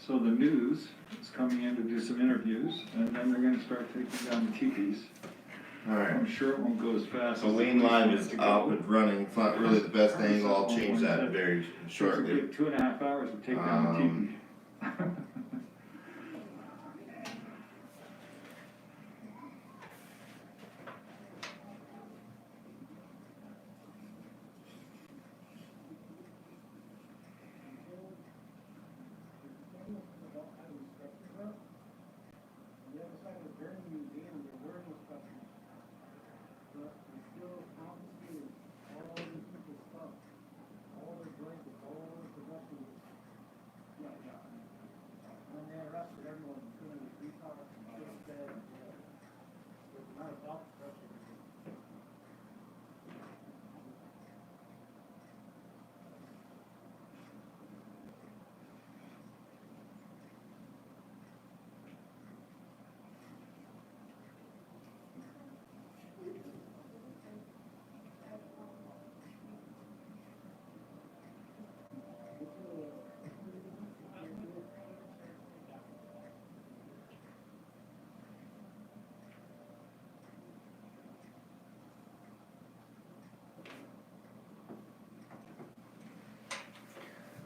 So the news is coming in to do some interviews, and then they're gonna start taking down the teepees. Alright, I'm sure it won't go as fast so as the Wayne police Live want is it to up go. and running, it's not really the best angle, I'll change that very It's a shortly. good 2.5 hours to take down the teepee.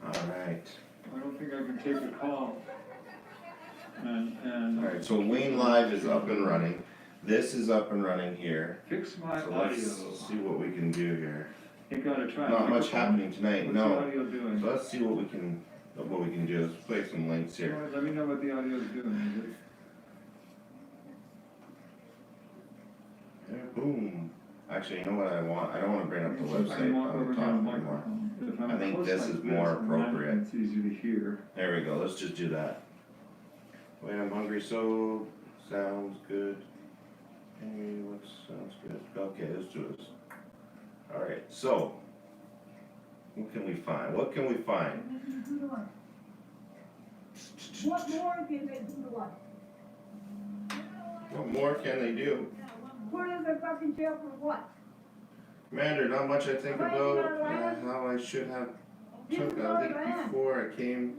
Alright, I don't think I can take a call. And alright, so Wayne Live is up and running, this is up and running here. fix my So audio. let's see what we can do here. You gotta try. Not much microphone? happening tonight, What's no. the audio doing? So let's see what we can do, let's play some links here. Alright, let me know what the audio is doing. Is it? Yeah, boom. Actually, you know what I want? I don't wanna bring up the I website can walk on over the to the top anymore. microphone. If I'm I think close this like is more then appropriate. It's easy to hear. There we go, let's just do that. Wait, I'm hungry, so sounds good. Hey, what sounds good? Okay, let's do this. Alright, so what can we find? What can we find? What more can they do to us? What more can they do? Put us in fucking jail for what? Commander, not much I think Right, about you got land? how I should have This took is a our leak land. before I came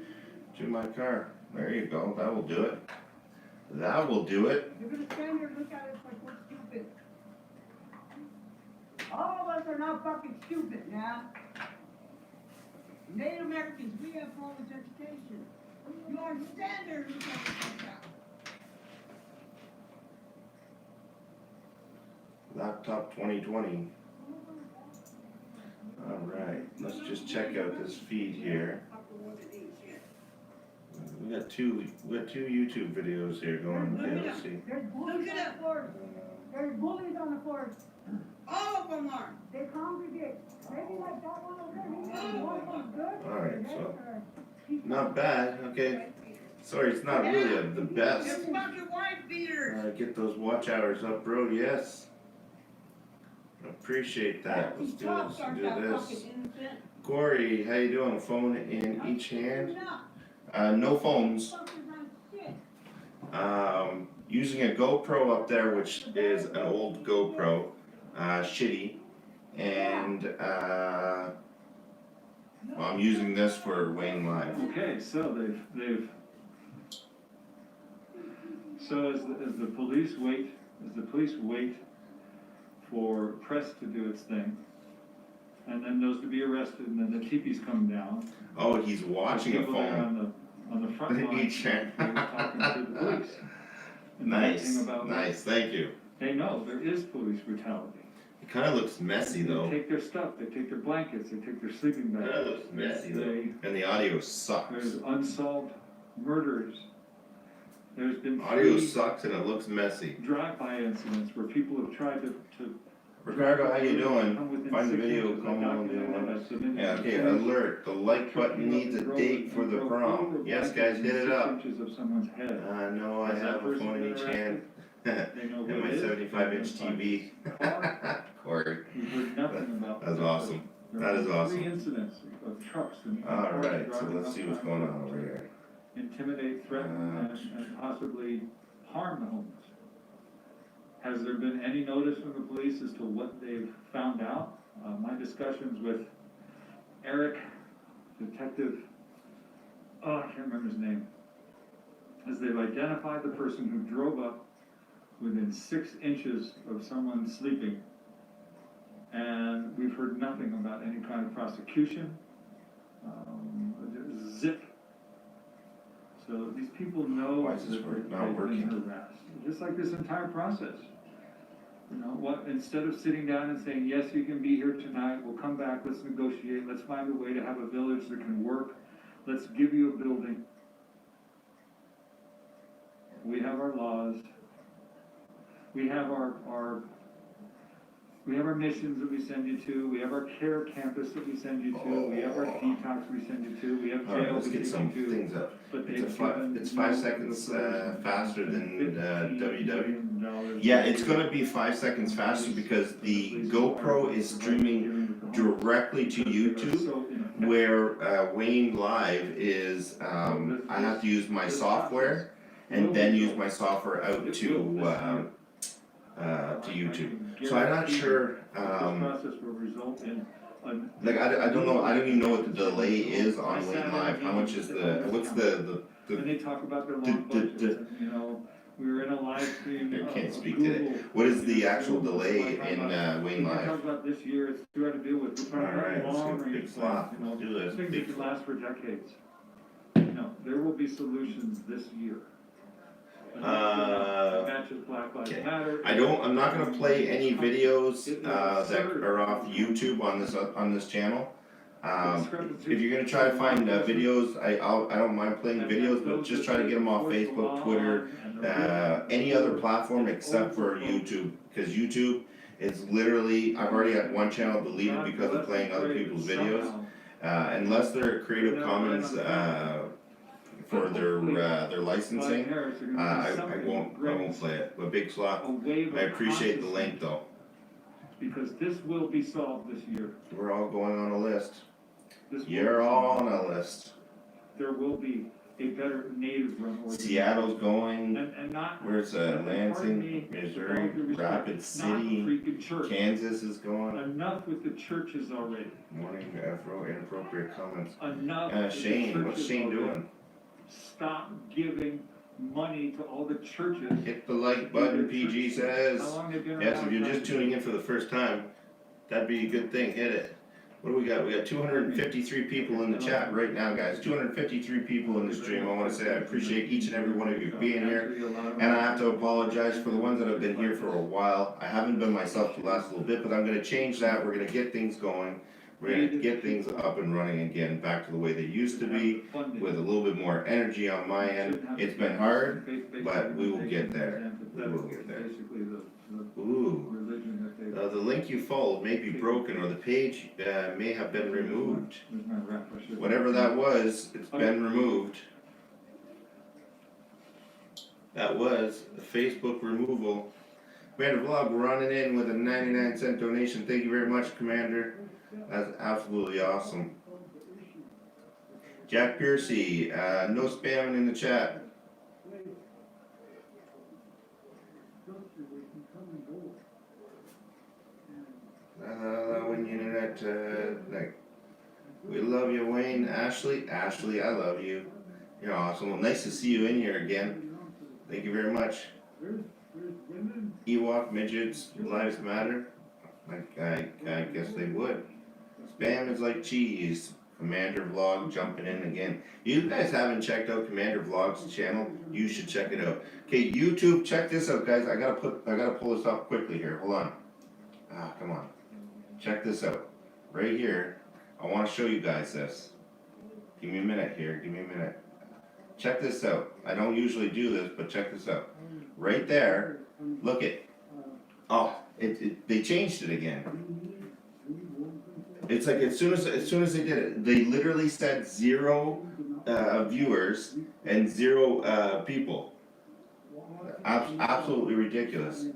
to my car. There you go, that will do it. That will do it. You're gonna stand there and look at us like we're stupid. All of us are not fucking stupid now. Native Americans, we have college education. You understand there and look at us like that. Laptop 2020. Alright, let's just check out this feed here. We got two YouTube videos here going. Okay, let's see. There's bullies on the force. There's bullies on the force. All of them are. They congregate. Maybe like that one over there, maybe one of them's good. Alright, The so rest are- not bad, okay. Sorry, it's not really the best. Just fucking wife beaters. Get those watch hours up, bro, yes. Appreciate that. Let's do Cops this, aren't do that this. fucking innocent. Corey, how you doing? A phone in each hand? No, No phones. fucking run shit. Using a GoPro up there, which is an old GoPro, shitty, and well, I'm using this for Wayne Live. Okay, so they've so as the police wait for press to do its thing, and then those to be arrested, and then the teepees come down. Oh, he's watching a People there phone. on the front line, Each hand. they're talking to the police. And the nice Nice, thing about nice, thank you. they know there is police brutality. It kinda looks messy They though. take their stuff, they take their blankets, they take their sleeping bags. Kinda looks messy though. They, And the audio sucks. there's unsolved murders. There's been Audio 3 sucks and it looks messy. drive-by incidents where people have tried to Ricardo, how you doing? come within Find the 6 video, inches. I come on, documented, I submitted Yeah, to okay, police. alert, the like button needs a date for the prom. Yes, guys, hit it up. 6 inches of someone's head. I know I Has that have a person phone in been each arrested? hand. They know And who my it is. 75-inch TV. Corey, We've heard nothing about. that's this. awesome. There That were is 3 awesome. incidents of trucks and. Alright, so driving let's up see what's on going on over here. Intimidate, threaten, and possibly harm the homeless. Has there been any notice from the police as to what they've found out? My discussions with Eric, Detective, I can't remember his name, as they've identified the person who drove up within 6 inches of someone sleeping. And we've heard nothing about any kind of prosecution, zip. So these people know Why that is this they've not been working? harassed, just like this entire process. You know, what, instead of sitting down and saying, yes, you can be here tonight, we'll come back, let's negotiate, let's find a way to have a village that can work, let's give you a building. We have our laws, we have our missions that we send you to, we have our care campus that we send you to, we have our detox we send you to, we have Alright, jails let's we get send some you to. things up. But It's they've a five, given it's no 5 seconds, reference faster than, $15 WW. million. Yeah, it's gonna be 5 seconds faster because the GoPro is streaming directly to YouTube, where, Wayne Live is, I have to use my software and then use my software out to YouTube. So I'm not sure, This process will result in like, I don't know, I don't even know what the delay is on Wayne Live, how much is what's the And they talk about their the- long the- budgets, and, you know, we were in a live stream. I can't of speak Google. today. What is the actual Google, delay like, in, Wayne We Live? talk about this year, it's too hard to deal with, we're talking Alright, about let's long get range big slot, plans, you know, let's do this, things big that can slot. last for decades. No, there will be solutions this year. Matches Black Lives okay. Matter. I'm not gonna play any videos, that are off YouTube on this channel. If you're gonna try to find, videos, I don't mind playing videos, but just try to get them off Facebook, Twitter, any other platform except for YouTube, cause YouTube is literally, I've already had one channel deleted because of playing other people's videos. Unless they're Creative Commons, for their licensing, I won't play it, but Big Slot, I appreciate the link though. Because this will be solved this year. We're all going on a list. This will be You're all solved. on a list. There will be a better native run ordinance. Seattle's going, And not. where's pardon Lansing, me, Missouri, with all due respect, Rapid not City, freaking church. Kansas is going. Enough with the churches already. Morning Afro, inappropriate comments. Enough with the Shane, what's churches Shane already. doing? Stop giving money to all the churches. Hit the like button, PG says. How long they've been Yes, around, if you're trying just to- tuning in for the first time, that'd be a good thing, hit it. What do we got? We got 253 people in the chat right now, guys. 253 people in the stream. I wanna say I appreciate each and every one of you being here. And I have to apologize for the ones that have been here for a while. I haven't been myself the last little bit, but I'm gonna change that. We're gonna get things going. We're gonna get things up and running again, back to the way they used to be, with a little bit more energy on my end. It's been hard, but we will get there. We will get there. Basically the Ooh. religion that they. The link you followed may be broken or the page, may have been removed. There's my rep, I should- Whatever that was, it's been removed. That was a Facebook removal. Commander Vlog running in with a 99-cent donation. Thank you very much, Commander. That's absolutely awesome. Jack Piercy, no spamming in the chat. When you internet, like, we love you, Wayne. Ashley, I love you. You're awesome. Well, nice to see you in here again. Thank you very much. Ewok midgets, lives matter. I guess they would. Spam is like cheese. Commander Vlog jumping in again. You guys haven't checked out Commander Vlog's channel, you should check it out. Okay, YouTube, check this out, guys. I gotta pull this up quickly here. Hold on. Come on. Check this out. Right here. I wanna show you guys this. Give me a minute here, give me a minute. Check this out. I don't usually do this, but check this out. Right there, look it. Oh, they changed it again. It's like as soon as they did it, they literally said 0 viewers and 0 people. Absolutely ridiculous.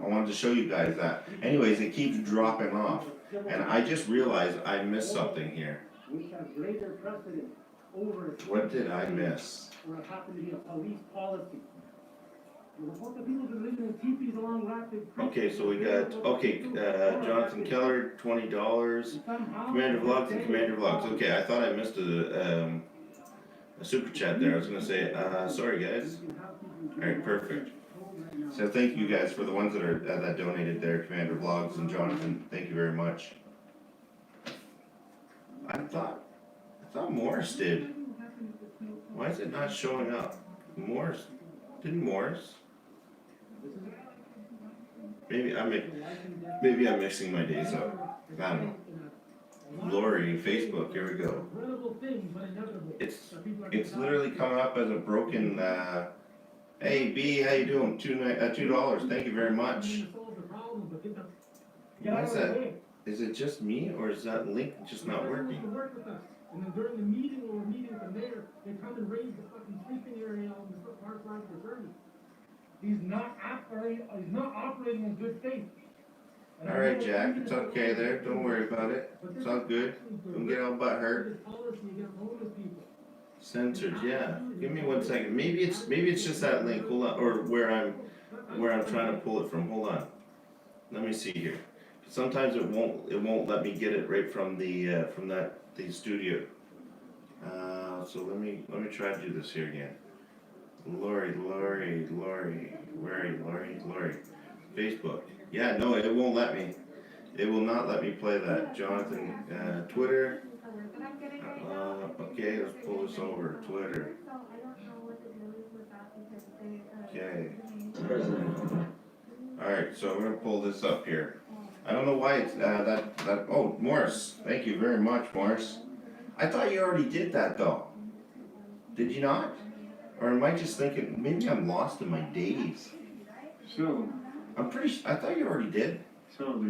I wanted to show you guys that. Anyways, it keeps dropping off, and I just realized I missed something here. What did I miss? What happened to be a police policy. Report the people that live in teepees along Rapid Creek. Okay, so we got, Jonathan Keller, $20. Commander Vlogs and Commander Vlogs. Okay, I thought I missed a super chat there. I was gonna say, sorry guys. Alright, perfect. So thank you guys for the ones that are, that donated there, Commander Vlogs and Jonathan, thank you very much. I thought Morris did. Why is it not showing up? Morris, didn't Morris? Maybe I'm mixing my days up. I don't know. Lori, Facebook, here we go. It's literally coming up as a broken, hey B, how you doing? $2, thank you very much. Why is that? Is it just me, or is that link just not working? And then during the meeting, when we're meeting with the mayor, they come and raise the fucking sleeping area on the park line for Bernie. He's not operating in good faith. Alright, Jack, it's okay there, don't worry about it. It's all good. Don't get all butt hurt. Censored, yeah. Give me 1 second. Maybe it's just that link. Hold on, or where I'm trying to pull it from. Hold on. Let me see here. Sometimes it won't let me get it right from the studio. So let me try to do this here again. Lori, where are you, Lori? Facebook. Yeah, no, it won't let me. It will not let me play that. Jonathan, Twitter. Okay, let's pull this over. Twitter. Okay. Alright, so we're gonna pull this up here. I don't know why it's oh, Morris. Thank you very much, Morris. I thought you already did that though. Did you not? Or am I just thinking, maybe I'm lost in my days? So, I thought you already did. so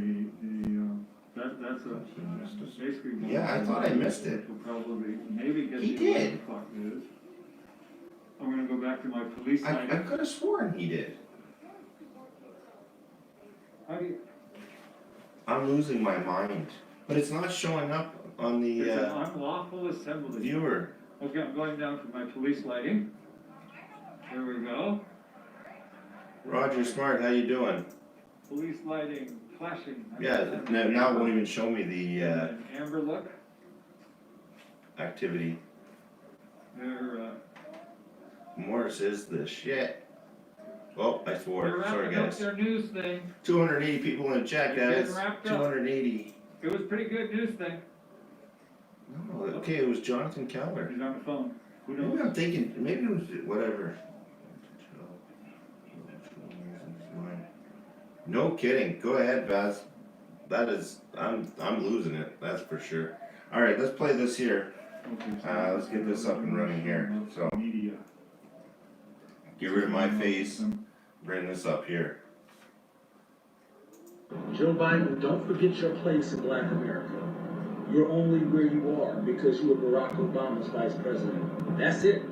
that's basically. Yeah, I thought I missed it. We'll probably, maybe get He the did. 11 o'clock news. I'm gonna go back to my police I side. could have sworn he did. How do you, I'm losing my mind. But it's not showing up on it's the an unlawful assembly. viewer. Okay, I'm going down to my police lighting. There we go. Roger Smart, how you doing? Police lighting, flashing. Yeah, now it won't even show me the And amber look, activity. they're Morris is the shit. Oh, I swore. Sorry wrapping up guys. their news thing. 280 people in the chat, They're guys. getting wrapped up. 280. It was a pretty good news thing. No, okay, it was Jonathan Keller. He's on the phone. Who Maybe knows? I'm thinking, maybe it was whatever. No kidding. Go ahead, Baz. That is, I'm losing it. That's for sure. All right, let's play this here. Okay, Let's get this up and running here. So Media. get rid of my face. Bring this up here. Joe Biden, don't forget your place in Black America. You're only where you are because you were Barack Obama's vice president. That's it.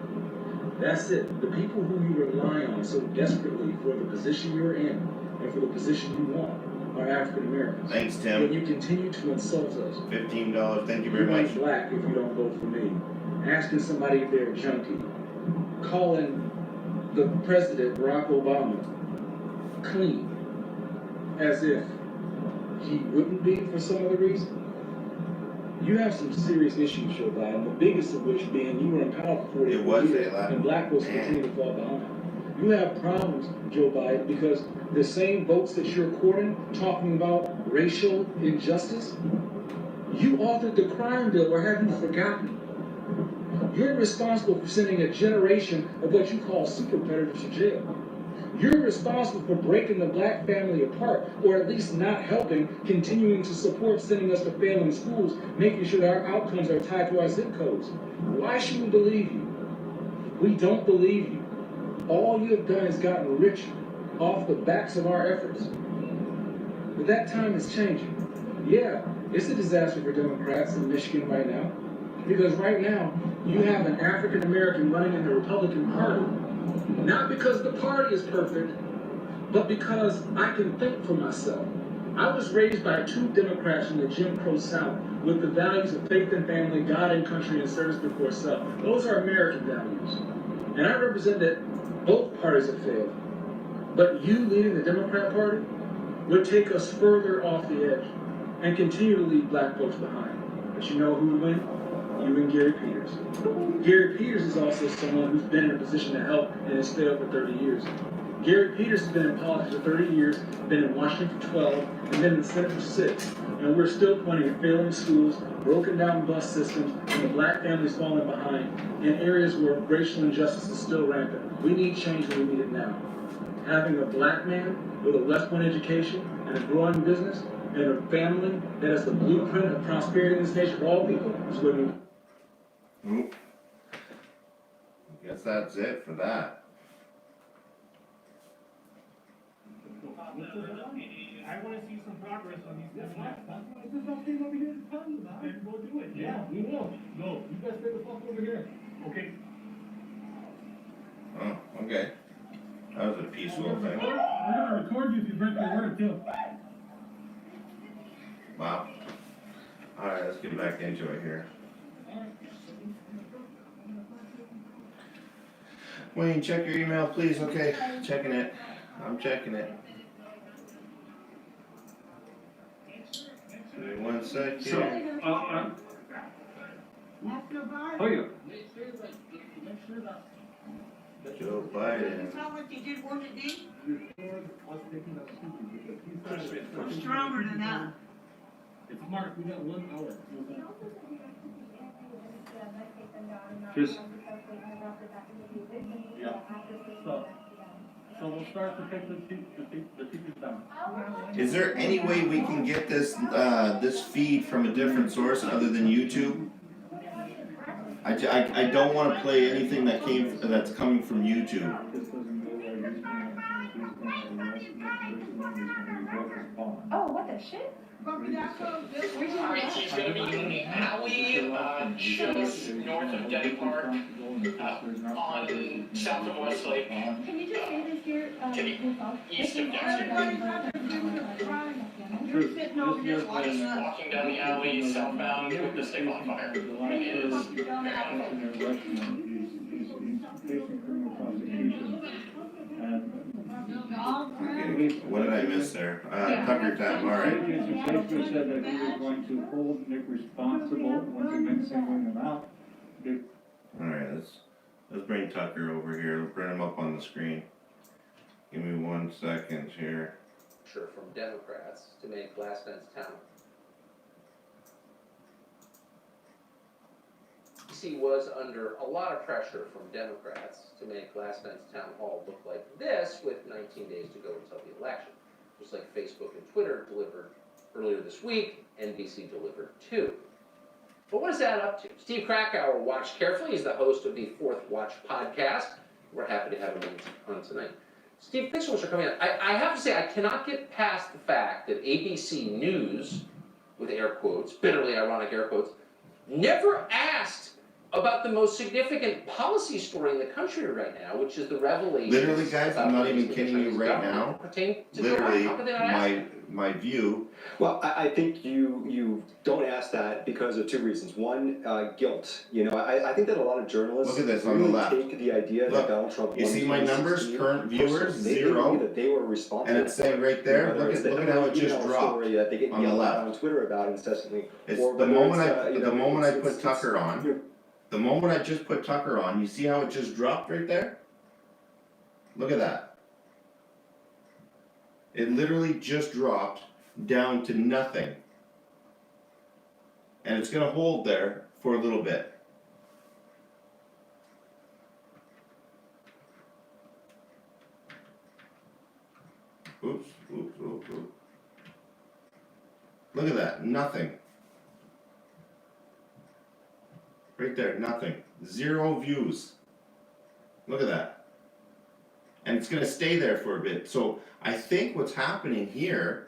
That's it. The people who you rely on so desperately for the position you're in and for the position you want are African Americans. Thanks, But Tim. you continue to insult us. $15. Thank you very You ain't much. black if you don't vote for me. Asking somebody if they're a junkie. Calling the president, Barack Obama, clean. As if he wouldn't be for some other reason. You have some serious issues, Joe Biden, the biggest of which being you were in power for 44 It was years, a lot. and black folks continue to fall behind. You have problems, Joe Biden, because the same votes that you're courting, talking about racial injustice, you authored the crime bill, or have you forgotten? You're responsible for sending a generation of what you call super predators to jail. You're responsible for breaking the black family apart, or at least not helping, continuing to support sending us to failing schools, making sure that our outcomes are tied to our zip codes. Why should we believe you? We don't believe you. All you have done is gotten rich off the backs of our efforts. But that time is changing. Yeah, it's a disaster for Democrats in Michigan right now. Because right now, you have an African American running in the Republican Party. Not because the party is perfect, but because I can think for myself. I was raised by two Democrats from the Jim Crow South with the values of faith and family, God and country, and service before self. Those are American values. And I represent that both parties have failed. But you leading the Democrat Party would take us further off the edge and continue to leave black folks behind. But you know who would win? you and Gary Peters. Gary Peters is also someone who's been in a position to help and has stayed for 30 years. Gary Peters has been in politics for 30 years, been in Washington for 12, and been in the Senate for 6. And we're still pointing at failing schools, broken down bus systems, and the black families falling behind in areas where racial injustice is still rampant. We need change and we need it now. Having a black man with a West Point education and a growing business and a family that is the blueprint of prosperity in this nation for all people is what we need. Oop. Guess that's it for that. I wanna see some progress on these things. That's the fuck thing over here to tell you about. Then go do it. Yeah, we will. No, you guys stay the fuck over here. Okay. Oh, okay. That was a peaceful thing. We're gonna record you if you break your word too. Wow. Alright, let's get back into it here. Wayne, check your email, please. Okay, checking it. I'm checking it. Give me 1 sec So, here. After Biden. oh yeah, Joe Biden. How much you did work today? I'm stronger than that. It's Mark, we got 1 hour. just, Yeah. So we'll start to take the teachers down. Is there any way we can get this, this feed from a different source other than YouTube? I don't wanna play anything that's coming from YouTube. Oh, what the shit? Bumpy that code, this Where'd you one. get He's gonna be in the alley, just north of Denny Park, on south of Westlake, Can you just say this here, To the your phone? east of Dexter. Everybody's got to do with the crime. You're sitting over there watching Just us. walking down the alley southbound with the stick on fire. It is very on fire. facing criminal prosecution. And Okay, what did I miss there? Tucker time, alright. Jason Fisher said that he was going to hold Nick responsible once again singling him out. Alright, let's bring Tucker over here, let's bring him up on the screen. Give me 1 second here. From Democrats to make Glass Fence Town. DC was under a lot of pressure from Democrats to make Glass Fence Town Hall look like this with 19 days to go until the election. Just like Facebook and Twitter delivered earlier this week, NBC delivered too. But what is that up to? Steve Krakauer watched carefully. He's the host of the Fourth Watch podcast. We're happy to have him on tonight. Steve, thanks so much for coming on. I have to say, I cannot get past the fact that ABC News, with air quotes, bitterly ironic air quotes, never asked about the most significant policy story in the country right now, which is the revelation. Literally, guys, I'm not even kidding you right now. Literally, How could they not ask? my view, Well, I think you don't ask that because of 2 reasons. One, guilt. You know, I think that a lot of journalists Look at this on the really left. take the idea Look, that Donald Trump you won see in my numbers, 2016 current viewers, personally. They 0, believe that they were responsible. and it's saying right there, Whether look it's at the how it just email dropped story that they get on the yelled at left. on Twitter about incessantly. It's or the whether moment it's, the moment I put it's- Tucker on, you know, the moment I just put Tucker on, you see how it just dropped right there? Look at that. It literally just dropped down to nothing. And it's gonna hold there for a little bit. Oops. Look at that, nothing. Right there, nothing. 0 views. Look at that. And it's gonna stay there for a bit. So I think what's happening here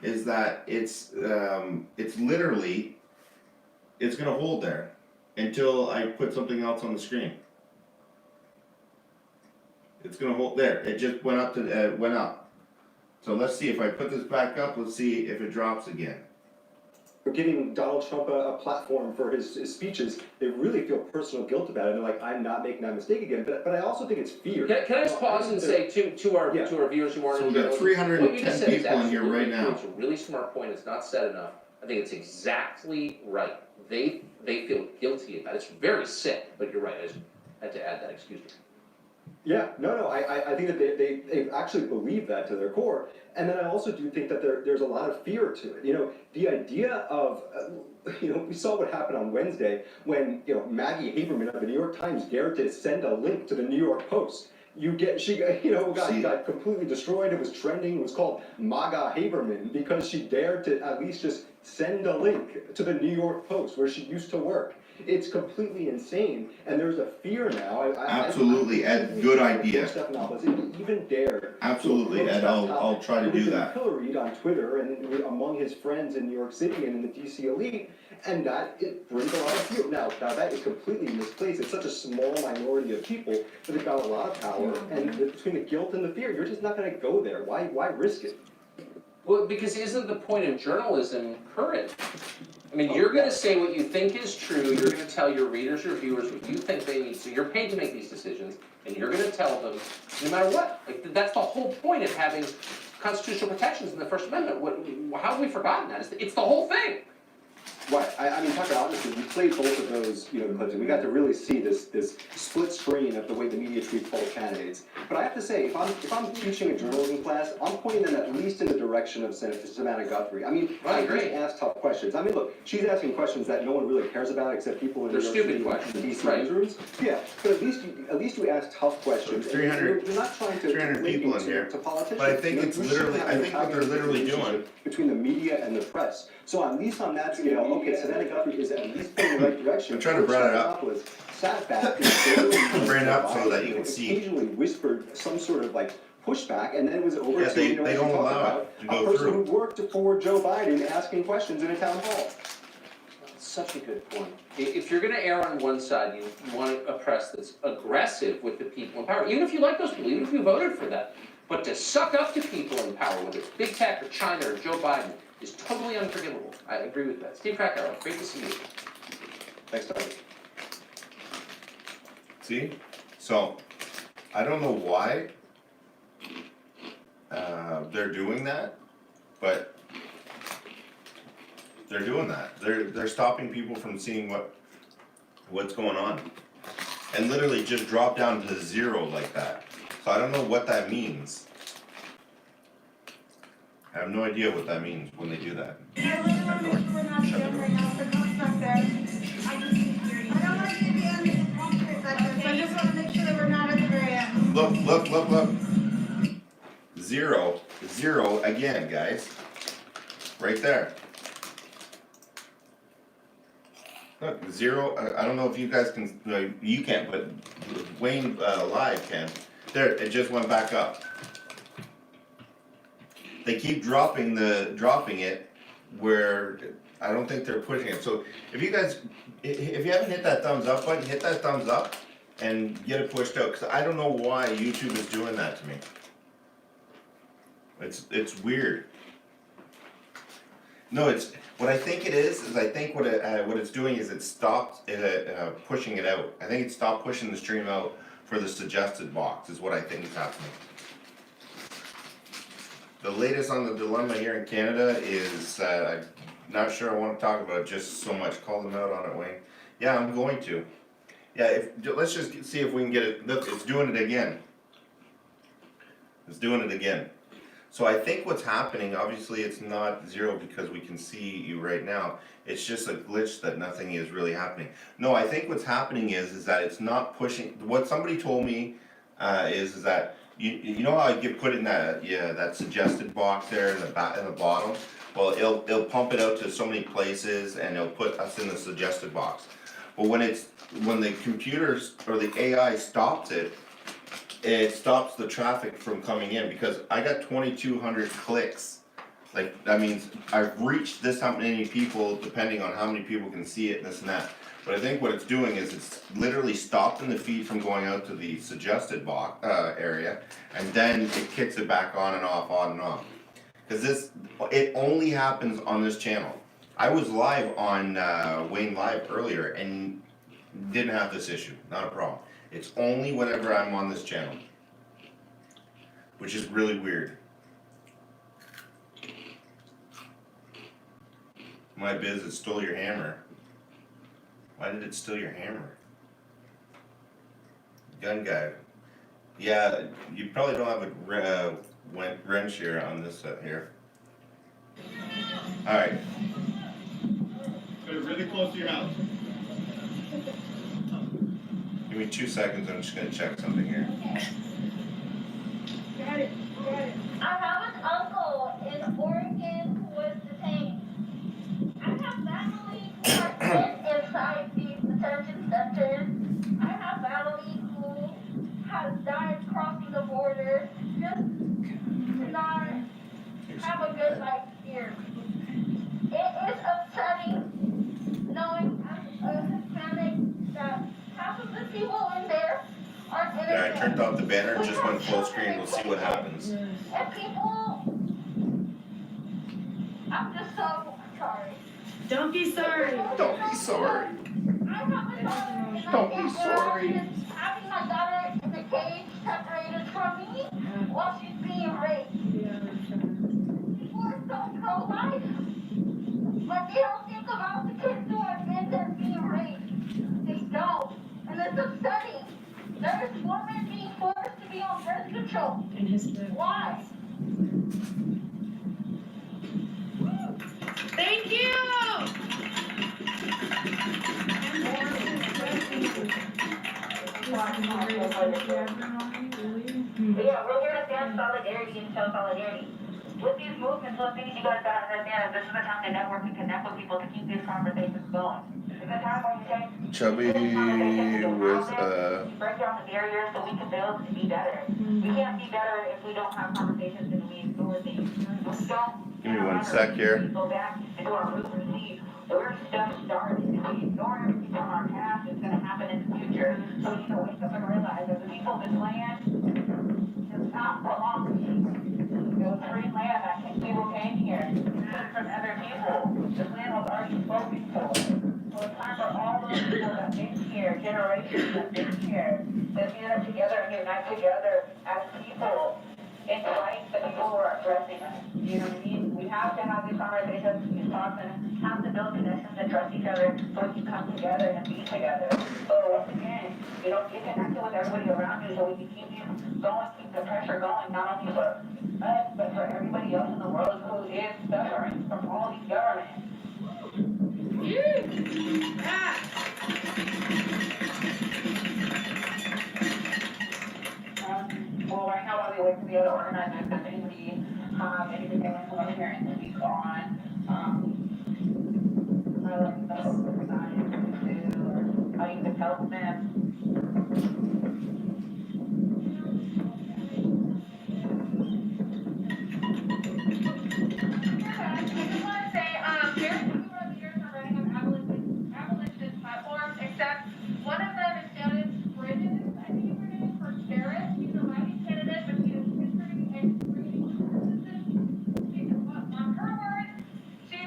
is that it's literally, it's gonna hold there until I put something else on the screen. It's gonna hold there. It just went up to, went up. So let's see, if I put this back up, let's see if it drops again. for giving Donald Trump a platform for his speeches, they really feel personal guilt about it. They're like, I'm not making that mistake again. But I also think it's fear. Can I just pause and say to our viewers who aren't So in we got journalism, 310 what you just said is people in here absolutely right true. now. It's a really smart point. It's not said enough. I think it's exactly right. They feel guilty about it. It's very sick, but you're right, I just had to add that, excuse me. Yeah, no, I think that they actually believe that to their core. And then I also do think that there's a lot of fear to it. You know, the idea of, we saw what happened on Wednesday when, Maggie Haberman of the New York Times dared to send a link to the New York Post. She got completely destroyed. It was trending. It was called MAGA Haberman because she dared to at least just send a link to the New York Post where she used to work. It's completely insane, and there's a fear now. Absolutely, Ed, good idea. Stephanopoulos even dared. Absolutely, Ed, I'll try to do that. Pilloried on Twitter and among his friends in New York City and in the DC elite, and that it brings a lot of fear. Now that is completely misplaced. It's such a small minority of people that have got a lot of power, and between the guilt and the fear, you're just not going to go there. Why risk it? Well, because isn't the point of journalism courage? I mean, you're gonna say what you think is true, you're gonna tell your readers or viewers what you think they need, so you're paid to make these decisions, and you're gonna tell them, no matter what. Like, that's the whole point of having constitutional protections in the First Amendment. How have we forgotten that? It's the whole thing. Right, I mean, Tucker, honestly, we played both of those, clips, and we got to really see this split screen of the way the media treats both candidates. But I have to say, if I'm teaching a journalism class, I'm pointing them at least in the direction of Savannah Guthrie. I mean, I agree. just ask tough questions. I mean, look, she's asking questions that no one really cares about except people in They're New York stupid City questions, and DC right. newsrooms. Yeah, but at least you ask tough questions. So 300 You're not trying to 300 link people in into- here. to politicians. But I think it's We shouldn't literally, have I an think what they're antagonistic literally doing, relationship between the media and the press. So at least on that scale, okay, Savannah Guthrie is at least in the right direction. I'm trying to bring it up. Sat back and Bring it up so that you can see. occasionally whispered some sort of pushback, and then it was over Yeah, to, they as we don't talked allow about, it to a go person through. who worked for Joe Biden asking questions in a town hall. Such a good point. If you're gonna err on one side, you want a press that's aggressive with the people in power, even if you like those people, even if you voted for that. But to suck up to people in power, whether it's big tech or China or Joe Biden, is totally unforgivable. I agree with that. Steve Krakauer, great to see you. Thanks, Doug. see? So, I don't know why they're doing that, but they're doing that. They're stopping people from seeing what's going on. And literally just drop down to 0 like that. So I don't know what that means. I have no idea what that means when they do that. I really want to make sure we're not together right now, so don't stop there. I don't want you to be on the concrete section, so I just want to make sure that we're not at the very end. Look. 0 again, guys. Right there. Look, 0, I don't know if you guys can, no, you can't, but Wayne Live can. There, it just went back up. They keep dropping it where I don't think they're pushing it. So if you guys, if you haven't hit that thumbs up button, hit that thumbs up and get it pushed out, because I don't know why YouTube is doing that to me. It's weird. No, what I think it is I think what it's doing is it stopped pushing it out. I think it stopped pushing the stream out for the suggested box is what I think is happening. The latest on the dilemma here in Canada is I'm not sure I want to talk about it just so much. Call them out on it, Wayne. Yeah, I'm going to. Yeah, let's just see if we can get it. Look, it's doing it again. It's doing it again. So I think what's happening, obviously it's not 0 because we can see you right now. It's just a glitch that nothing is really happening. No, I think what's happening is that it's not pushing. What somebody told me is that you know how you put in that suggested box there in the bottom. Well, it'll pump it out to so many places and it'll put us in the suggested box. But when the computers or the AI stops it, it stops the traffic from coming in, because I got 2,200 clicks. Like, that means I've reached this how many people, depending on how many people can see it and this and that. But I think what it's doing is it's literally stopping the feed from going out to the suggested box area, and then it kicks it back on and off. Because it only happens on this channel. I was live on Wayne Live earlier and didn't have this issue, not a problem. It's only whenever I'm on this channel, which is really weird. My biz, it stole your hammer. Why did it steal your hammer? Gun guy. Yeah, you probably don't have a wrench here on this set here. Alright. Put it really close to your house. Give me 2 seconds, I'm just gonna check something here. Got it. I have an uncle in Oregon who was detained. I have family who are sent inside these detention centers. I have family who has died crossing the border just to not have a good life here. It is upsetting knowing as a Hispanic that half of the people in there are innocent. Yeah, I turned off the banner, just went full screen, we'll see what happens. And people, I'm just so sorry. Don't be sorry. Don't be sorry. I have a daughter, and Don't I be can't sorry. imagine having my daughter in the cage separated from me while she's being raped. People are so pro-life, but they don't think about the kids who are in there being raped. They don't, and it's upsetting. There is women being forced to be on birth control. Why? Thank you! Yeah, we're here to stand solidarity and show solidarity. With these movements, one thing you guys gotta understand is this is a time to network and connect with people to keep these conversations going. It's a time where you take Chubby these conversations and with break down the barriers so we can build and be better. We can't be better if we don't have conversations and we ignore things. We don't. Give me 1 sec here. Go back into our roots and see where stuff started. If we ignore everything from our past, it's gonna happen in the future. So we need to wake up and realize that the people of this land does not belong to you. It was free land that people came here. It was from other people. This land was already spoken for. So it's time for all those people that been here, generations that been here, to stand together and unite together as people in the light that people who are addressing us. You know what I mean? We have to have these conversations, these talks, and have to build connections and trust each other so we can come together and be together. So once again, you know, get connected with everybody around you so we can keep you going, keep the pressure going, not only for us, but for everybody else in the world who is suffering from all these governments. Well, right now, while we wait for the other organizers, does anybody have anything they want to come up here and speak on? Like the hope science or how you can help them? I just want to say, there's people over the years are running on abolitionist platforms, except one of them is Janice Bridges, I think her name is, for sheriff. She's a writing candidate, but she is history and reading physicist. On her words, she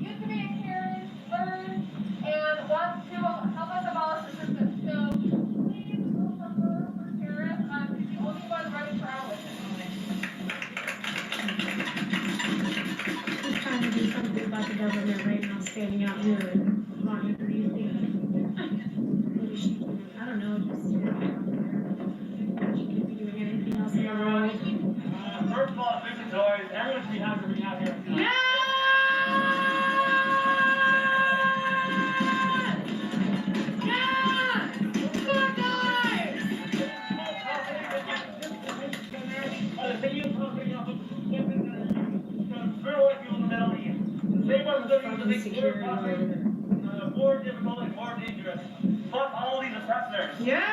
used to be a Karen, learned, and wants to help us abolish the system. So please vote for her for sheriff. She's the only one running for abolition at the moment. Just trying to do something about the government right now, standing out here and monitoring things. I don't know, just. She could be doing anything else in the world. First of all, Mr. Joy, everyone should be happy to be out here. Yeah! Yeah! Fuck guys! The thing is, very white people in the Middle East. They must live in the big more difficult and more dangerous. Fuck all these oppressors. Yes!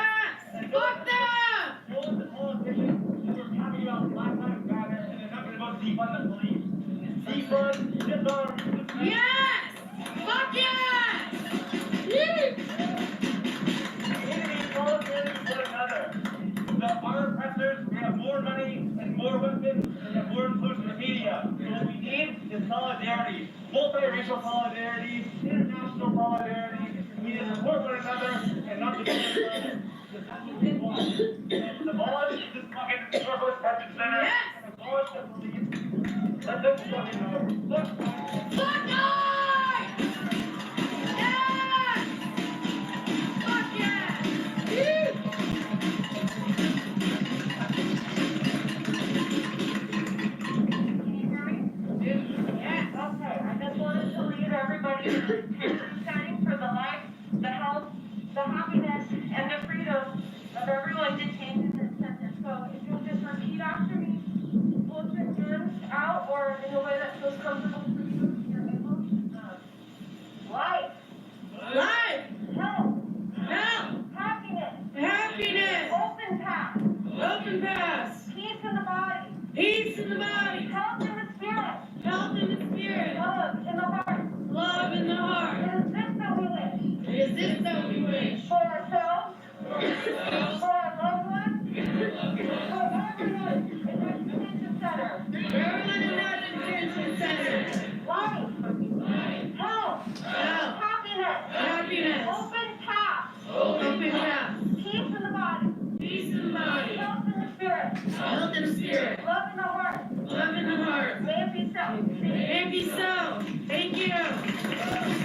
Fuck them! All the politicians who are talking about Black Lives Matter and they're talking about defund the police. Defund, disarm, Yes! Fuck yes! enemy politics one another. Our oppressors, we have more money and more weapons and have more influence in the media. So what we need is solidarity. Multiracial solidarity, international solidarity. We need to support one another and not defend one another. That's what we want. Abolish this fucking Northwest Detention Center. Yes! Abolish the police. Let them fucking know. Fuck off! standing for the life, the health, the happiness, and the freedom of everyone detained in this center. So if you'll just repeat after me, hold your hands out or in a way that feels comfortable for you, if you're able. Life. Life, Health. health, Happiness. happiness, Open path. open paths, Peace in the body. peace in the body, Health in the spirit. health in the spirit, Love in the heart. love in the heart. It is this that we wish. It is this that we wish. For ourselves. For our loved ones. For everyone in this detention center. For everyone in that detention center. Life. Health. Health, Happiness. happiness, Open path. open paths, Peace in the body. peace in the body, Health in the spirit. health in the spirit, Love in the heart. love in the heart. May it be so. May it be so. Thank you.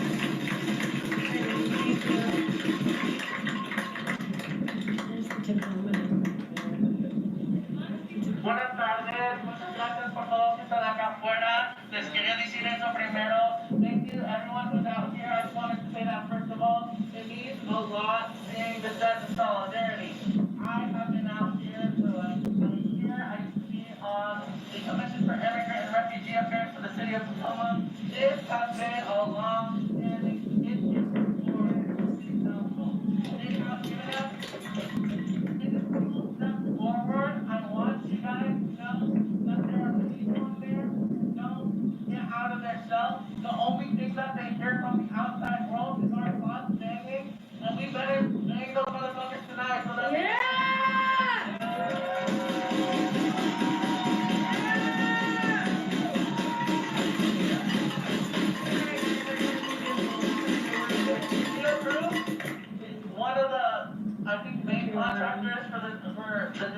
Buenas tardes, muchas gracias por todos que están acá afuera. Les quería decir eso primero. Thank you, everyone who's out here. I just wanted to say that first of all. It means a lot seeing the sense of solidarity. I have been out here for like a year. I used to be on the Commission for Immigrant and Refugee Affairs for the City of Tacoma. This has been a long-standing issue for the City Council. They have given us forward. I want you guys to know that there are people out there who don't get out of their cells. The only thing that they hear from the outside world is our thoughts banging, and we better bang those motherfuckers tonight so that one of the, I think, main contractors for the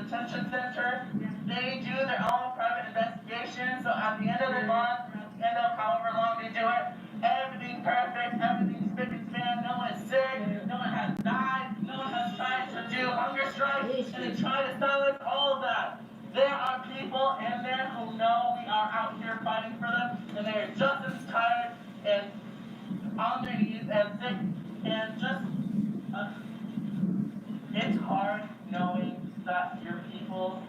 detention center, they do their own private investigation, so at the end of the month, end of however long they do it, everything's perfect, everything's spick and span, no one's sick, no one has died, no one has tried to do hunger strikes, and they try to silence all of that. There are people in there who know we are out here fighting for them, and they are just as tired and on their knees and sick, and just, it's hard knowing that your people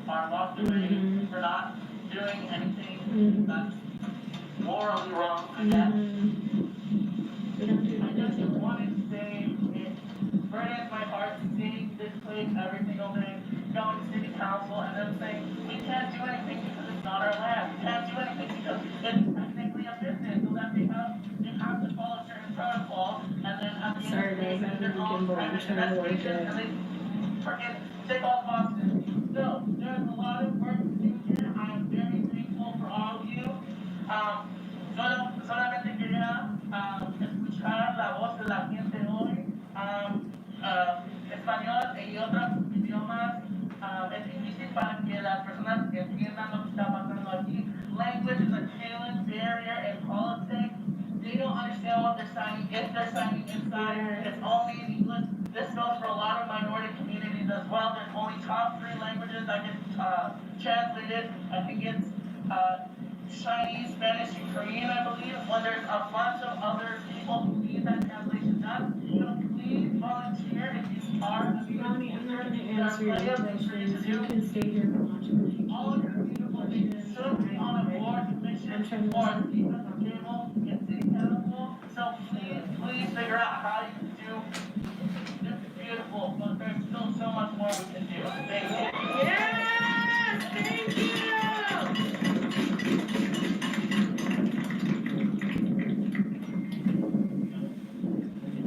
are locked away for not doing anything that's morally wrong, I guess. I just wanted to say it burdens my heart seeing this place every single day, going to city council and them saying, we can't do anything because it's not our land. We can't do anything because it's technically a business, so that they have to follow certain protocols, and then at the end of the day, their own private investigation, and they freaking tick off boxes. So, there's a lot of work to do here. I am very thankful for all of you. Solamente quería escuchar la voz de la gente hoy. Español y otros idiomas es difícil para que las personas entiendan lo que está pasando aquí. Language is a huge barrier in politics. They don't understand what they're signing, if they're signing inside. It's only in English. This goes for a lot of minority communities as well. There's only top 3 languages that get translated. I think it's Chinese, Spanish, and Korean, I believe, when there's a bunch of other people who need that translation done. So please volunteer if you are. Ronnie, I'm not gonna answer your questions. You can stay here and watch me. All of your beautiful things should be on a board commission or a seat at the table in city council. So please figure out how you can do this is beautiful, but there's still so much more we can do. Thank you. Yes, thank you.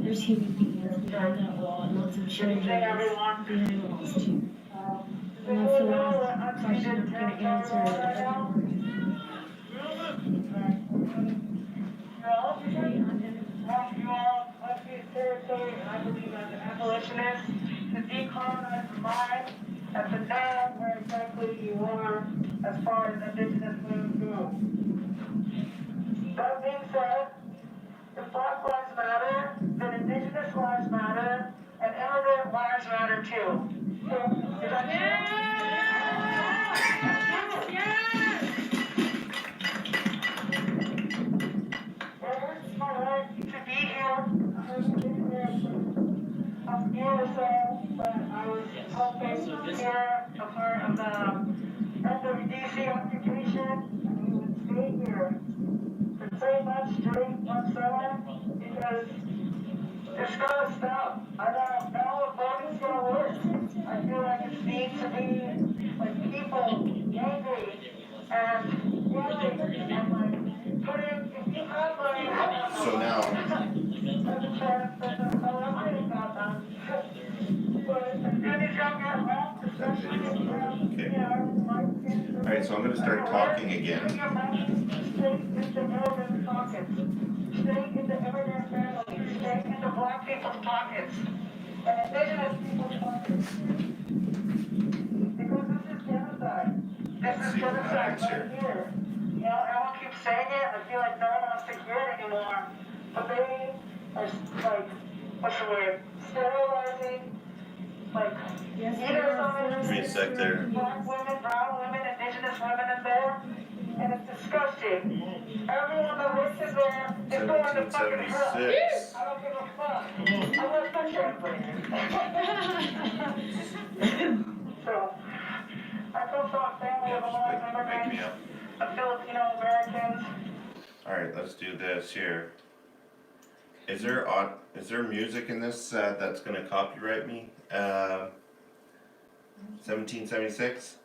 There's human beings behind that wall and lots of children behind walls too. And I feel like the question I'm gonna answer territory, and I believe as an abolitionist, to decolonize the mind and to know where exactly you are as far as indigenous moves go. That being said, if Black Lives Matter, then Indigenous Lives Matter, and immigrant lives matter too. So, is that Alright, also, but I was hoping to hear a part of the SWDC occupation, and we would stay here for 3 months straight whatsoever, because it's gotta stop. I don't know if voting's gonna work. I feel like it needs to be like people angry and yelling and like putting, if you have like, So now, there's a chance that the calamity got done. But as soon as y'all get home, especially if you have, you know, like kids. alright, so I'm gonna start talking again. Bring your money straight into immigrant pockets, straight into immigrant families, straight into black people's pockets, and indigenous people's pockets. Because this is genocide. This is see what genocide happens right here. You know, everyone keeps saying it, I feel like no one wants to hear it anymore. But they are like, what's the word? Sterilizing, like, Yes, either there are some Give me a sec there. black women, brown women, indigenous women in there, and it's disgusting. Everyone that works in there is going to fucking hell. 1776. I don't give a fuck. I want the translator. So, I come from a family of a lot of Wake me immigrants, up. of Filipino Americans. Alright, let's do this here. Is there music in this that's gonna copyright me? 1776?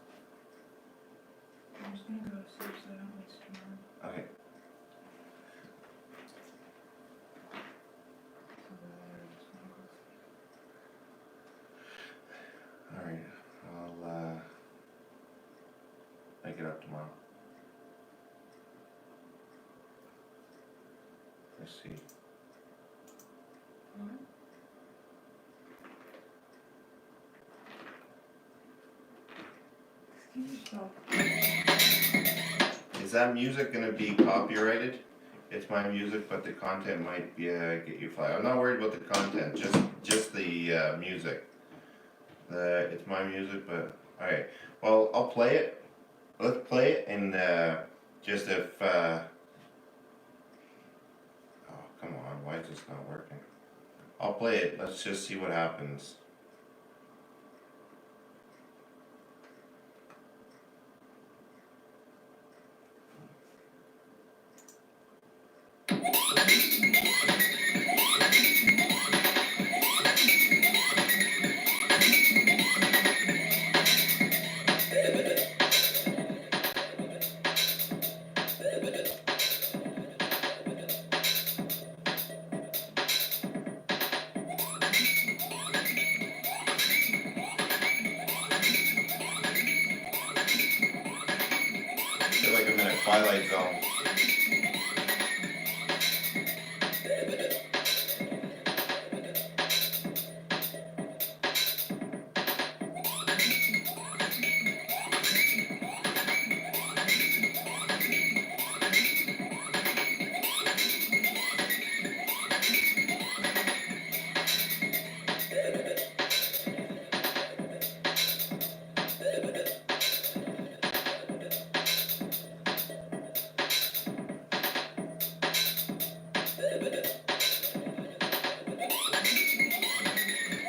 Okay. Alright, I'll make it up tomorrow. Let's see. Is that music gonna be copyrighted? It's my music, but the content might be, get you flagged. I'm not worried about the content, just the music. It's my music, but alright. Well, I'll play it. Let's play it, and just if oh, come on, why is this not working? I'll play it. Let's just see what happens. I feel like I'm in a Twilight Zone.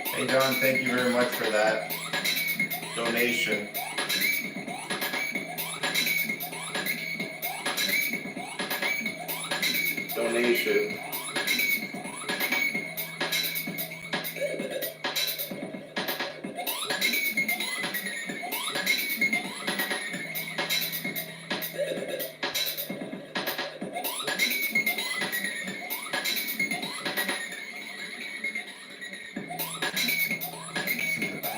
Hey John, thank you very much for that donation. Donation.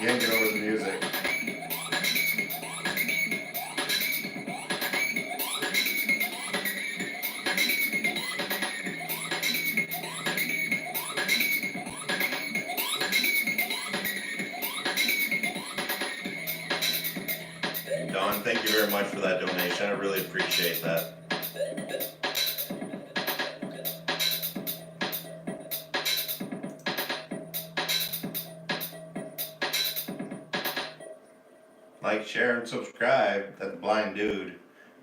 You can't get over the music. Don, thank you very much for that donation. I really appreciate that. Like, share, and subscribe. That's Blind Dude.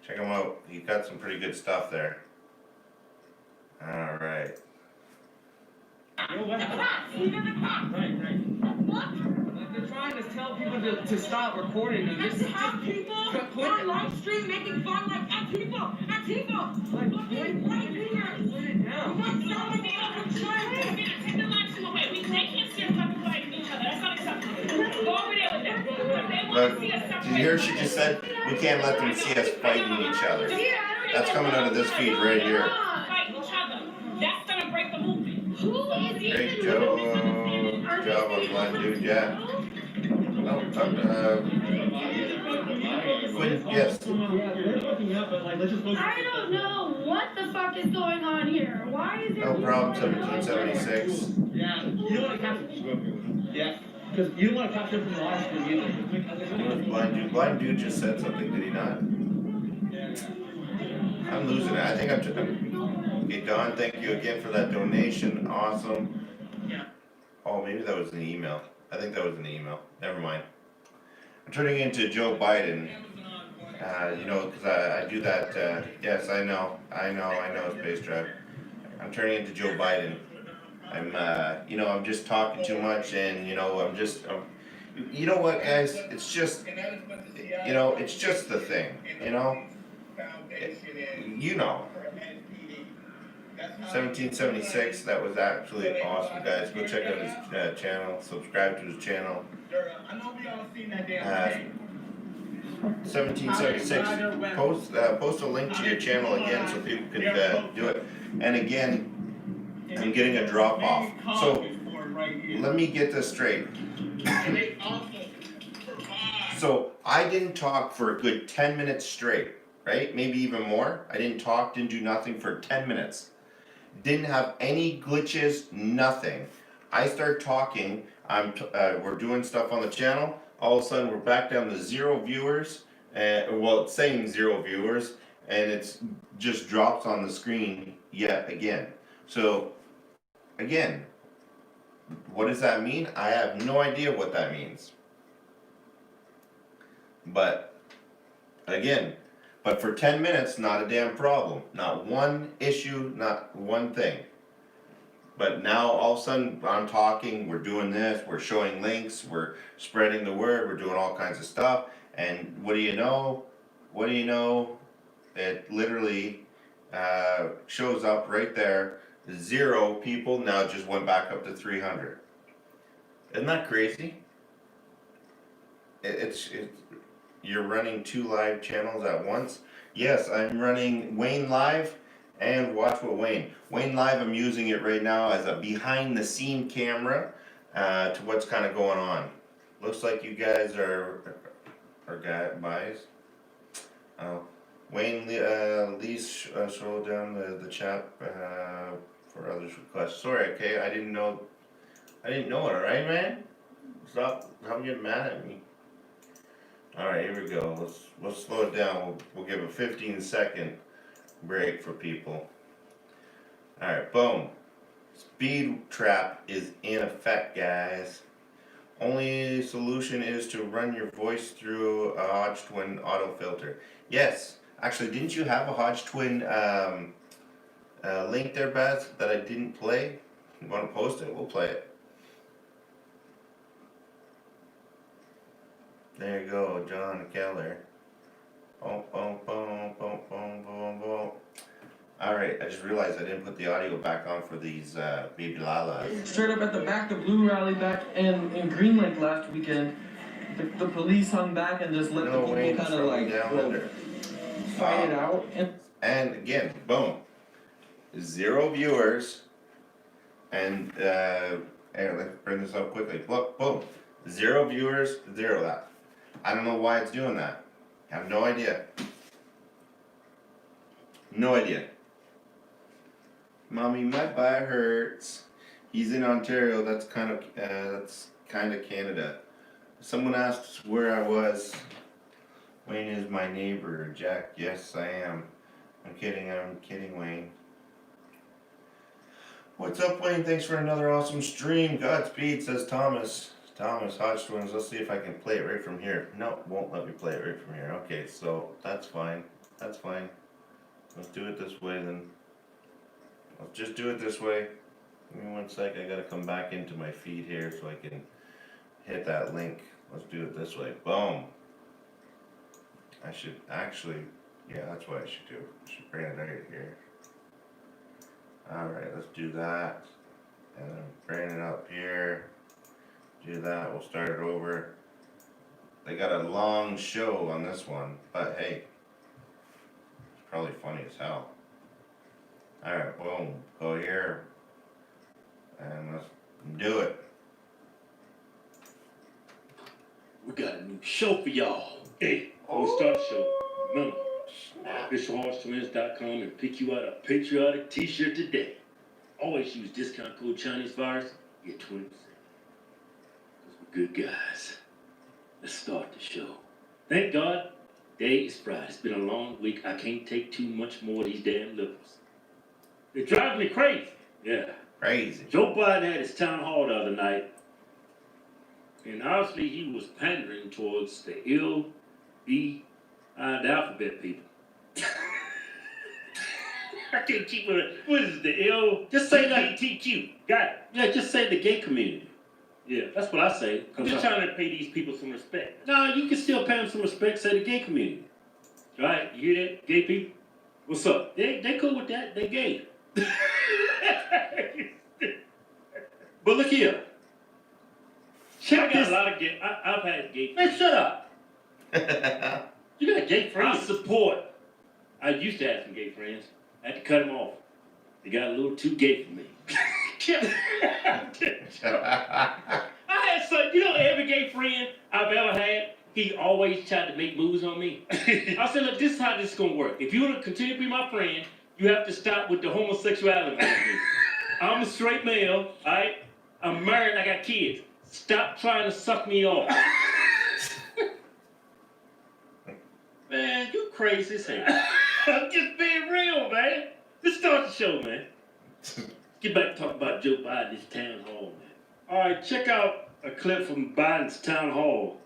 Check him out. He got some pretty good stuff there. Alright. Right, right. doing is tell people to stop recording and Just have people on live stream making fun like Antifa. Like, Right here. put it down. What's wrong with you? Take the live stream away. They can't see us fucking fighting each other. That's not acceptable. Go over there with them. They want to see us separate. Did you hear she just said, we can't let them see us fighting each other? That's coming out of this feed right here. Fight each other. That's gonna break the movement. Who is Great job on Blind Dude, yeah. No, yes. Yeah, they're looking up, but like, let's just look. I don't know what the fuck is going on here. Why is No problem, 1776. Yeah, you don't want to capture. Yeah, because you don't want to capture from the live stream either. Blind Dude just said something, did he not? I'm losing it. I think I'm. Okay, Don, thank you again for that donation. Awesome. Yeah. Oh, maybe that was an email. I think that was an email. Never mind. I'm turning into Joe Biden. You know, because I do that. Yes, I know, Space Drive. I'm turning into Joe Biden. I'm, you know, I'm just talking too much, and you know, you know what, guys? It's just, you know, it's just the thing. You know. You know. 1776, that was absolutely awesome, guys. Go check out his channel, subscribe to his channel. 1776, post a link to your channel again so people can do it. And again, I'm getting a drop off. So, let me get this straight. So, I didn't talk for a good 10 minutes straight, right? Maybe even more. I didn't talk, didn't do nothing for 10 minutes. Didn't have any glitches, nothing. I start talking, we're doing stuff on the channel, all of a sudden we're back down to 0 viewers, well, it's saying 0 viewers, and it's just drops on the screen yet again. So, again, what does that mean? I have no idea what that means. But, again, but for 10 minutes, not a damn problem. Not one issue, not one thing. But now all of a sudden I'm talking, we're doing this, we're showing links, we're spreading the word, we're doing all kinds of stuff. And what do you know? It literally shows up right there. 0 people, now it just went back up to 300. Isn't that crazy? It's you're running 2 live channels at once. Yes, I'm running Wayne Live and Watch What Wayne. Wayne Live, I'm using it right now as a behind the scene camera to what's kind of going on. Looks like you guys are guys. Wayne, please scroll down the chat for others' requests. Sorry, okay, I didn't know it, alright, man? Stop getting mad at me. Alright, here we go. Let's slow it down. We'll give a 15-second break for people. Alright, boom. Speed trap is in effect, guys. Only solution is to run your voice through a Hodge Twin auto filter. Yes, actually, didn't you have a Hodge Twin link there, Baz, that I didn't play? You want to post it? We'll play it. There you go, John Keller. Boom, boom, boom, boom, boom, boom, boom. Alright, I just realized I didn't put the audio back on for these baby lalas. Straight up at the back, the Blue Rally back in Green Lake last weekend, the police hung back and just let the people kind of like fight it out. And again, boom. 0 viewers. And let's bring this up quickly. Look, boom. 0 viewers, 0 that. I don't know why it's doing that. I have no idea. No idea. Mommy, my butt hurts. He's in Ontario. That's kind of Canada. Someone asked where I was. Wayne is my neighbor. Jack, yes, I am. I'm kidding, Wayne. What's up, Wayne? Thanks for another awesome stream. Godspeed, says Thomas. Thomas, Hodge Twins, let's see if I can play it right from here. No, won't let me play it right from here. Okay, so that's fine. That's fine. Let's do it this way then. Let's just do it this way. Give me 1 sec, I gotta come back into my feed here so I can hit that link let's do it this way. Boom. I should actually, yeah, that's what I should do. I should bring it right here. Alright, let's do that. And then bring it up here. Do that, we'll start it over. They got a long show on this one, but hey, it's probably funny as hell. Alright, boom, go here. And let's do it. We got a new show for y'all. Hey, we start the show. Remember, OfficialHorseTwins.com and pick you out a patriotic t-shirt today. Always use discount code ChineseVirus, get 20%. Because we're good guys. Let's start the show. Thank God, today is Friday. It's been a long week. I can't take too much more of these damn liberals. They drive me crazy. Yeah. Crazy. Joe Biden had his town hall the other night. And obviously he was pandering towards the the alphabet people. I can't keep with it. What is it, the Just say like TQ? Got it. Yeah, just say the gay community. Yeah. That's what I say. I'm just trying to pay these people some respect. No, you can still pay them some respect. Say the gay community. Right? You hear that? Gay people? What's up? They cool with that. They gay. But look here. I got a lot of gay. I've had gay friends. Man, shut up. You got gay I friends. support. I used to have some gay friends. I had to cut them off. They got a little too gay for me. I had some, every gay friend I've ever had, he always tried to make moves on me. I said, look, this is how this is going to work. If you want to continue to be my friend, you have to stop with the homosexuality. I'm a straight male, all right? I'm married, I got kids. Stop trying to suck me off. Man, you crazy as hell. I'm just being real, man. Let's start the show, man. Get back to talk about Joe Biden's town hall, man. All right, check out a clip from Biden's town hall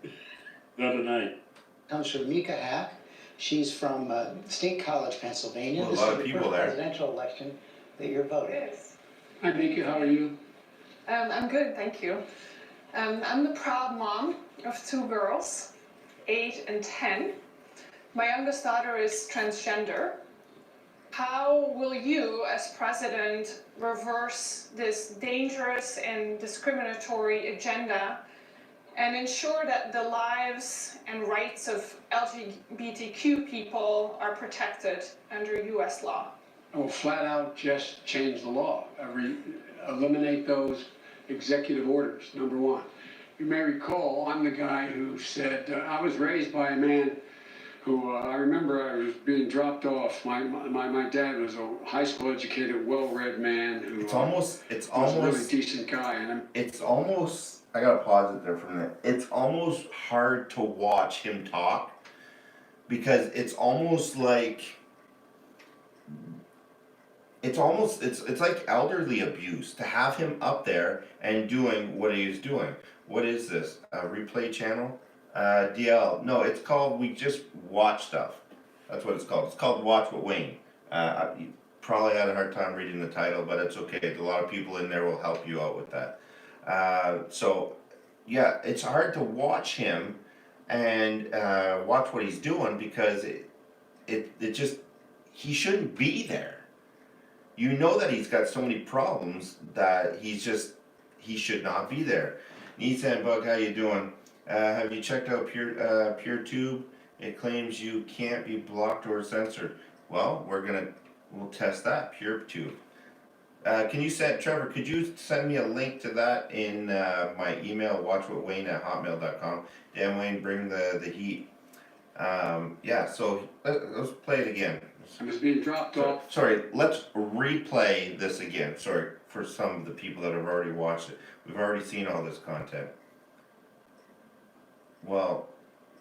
the other night. Comes from Mika Hack. She's from State College, Pennsylvania. Well, a lot of This is the people first there. presidential election that you're voting. Yes. Hi, Mika, how are you? I'm good, thank you. I'm the proud mom of 2 girls, 8 and 10. My youngest daughter is transgender. How will you, as president, reverse this dangerous and discriminatory agenda and ensure that the lives and rights of LGBTQ people are protected under US law? Oh, flat out just change the law. Eliminate those executive orders, number one. You may recall, I'm the guy who said, I was raised by a man who, I remember I was being dropped off. My dad was a high school educated, well-read man who It's almost, was a really decent guy. And I gotta pause it there for a minute. It's almost hard to watch him talk because it's almost like it's like elderly abuse to have him up there and doing what he is doing. What is this? A replay channel? DL. No, it's called We Just Watch Stuff. That's what it's called. It's called Watch What Wayne. You probably had a hard time reading the title, but it's okay. A lot of people in there will help you out with that. So, yeah, it's hard to watch him and watch what he's doing because it just, he shouldn't be there. You know that he's got so many problems that he should not be there. Nissan Bug, how you doing? Have you checked out PureTube? It claims you can't be blocked or censored. Well, we'll test that, PureTube. Can you Trevor, could you send me a link to that in my email, watchwhatwayne@hotmail.com. Dan Wayne, bring the heat. Yeah, so let's play it again. I was being dropped off. Sorry, let's replay this again. Sorry, for some of the people that have already watched it. We've already seen all this content. Well,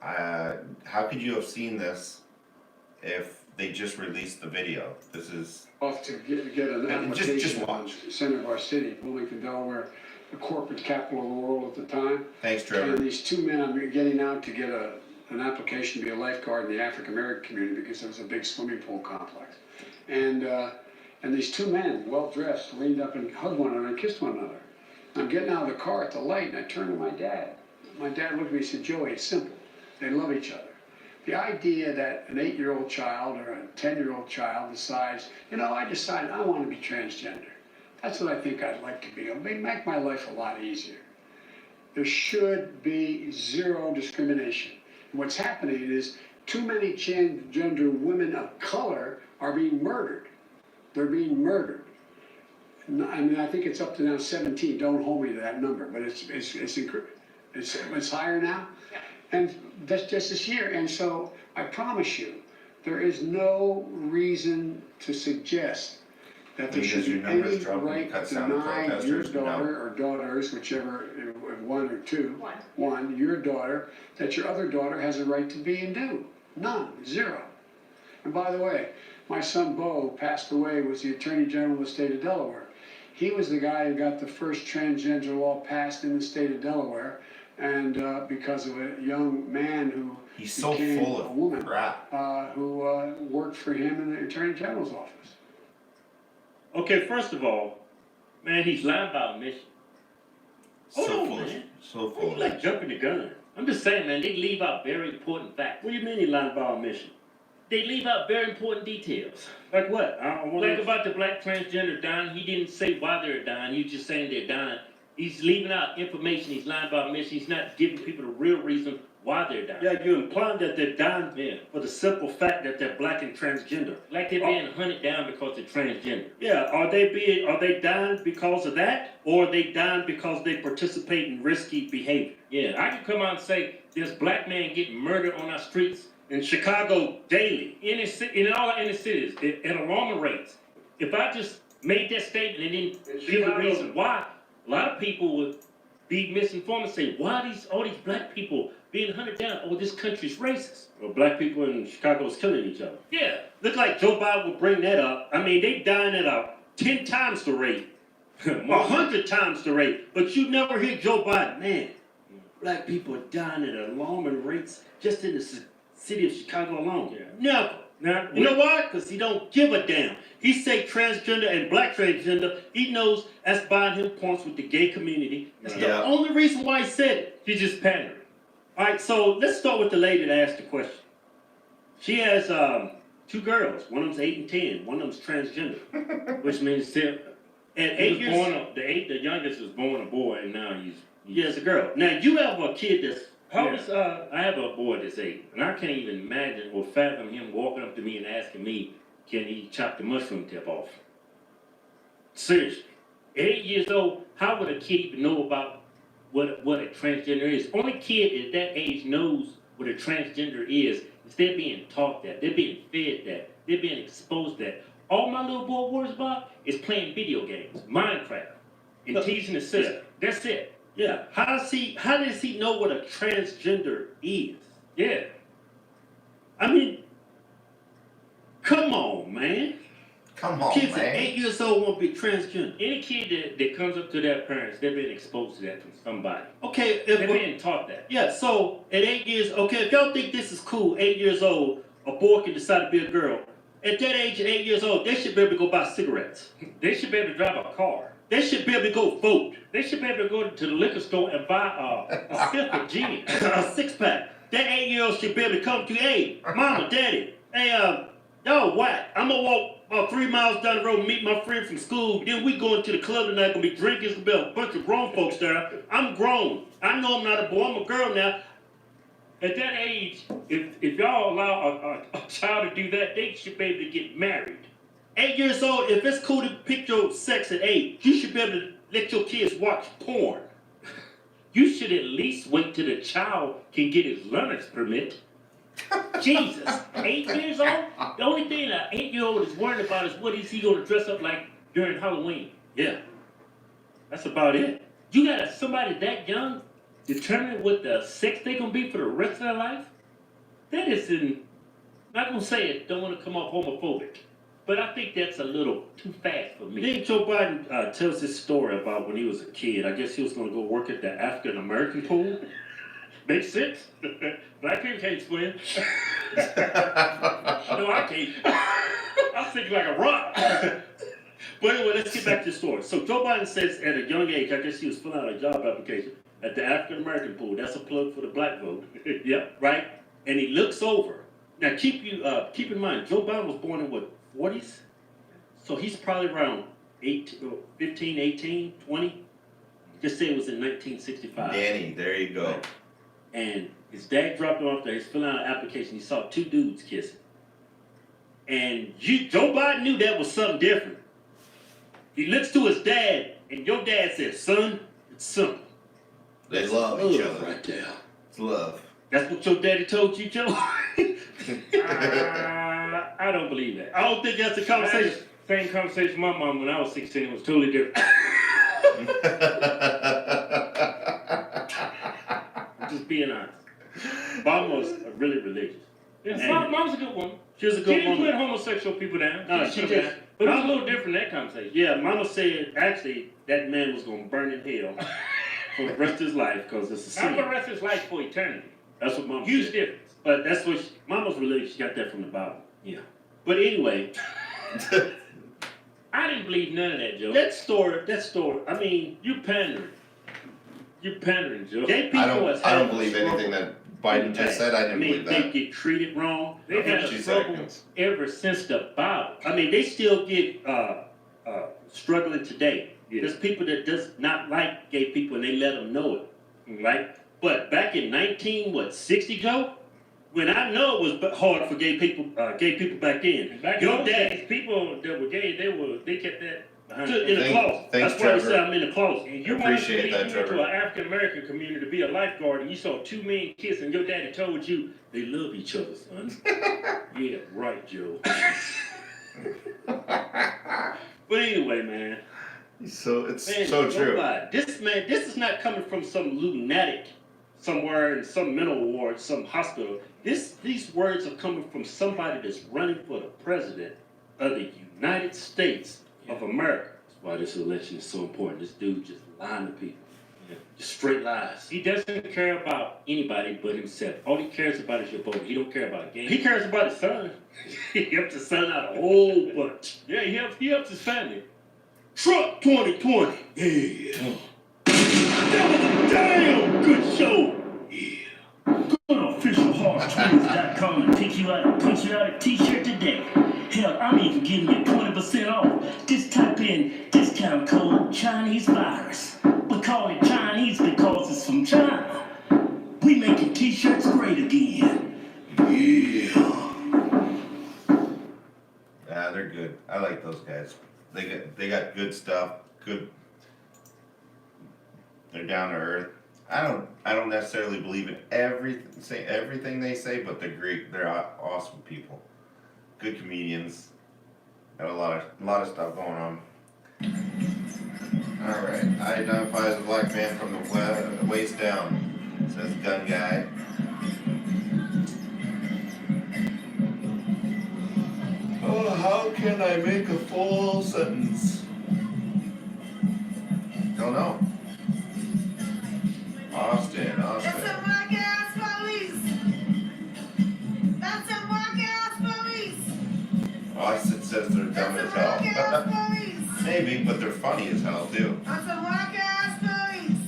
how could you have seen this if they just released the video? This is... Off to get an application just on watch. the center of our city, Wilmington, Delaware, the corporate capital of the world at the time. Thanks, Trevor. And these 2 men, I'm getting out to get an application to be a lifeguard in the African American community because there was a big swimming pool complex. And these 2 men, well dressed, leaned up and hugged one another and kissed one another. I'm getting out of the car at the light and I turn to my dad. my dad looked at me and said, Joey, it's simple. They love each other. The idea that an 8-year-old child or a 10-year-old child decides, I decided I want to be transgender. That's what I think I'd like to be. It'll make my life a lot easier. There should be zero discrimination. And what's happening is too many transgender women of color are being murdered. They're being murdered. I mean, I think it's up to now 17. Don't hold me to that number, but it's higher now. Yeah. And that's just this year. And so I promise you, there is no reason to suggest that there should be any right denied your daughter or daughters, whichever, one or two, one, your daughter, that your other daughter has a right to be and do. None, zero. And by the way, my son Bo passed away, was the Attorney General of the state of Delaware. He was the guy who got the first transgender law passed in the state of Delaware, and because of a young man who became a woman who worked for him in the Attorney General's office. Okay, first of all, man, he's lying about a mission. Hold on, man. So You like jumping the gun. I'm just saying, man, they leave out very important facts. What do you mean he lying about a mission? They leave out very important details. Like what? Like about the black transgender dying, he didn't say why they're dying, he was just saying they're dying. He's leaving out information, he's lying about mission, he's not giving people the real reason why they're dying. Yeah, you're implying that they're dying for the simple fact that they're black and transgender. Like they're being hunted down because they're transgender. Yeah, are they dying because of that? Or are they dying because they participate in risky behavior? Yeah, I can come out and say, there's black men getting murdered on our streets in Chicago daily, in all our inner cities, at alarming rates. If I just made that statement and didn't give the reason why, a lot of people would be misinformed and say, why are all these black people being hunted down? Oh, this country's racist. Well, black people in Chicago is killing each other. Yeah, look like Joe Biden would bring that up. I mean, they dying at a 10 times the rate, 100 times the rate. But you never hear Joe Biden, man, black people are dying at alarming rates just in the city of Chicago alone. Yeah. Never. Now, you know why? Because he don't give a damn. He say transgender and black transgender, he knows that's buying him points with the gay community. That's the only reason why he said it. He's just pandering. All right, so let's start with the lady that asked the question. She has 2 girls. One of them's 8 and 10. One of them's transgender, which means at 8 years, the youngest was born a boy, and now he has a girl. Now you have a kid that's I have a boy that's 8, and I can't even imagine or fathom him walking up to me and asking me, can he chop the mushroom tip off? Seriously. At 8 years old, how would a kid even know about what a transgender is? Only kid at that age knows what a transgender is they're being taught that, they're being fed that, they're being exposed that. All my little boy worries about is playing video games, Minecraft, and teasing his sister. That's it. Yeah. How does he know what a transgender is? Yeah. I mean, come on, man. Come on, kids man. at 8 years old won't be transgender. Any kid that comes up to their parents, they've been exposed to that from somebody. Okay, they're being taught that. Yeah, so at 8 years, okay, if y'all think this is cool, 8 years old, a boy can decide to be a girl. At that age, at 8 years old, they should be able to go buy cigarettes. They should be able to drive a car. They should be able to go vote. They should be able to go to the liquor store and buy a fifth of gin, a 6-pack. That 8-year-old should be able to come to you, hey, mama, daddy, hey, yo, what? I'm gonna walk about 3 miles down the road and meet my friend from school. Then we going to the club tonight, gonna be drinking, it's gonna be a bunch of grown folks there. I'm grown. I know I'm not a boy, I'm a girl now. At that age, if y'all allow a child to do that, they should be able to get married. 8 years old, if it's cool to pick your sex at 8, you should be able to let your kids watch porn. You should at least wait till the child can get his learner's permit. Jesus, 8 years old? The only thing an 8-year-old is worried about is what is he going to dress up like during Halloween. Yeah, that's about it. You got somebody that young determine what the sex they're going to be for the rest of their life? That is not going to say it, don't want to come off homophobic. But I think that's a little too fast for me. Then Joe Biden tells this story about when he was a kid. I guess he was going to go work at the African American pool. Makes sense. Black people can't swim. No, I can't. I'm thinking like a rock. But anyway, let's get back to the story. So Joe Biden says at a young age, I guess he was filling out a job application, at the African American pool. That's a plug for the black vote. Yep, right. And he looks over. Now keep in mind, Joe Biden was born in what, 40s? So he's probably around 15, 18, 20. Just say it was in 1965. Danny, there you go. Right. And his dad dropped him off there. He's filling out an application. He saw two dudes kissing. And Joe Biden knew that was something different. He looks to his dad, and your dad says, "Son, it's simple." They love each other. Right there. It's love. That's what your daddy told you, Joe? I don't believe that. I don't think that's the conversation. Same conversation with my mom when I was 16. It was totally different. Just being honest. Mom was really religious. Yeah, Mom's a good woman. She was a good woman. She didn't put homosexual people down. No, she just. But it was a little different, that conversation. Yeah, Mama said, actually, that man was going to burn in hell for the rest of his life because it's a sin. Not for the rest of his life, for eternity. That's what Mama said. Huge difference. But that's what Mama's religious. She got that from the Bible. Yeah. But anyway, I didn't believe none of that, Joe. That story, I mean, you pandering. You're pandering, Joe. Gay people I don't believe anything that Biden just said. I didn't believe that. They get treated wrong. They've had trouble ever since the Bible. I mean, they still get struggling today. Yeah. There's people that does not like gay people and they let them know it, right? But back in 60, Joe, when I know it was hard for gay people back then. Back your days, people that were gay, they kept that in the closet. That's why they say I'm in the closet. And you appreciate that, Trevor. To an African American community to be a lifeguard, and you saw two men kiss, and your daddy told you they love each other, son. Yeah, right, Joe. But anyway, man. So it's so true. This is not coming from some lunatic somewhere in some mental ward, some hospital. These words are coming from somebody that's running for the president of the United States of America. That's why this election is so important. This dude just lying to people. Yeah. Just straight lies. He doesn't care about anybody but himself. All he cares about is your vote. He don't care about a game. He cares about his son. He helps his son out a whole bunch. Yeah, he helps his family. Trump 2020. Yeah. That was a damn good show. Yeah. Go to officialhorsetwins.com and pick you out and punch you out a t-shirt today. Hell, I'm even giving you 20% off. Just type in discount code Chinese virus. We call it Chinese because it's from China. We making t-shirts great again. Yeah. Yeah, they're good. I like those guys. They got good stuff. Good. They're down to earth. I don't necessarily believe in everything they say, but they're great. They're awesome people. Good comedians. Got a lot of stuff going on. All right. I identify as a black man from the waist down. Says gun guy. Oh, how can I make a full sentence? Don't know. Austin. That's a black ass police. That's a black ass police. Austin says they're dumb as hell. Maybe, but they're funny as hell too. That's a black ass police.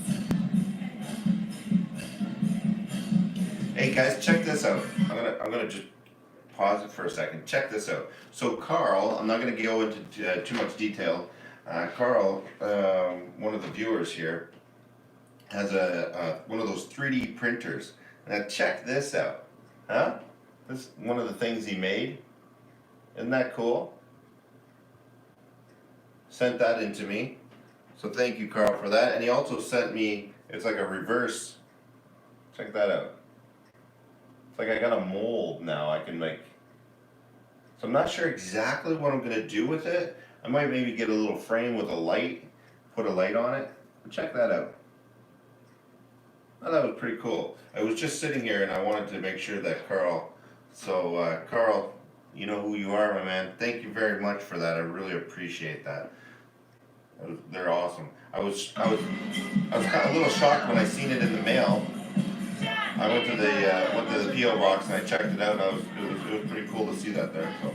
Hey guys, check this out. I'm gonna just pause it for a second. Check this out. So Carl, I'm not gonna go into too much detail. Carl, one of the viewers here, has one of those 3D printers. Now check this out. Huh? This is one of the things he made. Isn't that cool? Sent that into me. So thank you, Carl, for that. And he also sent me, it's like a reverse. Check that out. It's like I got a mold now I can make. So I'm not sure exactly what I'm gonna do with it. I might maybe get a little frame with a light, put a light on it. Check that out. Oh, that was pretty cool. I was just sitting here and I wanted to make sure that Carl, Carl, you know who you are, my man. Thank you very much for that. I really appreciate that. They're awesome. I was kind of a little shocked when I seen it in the mail. I went to the PO box and I checked it out. It was pretty cool to see that there. So.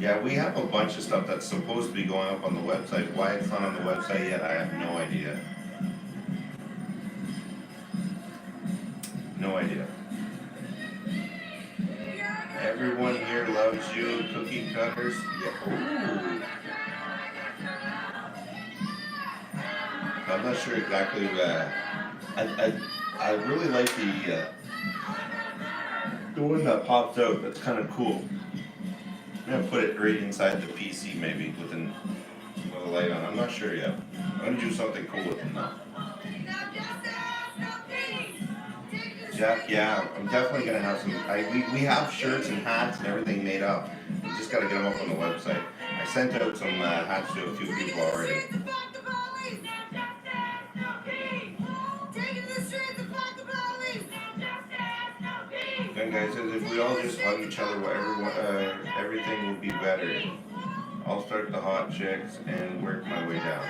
Yeah, we have a bunch of stuff that's supposed to be going up on the website. Why it's not on the website yet, I have no idea. No idea. Everyone here loves you, cookie cutters. Yeah. Ooh. I'm not sure exactly. I really like the one that pops out. That's kind of cool. I'm gonna put it right inside the PC maybe with a light on. I'm not sure yet. I'm gonna do something cool with them now. Jack, yeah, I'm definitely gonna have some. We have shirts and hats and everything made up. We just gotta get them up on the website. I sent out some hats to a few people already. Then guys says if we all just hug each other, everything will be better. I'll start the hot chicks and work my way down.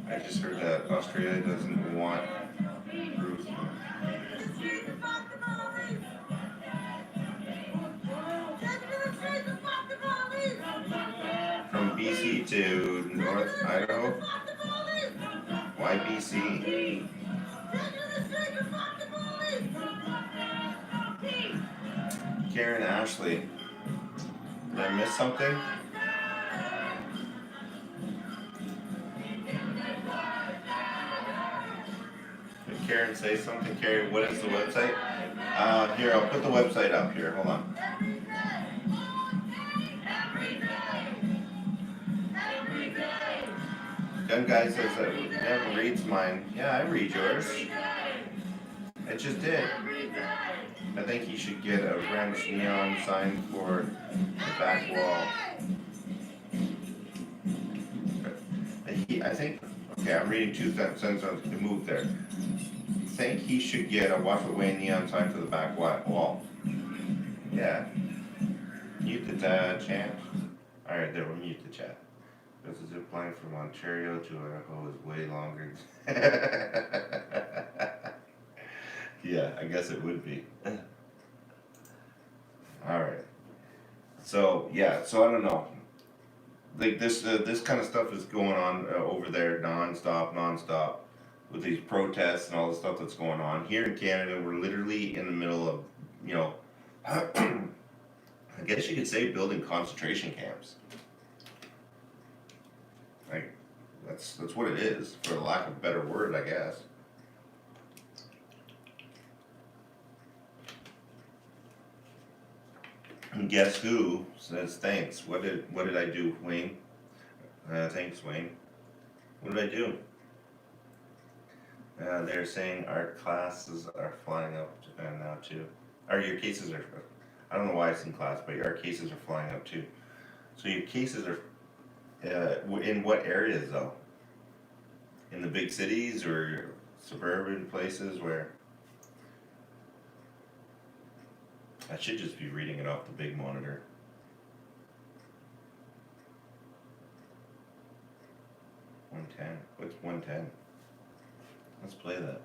I just heard that Australia doesn't want Bruce. From BC to North Idaho? Why BC? Karen Ashley. Did I miss something? Did Karen say something? Karen, what is the website? Here, I'll put the website up here. Hold on. Gun Guy says that never reads mine. Yeah, I read yours. I just did. I think he should get a wrench neon sign for the back wall. I think, okay, I'm reading 2 cents on the move there. I think he should get a Watch What Wayne neon sign for the back wall. Yeah. Mute the chat. Alright, there, we'll mute the chat. This is zip line from Ontario to Idaho is way longer. Yeah, I guess it would be. Alright. So, yeah, so I don't know. Like this kind of stuff is going on over there non-stop with these protests and all the stuff that's going on. Here in Canada, we're literally in the middle of, you know, I guess you could say building concentration camps. Like, that's what it is, for lack of a better word, I guess. And guess who says thanks? What did I do, Wayne? Thanks, Wayne. What did I do? They're saying our classes are flying up now too. Or your cases are. I don't know why I said class, but our cases are flying up too. So your cases are in what areas though? In the big cities or suburban places where? I should just be reading it off the big monitor. $110. What's $110? Let's play that.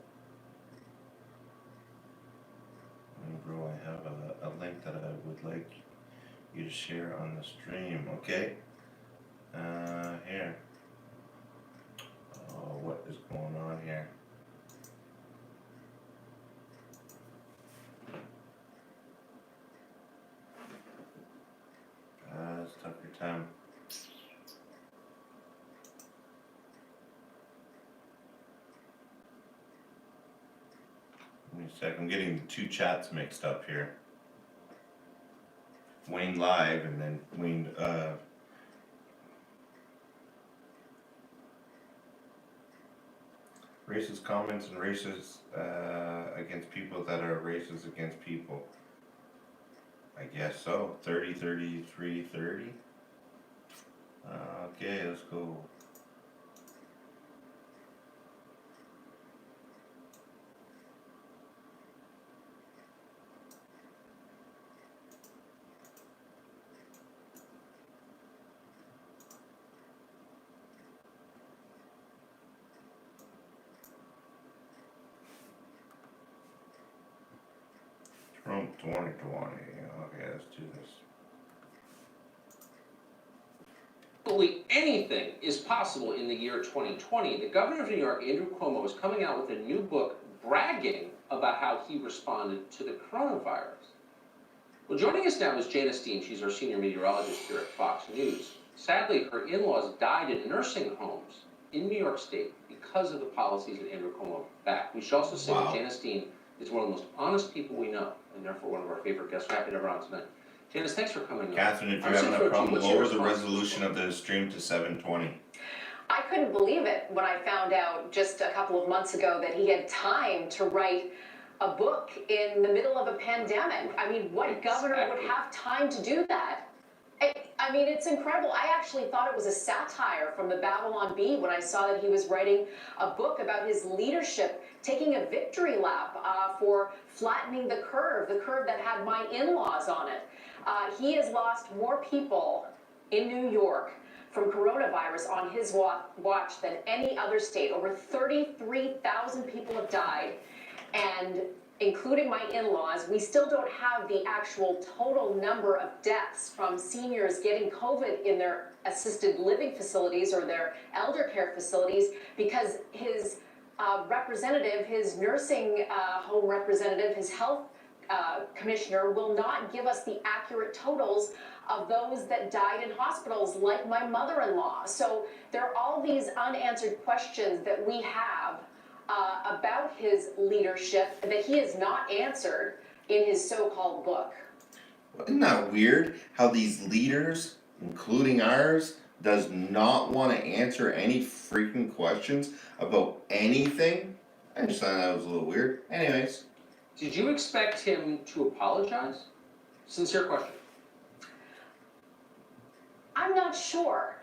And bro, I have a link that I would like you to share on the stream. Okay. Here. Oh, what is going on here? It's Tucker time. Give me a sec. I'm getting the two chats mixed up here. Wayne live and then Wayne racist comments and racist against people that are racist against people. I guess so. 30, 33, 30. Okay, let's go. Trump 2020. Okay, let's do this. truly anything is possible in the year 2020, the governor of New York, Andrew Cuomo, is coming out with a new book bragging about how he responded to the coronavirus. Well, joining us now is Janice Dean. She's our senior meteorologist here at Fox News. Sadly, her in-laws died in nursing homes in New York State because of the policies that Andrew Cuomo backed. We should also say that Janice Dean is one of the most honest people we know, and therefore one of our favorite guests. Happy to have her on tonight. Janice, thanks for coming on. Catherine, if I'm you're having a Central problem, What's your lower the response? resolution of the stream to 720. I couldn't believe it when I found out just a couple of months ago that he had time to write a book in the middle of a pandemic. I mean, what governor would have time to do that? I mean, it's incredible. I actually thought it was a satire from the Babylon Bee when I saw that he was writing a book about his leadership, taking a victory lap for flattening the curve that had my in-laws on it. He has lost more people in New York from coronavirus on his watch than any other state. Over 33,000 people have died, and including my in-laws, we still don't have the actual total number of deaths from seniors getting COVID in their assisted living facilities or their elder care facilities because his representative, his nursing home representative, his health commissioner will not give us the accurate totals of those that died in hospitals, like my mother-in-law. So there are all these unanswered questions that we have about his leadership that he has not answered in his so-called book. Isn't that weird how these leaders, including ours, does not want to answer any freaking questions about anything? I just thought that was a little weird. Anyways. Did you expect him to apologize? Sincere question. I'm not sure.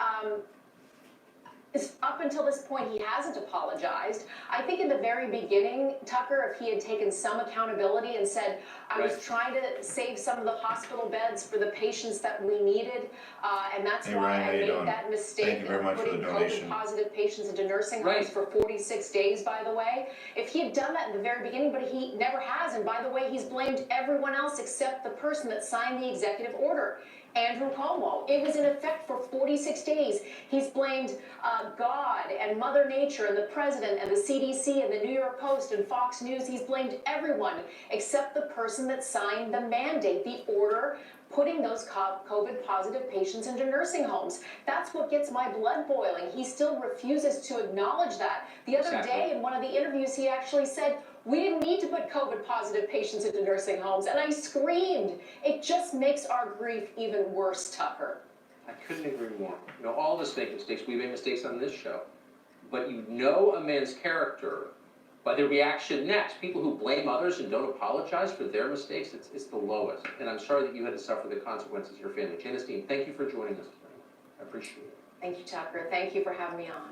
Up until this point, he hasn't apologized. I think in the very beginning, Tucker, if he had taken some accountability and said, I was trying to save some of the hospital beds for the patients that we needed, and that's Hey, why Ryan, how I you made doing? that mistake Thank you very of much for the putting donation. COVID-positive patients into nursing homes for 46 days, by the way. If he had done that in the very beginning, but he never has, and by the way, he's blamed everyone else except the person that signed the executive order. Andrew Cuomo. It was in effect for 46 days. He's blamed God and Mother Nature and the president and the CDC and the New York Post and Fox News. He's blamed everyone except the person that signed the mandate, the order putting those COVID-positive patients into nursing homes. That's what gets my blood boiling. He still refuses to acknowledge that. The other day in one of the interviews, he actually said, we didn't need to put COVID-positive patients into nursing homes, and I screamed. It just makes our grief even worse, Tucker. I couldn't agree more. You know, all of us make mistakes. We make mistakes on this show. But you know a man's character by the reaction next. People who blame others and don't apologize for their mistakes, it's the lowest. And I'm sorry that you had to suffer the consequences of your family. Janice Dean, thank you for joining us tonight. I appreciate it. Thank you, Tucker. Thank you for having me on.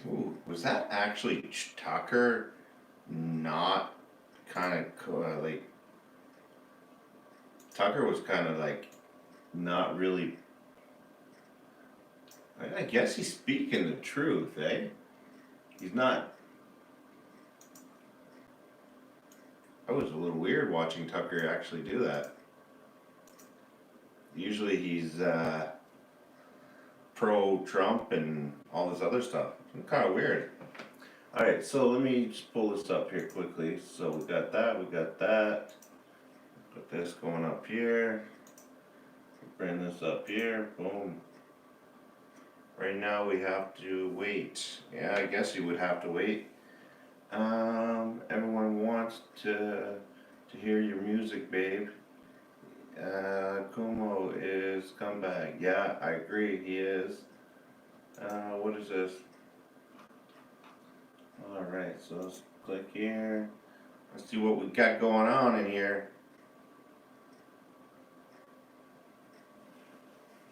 Ooh, was that actually Tucker not kind of like, Tucker was kind of like not really, I guess he's speaking the truth, eh? He's not, that was a little weird watching Tucker actually do that. Usually he's pro-Trump and all this other stuff. It's kind of weird. Alright, so let me just pull this up here quickly. So we got that, we got that. Put this going up here. Bring this up here, boom. Right now we have to wait. Yeah, I guess you would have to wait. Everyone wants to hear your music, babe. Kumo is comeback. Yeah, I agree, he is. What is this? Alright, so let's click here. Let's see what we got going on in here.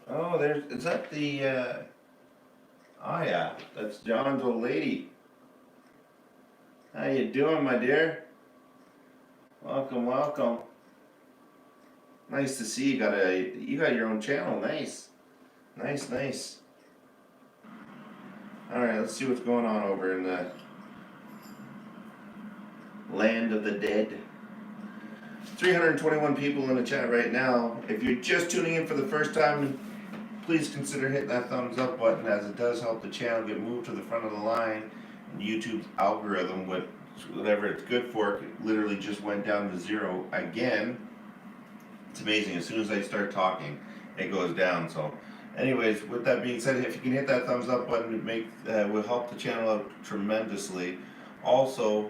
Oh, is that the, oh yeah, that's John's old lady. How you doing, my dear? Welcome, welcome. Nice to see you got your own channel, nice. Nice, nice. Alright, let's see what's going on over in the land of the dead. 321 people in the chat right now. If you're just tuning in for the first time, please consider hitting that thumbs up button, as it does help the channel get moved to the front of the line. And YouTube's algorithm, whatever it's good for, literally just went down to 0 again. It's amazing. As soon as I start talking, it goes down. So anyways, with that being said, if you can hit that thumbs up button, it will help the channel out tremendously. Also,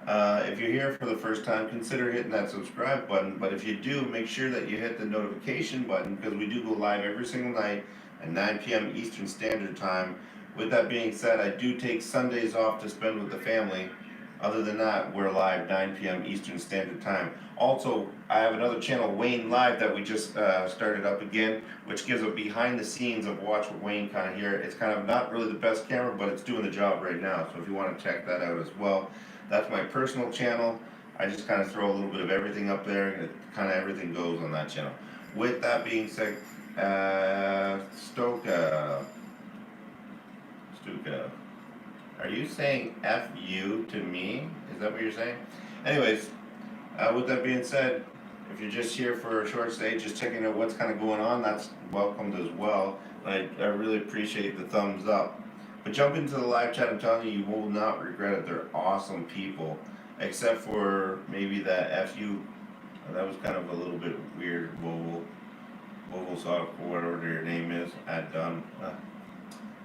if you're here for the first time, consider hitting that subscribe button. But if you do, make sure that you hit the notification button, because we do go live every single night at 9 p.m. Eastern Standard Time. With that being said, I do take Sundays off to spend with the family. Other than that, we're live 9 p.m. Eastern Standard Time. Also, I have another channel, Wayne Live, that we just started up again, which gives a behind the scenes of watch what Wayne kind of here. It's kind of not really the best camera, but it's doing the job right now. So if you want to check that out as well, that's my personal channel. I just kind of throw a little bit of everything up there, and kind of everything goes on that channel. With that being said, Stuka, are you saying F you to me? Is that what you're saying? Anyways, with that being said, if you're just here for a short stay, just checking out what's kind of going on, that's welcomed as well. I really appreciate the thumbs up. But jump into the live chat. I'm telling you, you will not regret it. They're awesome people, except for maybe that F you. That was kind of a little bit weird. Vogel saw whatever your name is at done.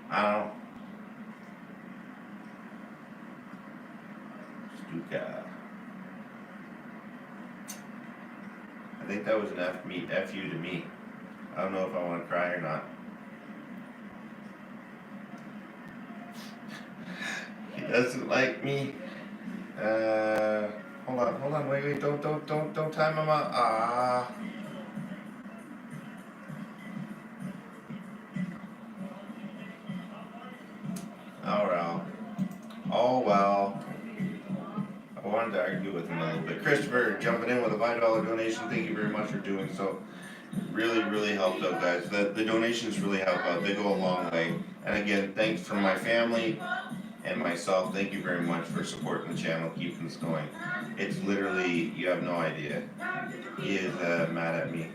I don't know. Stuka. I think that was an F you to me. I don't know if I want to cry or not. He doesn't like me. Hold on, wait, don't time him out. Ah. Oh well. I wanted to argue with him a little bit. Christopher jumping in with a $5 donation. Thank you very much for doing so. Really helped out, guys. The donations really help out. They go a long way. And again, thanks from my family and myself. Thank you very much for supporting the channel, keeping this going. It's literally, you have no idea. He is mad at me.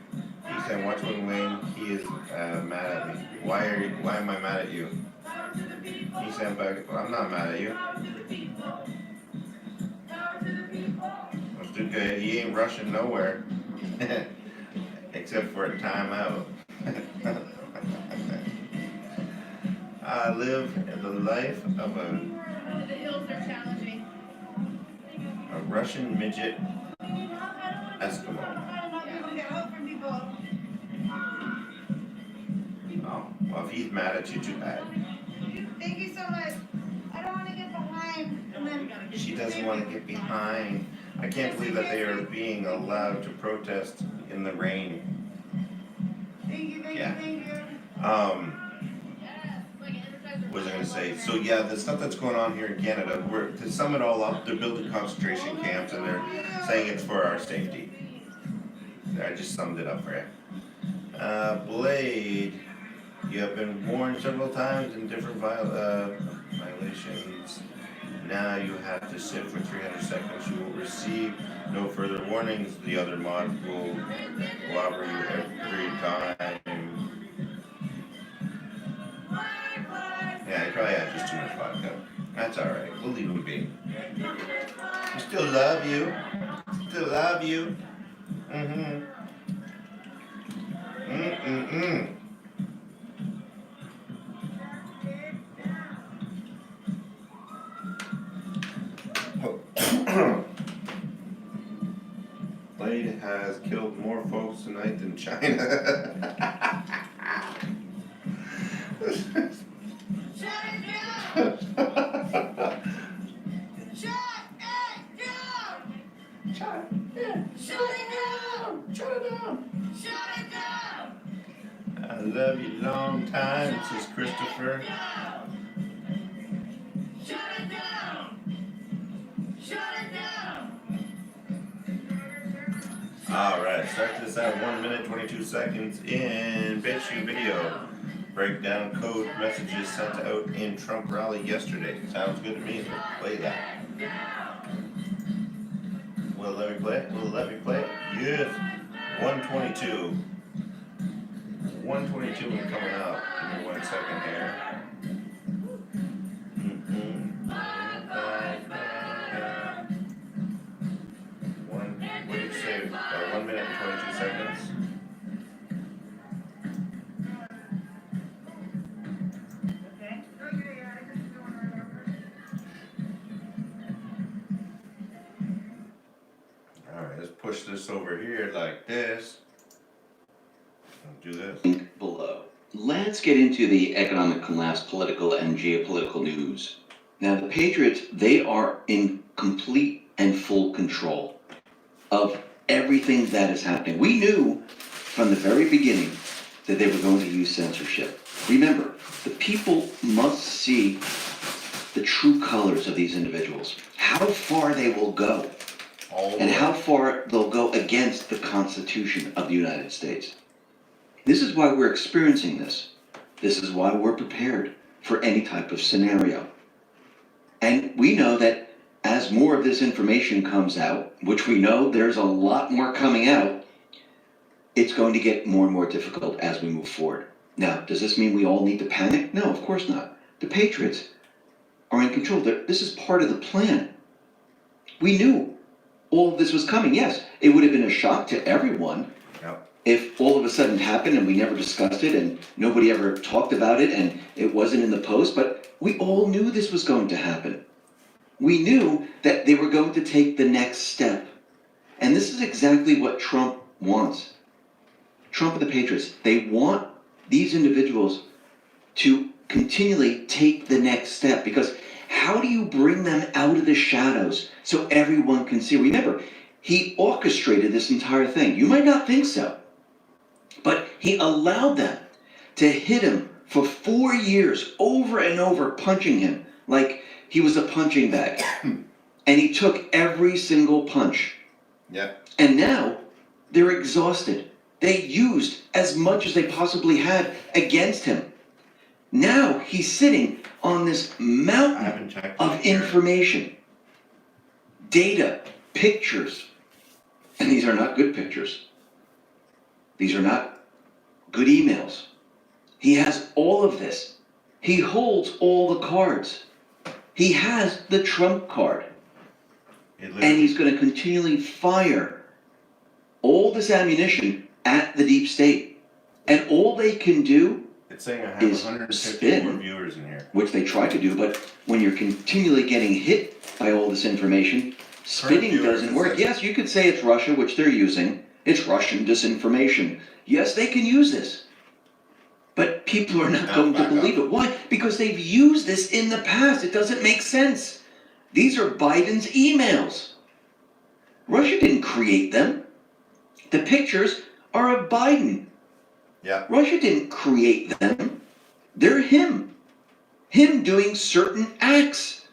He said, watch when Wayne. He is mad at me. Why am I mad at you? He said, I'm not mad at you. Stuka, he ain't rushing nowhere. Except for a timeout. I live the life of The hills are challenging. a Russian midget Eskimo. Oh, well, if he's mad at you, too bad. Thank you so much. I don't want to get behind. And then She doesn't want to get behind. I can't believe that they are being allowed to protest in the rain. Thank you. What was I gonna say? So yeah, the stuff that's going on here in Canada, to sum it all up, they're building concentration camps and they're saying it's for our safety. I just summed it up for you. Blade, you have been warned several times in different violations. Now you have to sit for 300 seconds. You will receive no further warnings. The other mods will clobber you every time. Yeah, he probably had just too much vodka. That's alright. We'll leave him be. We still love you. Still love you. Blade has killed more folks tonight than China. I love you long time, says Christopher. Alright, start this at 1 minute 22 seconds in BitChute video. Breakdown code messages sent out in Trump rally yesterday. Sounds good to me. Let's play that. Will it let me play it? Yes. 122. 122 coming up. Give me 1 second here. What did you say? 1 minute and 22 seconds. Alright, let's push this over here like this. Do this. Below. Let's get into the economic collapse, political and geopolitical news. Now, the Patriots, they are in complete and full control of everything that is happening. We knew from the very beginning that they were going to use censorship. Remember, the people must see the true colors of these individuals, how far they will go, and how far they'll go against the Constitution of the United States. This is why we're experiencing this. This is why we're prepared for any type of scenario. And we know that as more of this information comes out, which we know there's a lot more coming out, it's going to get more and more difficult as we move forward. Now, does this mean we all need to panic? No, of course not. The Patriots are in control. This is part of the plan. We knew all of this was coming. Yes, it would have been a shock to everyone if all of a sudden it happened and we never discussed it and nobody ever talked about it and it wasn't in the post, but we all knew this was going to happen. We knew that they were going to take the next step. And this is exactly what Trump wants. Trump and the Patriots, they want these individuals to continually take the next step, because how do you bring them out of the shadows so everyone can see? Remember, he orchestrated this entire thing. You might not think so, but he allowed them to hit him for 4 years over and over, punching him like he was a punching bag. And he took every single punch. Yeah. And now they're exhausted. They used as much as they possibly had against him. Now he's sitting on this mountain of information, data, pictures. And these are not good pictures. These are not good emails. He has all of this. He holds all the cards. He has the Trump card. And he's going to continually fire all this ammunition at the deep state. And all they can do It's saying I have is 150 more spin, viewers in here. which they try to do, but when you're continually getting hit by all this information, spinning viewers, doesn't it work. says. Yes, you could say it's Russia, which they're using. It's Russian disinformation. Yes, they can use this. But people are not going to believe it. Why? Because they've used this in the past. It doesn't make sense. These are Biden's emails. Russia didn't create them. The pictures are of Biden. Yeah. Russia didn't create them. They're him. Him doing certain acts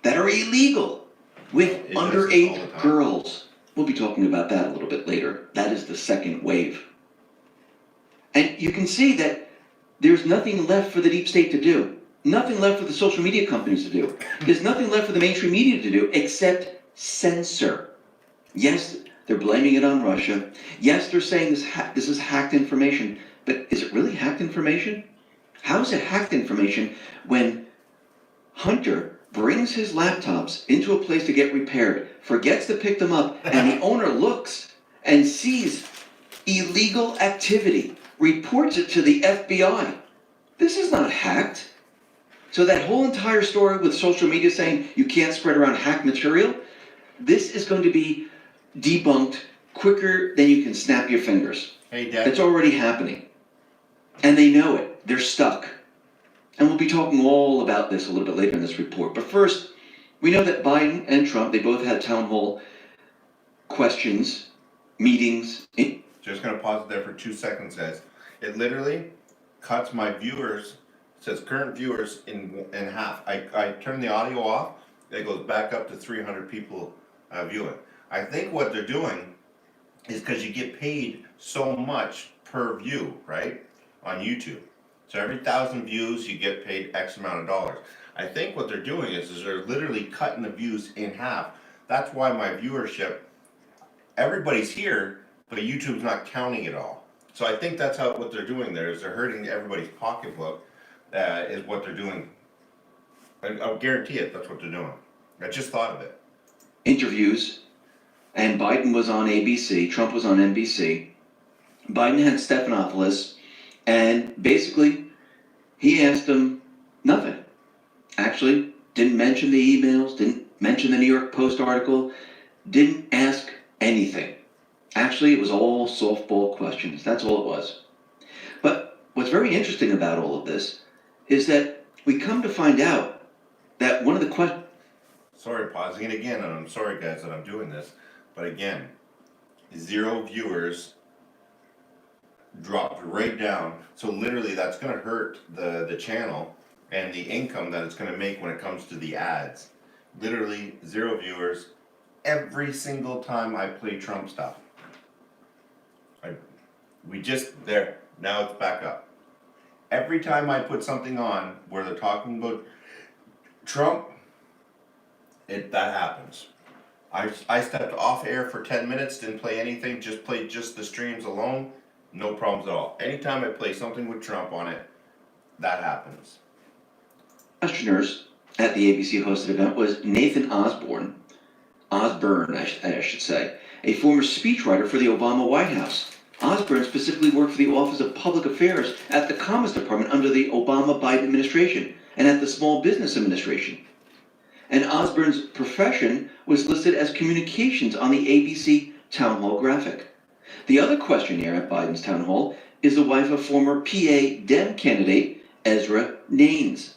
that are illegal with does this all the underage time. girls. We'll be talking about that a little bit later. That is the second wave. And you can see that there's nothing left for the deep state to do. Nothing left for the social media companies to do. There's nothing left for the mainstream media to do except censor. Yes, they're blaming it on Russia. Yes, they're saying this is hacked information. But is it really hacked information? How is it hacked information when Hunter brings his laptops into a place to get repaired, forgets to pick them up, and the owner looks and sees illegal activity, reports it to the FBI? This is not hacked. So that whole entire story with social media saying you can't spread around hacked material, this is going to be debunked quicker than you can snap your fingers. Hey, Dad. It's already happening. And they know it. They're stuck. And we'll be talking all about this a little bit later in this report. But first, we know that Biden and Trump, they both had town hall questions, meetings. Just gonna pause it there for 2 seconds, guys. It literally cuts my viewers, says current viewers in half. I turn the audio off, it goes back up to 300 people viewing. I think what they're doing is because you get paid so much per view, right? On YouTube. So every 1,000 views, you get paid X amount of dollars. I think what they're doing is they're literally cutting the views in half. That's why my viewership, everybody's here, but YouTube's not counting it all. So I think that's what they're doing there, is they're hurting everybody's pocketbook, is what they're doing. I'll guarantee it, that's what they're doing. I just thought of it. Interviews, and Biden was on ABC, Trump was on NBC. Biden had Stephanopoulos, and basically, he asked him nothing. Actually, didn't mention the emails, didn't mention the New York Post article, didn't ask anything. Actually, it was all softball questions. That's all it was. But what's very interesting about all of this is that we come to find out that one of the questions... Sorry, pausing it again, and I'm sorry guys that I'm doing this, but again, 0 viewers dropped right down. So literally that's gonna hurt the channel and the income that it's gonna make when it comes to the ads. Literally 0 viewers every single time I play Trump stuff. Now it's back up. Every time I put something on where they're talking about Trump, that happens. I stepped off air for 10 minutes, didn't play anything, just played just the streams alone, no problems at all. Anytime I play something with Trump on it, that happens. Questioners at the ABC hosted event was Nathan Osborne, I should say, a former speechwriter for the Obama White House. Osborne specifically worked for the Office of Public Affairs at the Commerce Department under the Obama-Biden administration and at the Small Business Administration. And Osborne's profession was listed as communications on the ABC Town Hall graphic. The other questionnaire at Biden's Town Hall is the wife of former PA Dem candidate Ezra Naines.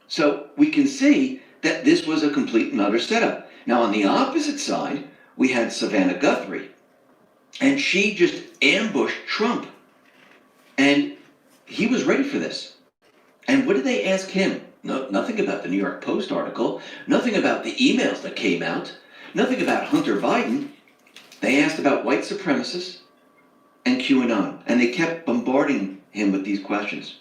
So we can see that this was a complete and utter setup. Now on the opposite side, we had Savannah Guthrie, and she just ambushed Trump. And he was ready for this. And what did they ask him? No, nothing about the New York Post article, nothing about the emails that came out, nothing about Hunter Biden. They asked about white supremacists and QAnon, and they kept bombarding him with these questions.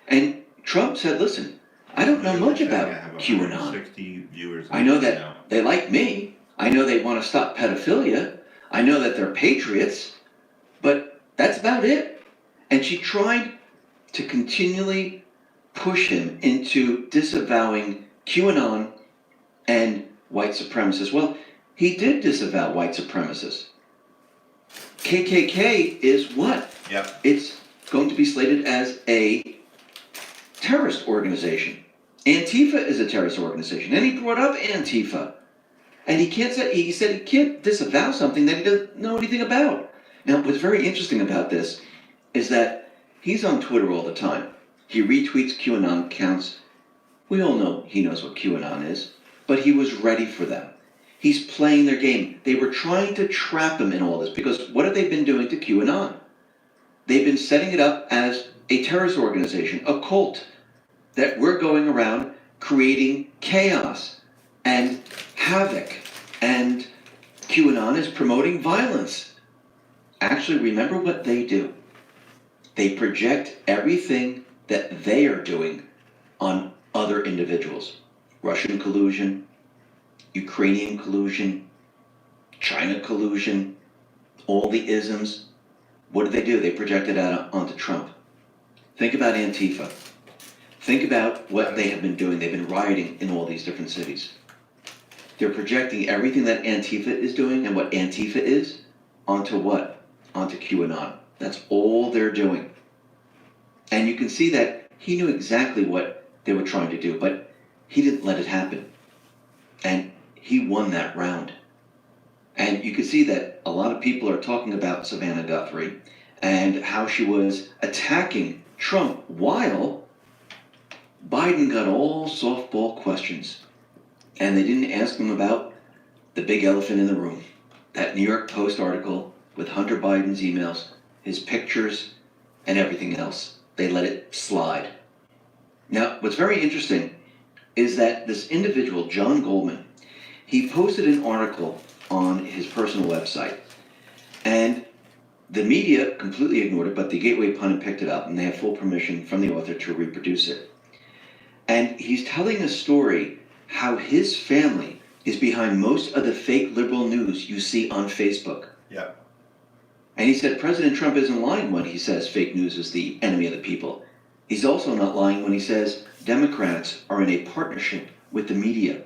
And Trump said, listen, I don't know much about QAnon. 60 viewers. I know that they like me. I know they want to stop pedophilia. I know that they're patriots, but that's about it. And she tried to continually push him into disavowing QAnon and white supremacists. Well, he did disavow white supremacists. KKK is what? Yep. It's going to be slated as a terrorist organization. Antifa is a terrorist organization, and he brought up Antifa. And he said he can't disavow something that he doesn't know anything about. Now, what's very interesting about this is that he's on Twitter all the time. He retweets QAnon accounts. We all know he knows what QAnon is, but he was ready for them. He's playing their game. They were trying to trap him in all this, because what have they been doing to QAnon? They've been setting it up as a terrorist organization, a cult, that we're going around creating chaos and havoc, and QAnon is promoting violence. Actually, remember what they do. They project everything that they are doing on other individuals. Russian collusion, Ukrainian collusion, China collusion, all the isms. What do? They project it out onto Trump. Think about Antifa. Think about what they have been doing. They've been rioting in all these different cities. They're projecting everything that Antifa is doing and what Antifa is onto what? Onto QAnon. That's all they're doing. And you can see that he knew exactly what they were trying to do, but he didn't let it happen. And he won that round. And you can see that a lot of people are talking about Savannah Guthrie and how she was attacking Trump while Biden got all softball questions. And they didn't ask him about the big elephant in the room. That New York Post article with Hunter Biden's emails, his pictures, and everything else. They let it slide. Now, what's very interesting is that this individual, John Goldman, he posted an article on his personal website. And the media completely ignored it, but the Gateway Pundit picked it up, and they have full permission from the author to reproduce it. And he's telling a story how his family is behind most of the fake liberal news you see on Facebook. Yep. And he said President Trump isn't lying when he says fake news is the enemy of the people. He's also not lying when he says Democrats are in a partnership with the media.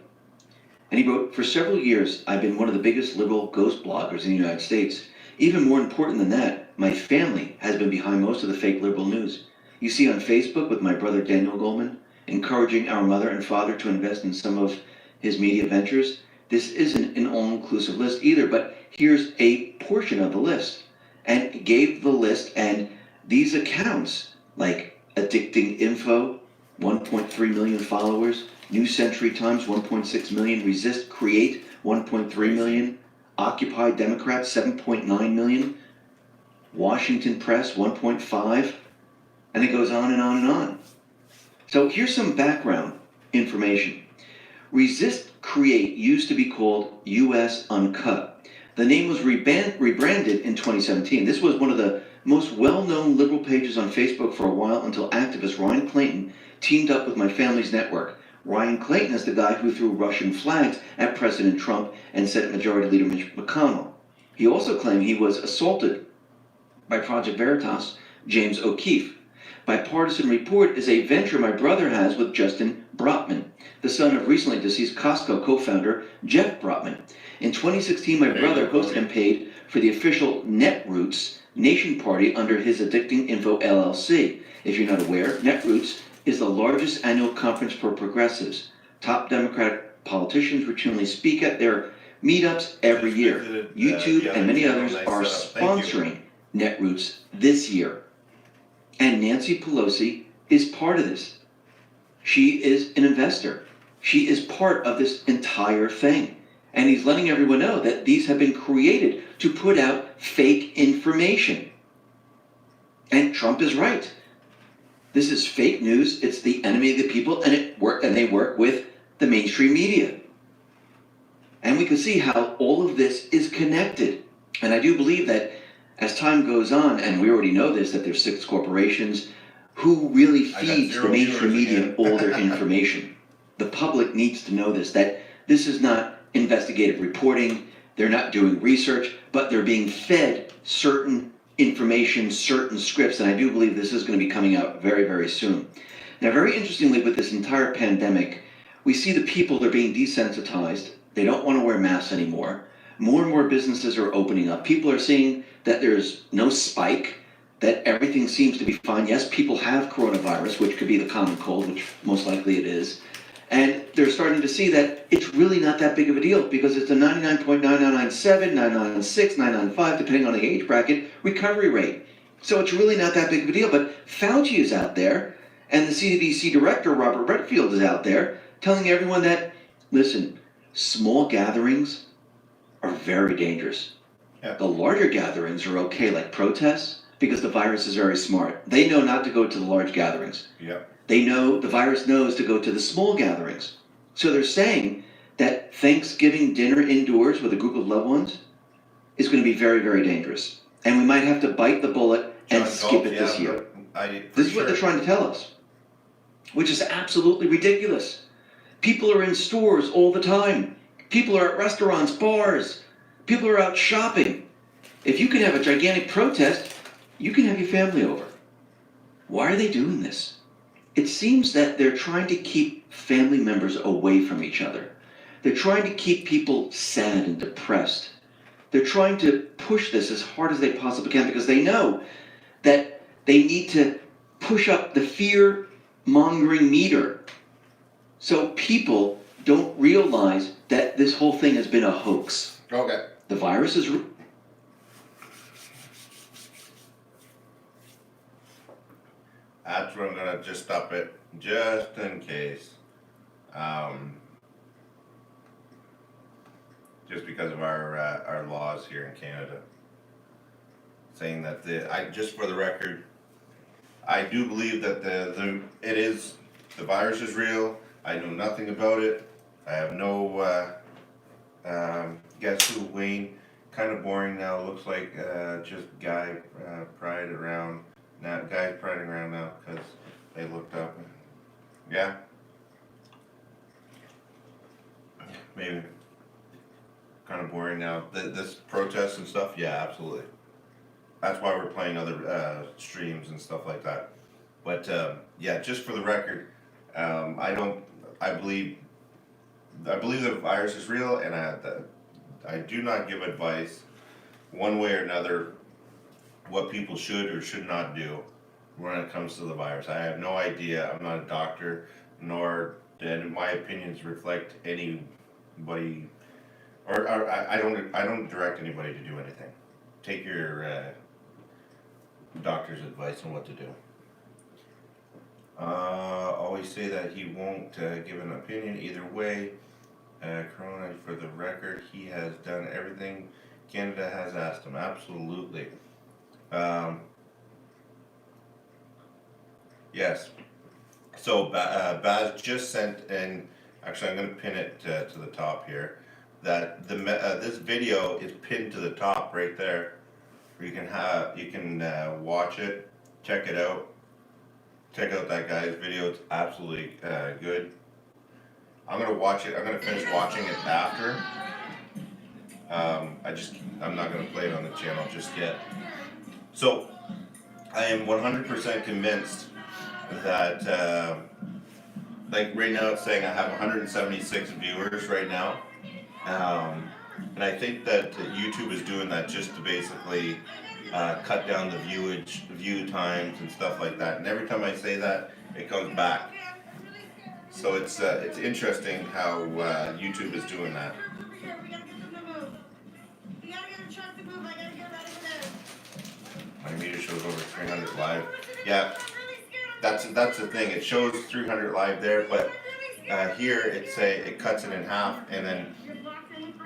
And he wrote, for several years, I've been one of the biggest liberal ghost bloggers in the United States. Even more important than that, my family has been behind most of the fake liberal news. You see on Facebook with my brother Daniel Goldman, encouraging our mother and father to invest in some of his media ventures. This isn't an all-inclusive list either, but here's a portion of the list. And gave the list, and these accounts, like Addicting Info, 1.3 million followers, New Century Times, 1.6 million, Resist Create, 1.3 million, Occupy Democrats, 7.9 million, Washington Press, 1.5, and it goes on and on and on. So here's some background information. Resist Create used to be called US Uncut. The name was rebranded in 2017. This was one of the most well-known liberal pages on Facebook for a while until activist Ryan Clayton teamed up with My Family's Network. Ryan Clayton is the guy who threw Russian flags at President Trump and Senate Majority Leader Mitch McConnell. He also claimed he was assaulted by Project Veritas' James O'Keefe. Bipartisan Report is a venture my brother has with Justin Brotman, the son of recently deceased Costco co-founder Jeff Brotman. In 2016, my brother hosted and paid for the official Netroots Nation Party under his Addicting Info LLC. If you're not aware, Netroots is the largest annual conference for progressives. Top Democratic politicians routinely speak at their meetups every year. YouTube and many others are sponsoring Netroots this year. And Nancy Pelosi is part of this. She is an investor. She is part of this entire thing. And he's letting everyone know that these have been created to put out fake information. And Trump is right. This is fake news. It's the enemy of the people, and they work with the mainstream media. And we can see how all of this is connected. And I do believe that as time goes on, and we already know this, that there's 6 corporations who really feeds the mainstream media all their information. The public needs to know this, that this is not investigative reporting, they're not doing research, but they're being fed certain information, certain scripts, and I do believe this is going to be coming out very, very soon. Now, very interestingly, with this entire pandemic, we see the people are being desensitized. They don't want to wear masks anymore. More and more businesses are opening up. People are seeing that there's no spike, that everything seems to be fine. Yes, people have coronavirus, which could be the common cold, which most likely it is. And they're starting to see that it's really not that big of a deal because it's a 99.9997, 996, 995, depending on the age bracket, recovery rate. So it's really not that big of a deal. But Fauci is out there, and the CDC director, Robert Redfield, is out there telling everyone that, listen, small gatherings are very dangerous. The larger gatherings are okay, like protests, because the virus is very smart. They know not to go to the large gatherings. They know, the virus knows to go to the small gatherings. So they're saying that Thanksgiving dinner indoors with a group of loved ones is going to be very, very dangerous. And we might have to bite the bullet and skip it this year. This is what they're trying to tell us, which is absolutely ridiculous. People are in stores all the time. People are at restaurants, bars. People are out shopping. If you can have a gigantic protest, you can have your family over. Why are they doing this? It seems that they're trying to keep family members away from each other. They're trying to keep people sad and depressed. They're trying to push this as hard as they possibly can because they know that they need to push up the fear-mongering meter so people don't realize that this whole thing has been a hoax. Okay. The virus is... That's where I'm gonna just stop it, just in case. Just because of our laws here in Canada. Saying that just for the record, I do believe that the virus is real. I know nothing about it. I have no, guess who, Wayne, kind of boring now, looks like, just guy pride around. Now, guys priding around now because they looked up. Yeah. Maybe. Kind of boring now. This protest and stuff, yeah, absolutely. that's why we're playing other streams and stuff like that. But yeah, just for the record, I believe the virus is real, and I do not give advice one way or another what people should or should not do when it comes to the virus. I have no idea. I'm not a doctor, nor do my opinions reflect anybody, or I don't direct anybody to do anything. Take your doctor's advice on what to do. Always say that he won't give an opinion either way. Corona, for the record, he has done everything Canada has asked him. Absolutely. Yes. So Baz just sent in. Actually, I'm going to pin it to the top here. That this video is pinned to the top right there. Where you can watch it, check it out. Check out that guy's video. It's absolutely good. I'm gonna watch it. I'm gonna finish watching it after. I'm not gonna play it on the channel just yet. So I am 100% convinced that like right now it's saying I have 176 viewers right now, and I think that YouTube is doing that just to basically cut down the view times and stuff like that. And every time I say that, it comes back. So it's interesting how YouTube is doing that. My meter shows over 300 live. Yeah, that's the thing. It shows 300 live there, but here it cuts it in half, and then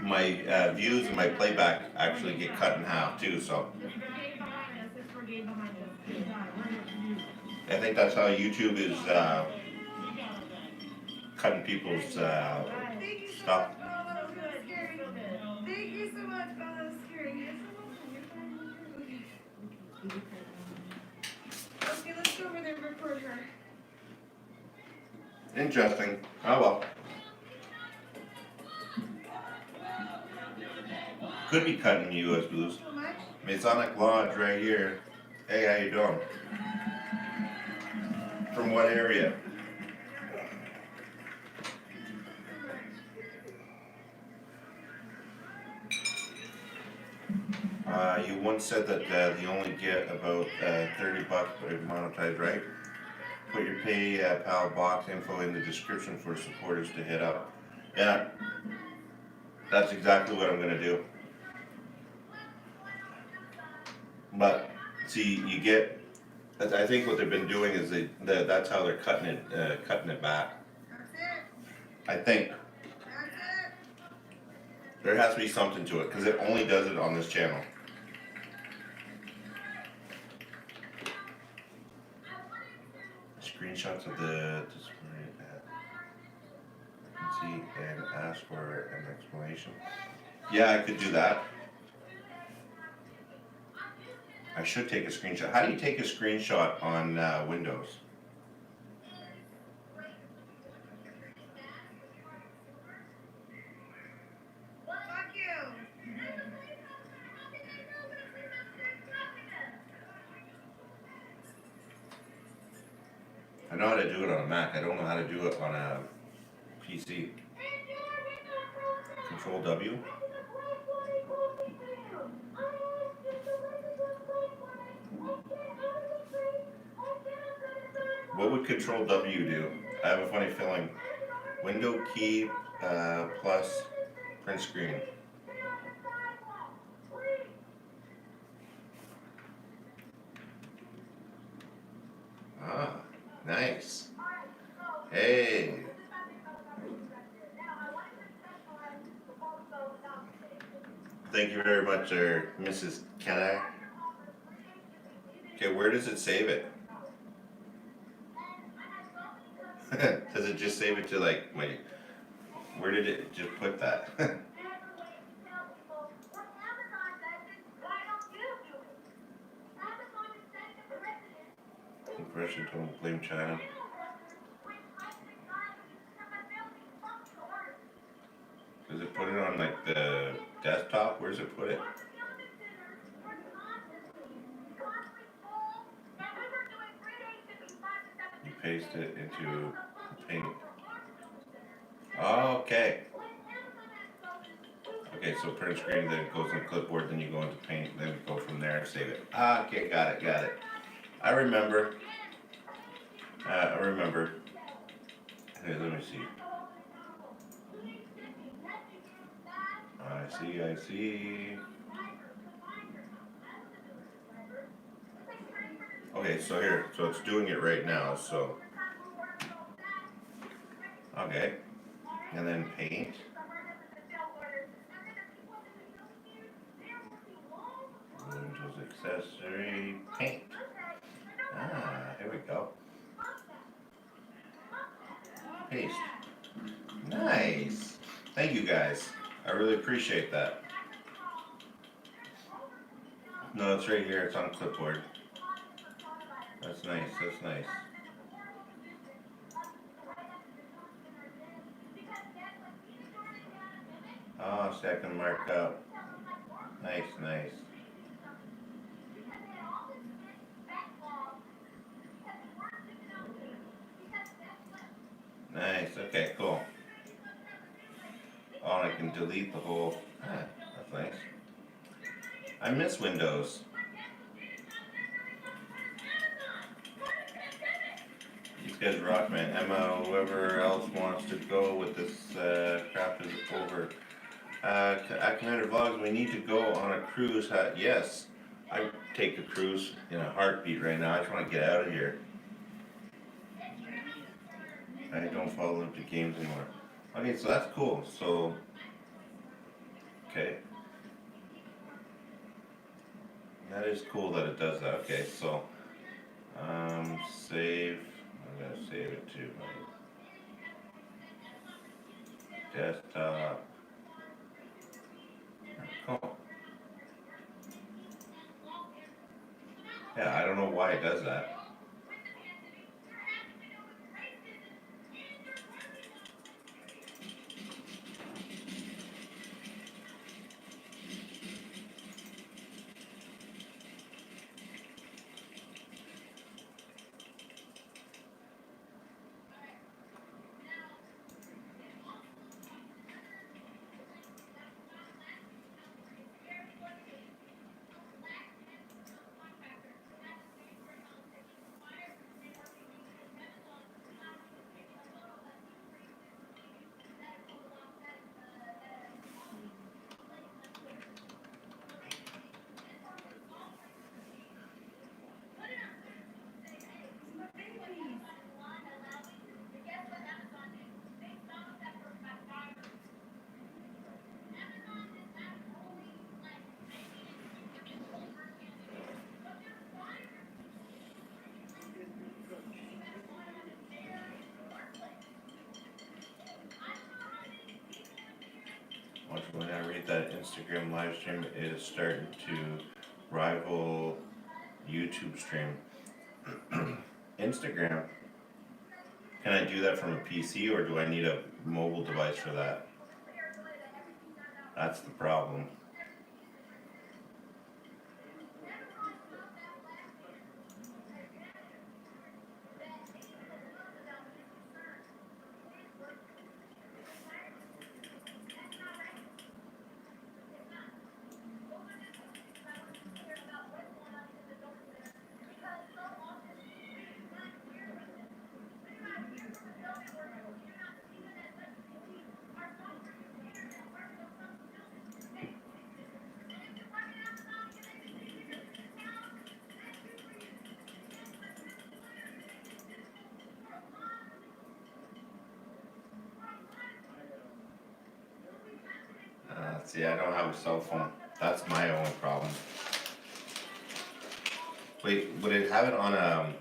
my views and my playback actually get cut in half too. So I think that's how YouTube is cutting people's stuff. Thank you so much, Bella. That was scary. Okay, let's go over there and record her. Interesting. Oh well. Could be cutting US Blues. Masonic Lodge right here. Hey, how you doing? From what area? You once said that you only get about $30 per monetized, right? Put your PayPal box info in the description for supporters to hit up. Yeah, that's exactly what I'm gonna do. But see, you get. I think what they've been doing is that's how they're cutting it back. I think there has to be something to it because it only does it on this channel. Screenshots of the display see and ask for an explanation. Yeah, I could do that. I should take a screenshot. How do you take a screenshot on Windows? Fuck you. I know how to do it on a Mac. I don't know how to do it on a PC. Control W. What would Control W do? I have a funny feeling. Window key plus print screen. Ah, nice. Hey. Thank you very much, Mrs. Kenner. Okay, where does it save it? Does it just save it to like my? Where did it just put that? Compression tone, blame China. Does it put it on like the desktop? Where's it put it? paste it into Paint. Okay. Okay, so print screen, then it goes in clipboard, then you go into Paint, then go from there and save it. Okay, got it. I remember. I remember. Hey, let me see. I see. Okay, so here, so it's doing it right now, so. Okay, and then Paint. Windows accessory, Paint. Here we go. Paste. Nice. Thank you guys. I really appreciate that. No, it's right here. It's on clipboard. That's nice. Oh, so I can mark up. Nice. Nice, okay, cool. Oh, and I can delete the whole, that's nice. I miss Windows. These guys rock, man. Emma, whoever else wants to go with this crap is over. At Commander Vlogs, we need to go on a cruise. Yes, I take a cruise in a heartbeat right now. I just want to get out of here. I don't follow Olympic Games anymore. Okay, so that's cool. So, okay. That is cool that it does that. Okay, so, save. I'm gonna save it to my desktop. Cool. Yeah, I don't know why it does that. When I read that Instagram live stream is starting to rival YouTube stream. Instagram, can I do that from a PC or do I need a mobile device for that? That's the problem. See, I don't have a cell phone. That's my only problem. Wait, would it have it on a...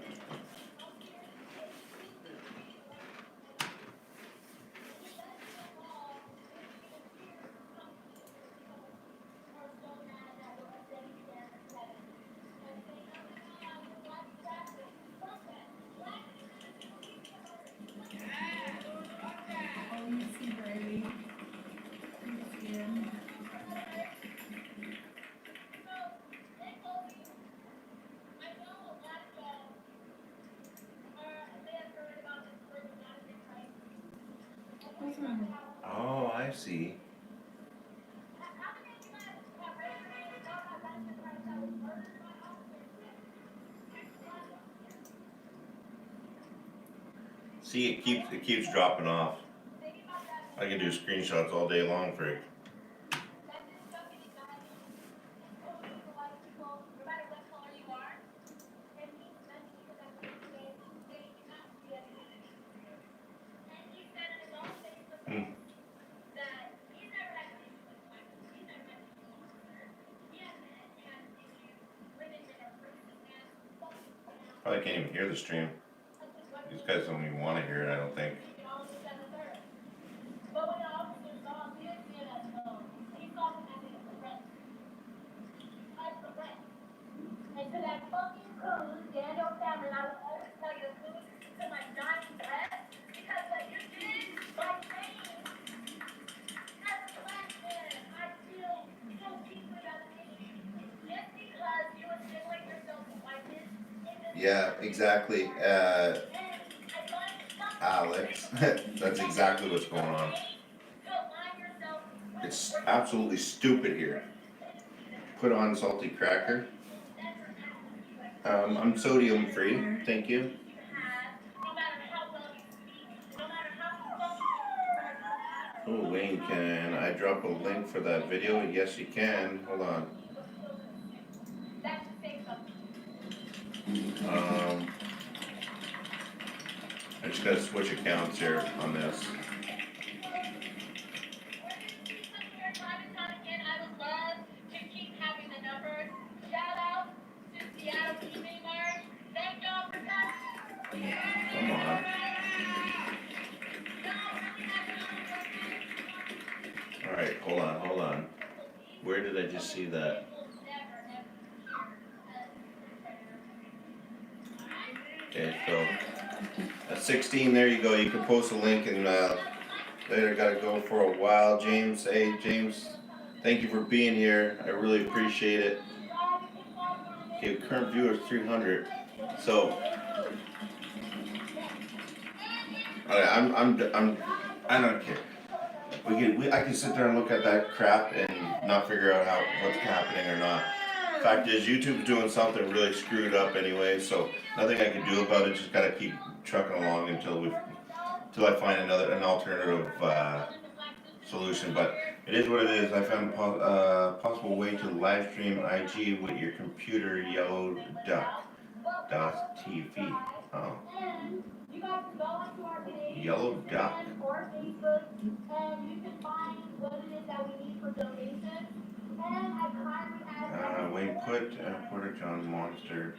Oh, I see. See, it keeps dropping off. I can do screenshots all day long for it. Probably can't even hear the stream. These guys don't even want to hear it, I don't think. Yeah, exactly. Alex, that's exactly what's going on. It's absolutely stupid here. Put on salty cracker. I'm sodium free, thank you. Oh, Wayne, can I drop a link for that video? Yes, you can. Hold on. I just gotta switch accounts here on this. Come on. Alright, hold on. Where did I just see that? Okay, so at 16, there you go. You can post a link and later gotta go for a while. James, hey James, thank you for being here. I really appreciate it. Okay, current viewers 300. So, alright, I don't care. I can sit there and look at that crap and not figure out what's happening or not. Fact is, YouTube's doing something really screwed up anyway, so nothing I can do about it. Just gotta keep trucking along until I find an alternative solution. But it is what it is. I found a possible way to live stream IG with your computer. Yellow Duck TV. Oh. Yellow Duck. Wayne, put Porter John Monster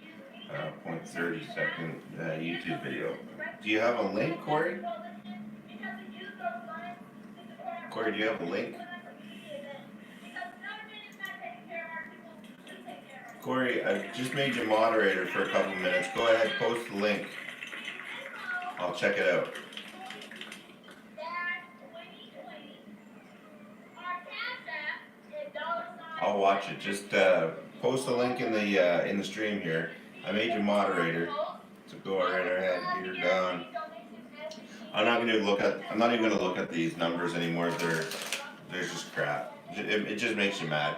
0.30 second YouTube video. Do you have a link, Corey? Corey, do you have a link? Corey, I just made you moderator for a couple minutes. Go ahead, post the link. I'll check it out. I'll watch it. Just post the link in the stream here. I made you moderator, so go right ahead. You're done. I'm not even gonna look at these numbers anymore. They're just crap. It just makes you mad.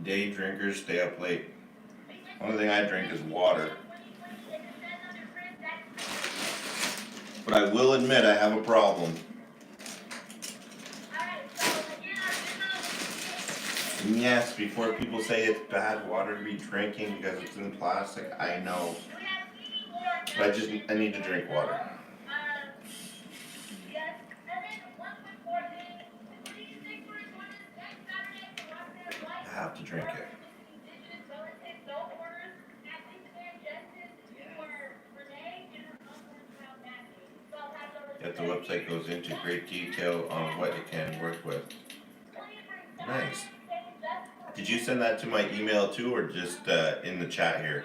Day drinkers stay up late. Only thing I drink is water. But I will admit I have a problem. And yes, before people say it's bad water to be drinking because it's in plastic, I know. But I need to drink water. I have to drink it. Yet the website goes into great detail on what it can work with. Nice. Did you send that to my email too, or just in the chat here?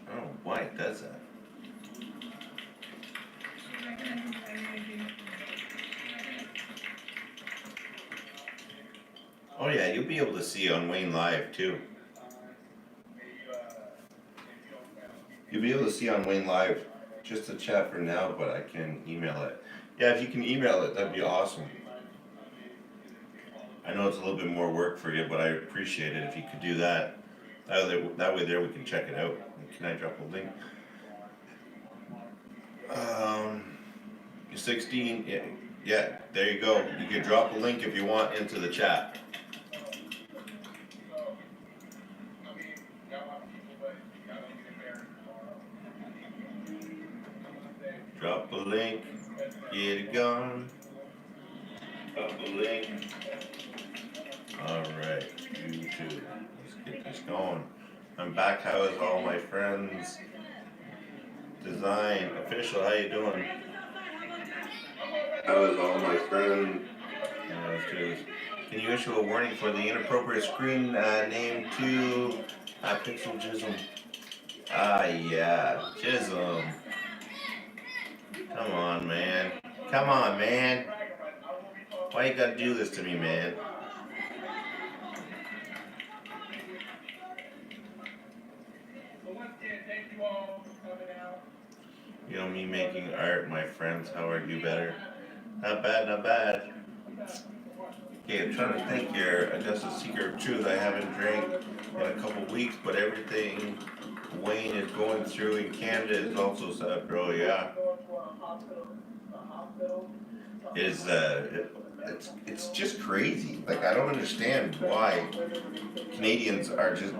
Oh, why it does that? Oh yeah, you'll be able to see on Wayne Live too. You'll be able to see on Wayne Live just the chat for now, but I can email it. Yeah, if you can email it, that'd be awesome. I know it's a little bit more work for you, but I appreciate it if you could do that. That way there we can check it out. Can I drop a link? 16, yeah, there you go. You can drop a link if you want into the chat. Drop a link, get it going. Drop a link. Alright, YouTube. Let's get this going. I'm back. How is all my friends? Design official, how you doing? How is all my friends? Let's do this. Can you issue a warning for the inappropriate screen name to Pixel Jism? Yeah, Jism. Come on, man. Come on, man. Why you gotta do this to me, man? You know, me making art, my friends, how are you better? Not bad, not bad. Okay, I'm trying to think here. I guess a secret of truth. I haven't drank in a couple weeks, but everything Wayne is going through in Canada is also sad, bro. Yeah. It's just crazy. Like, I don't understand why Canadians are just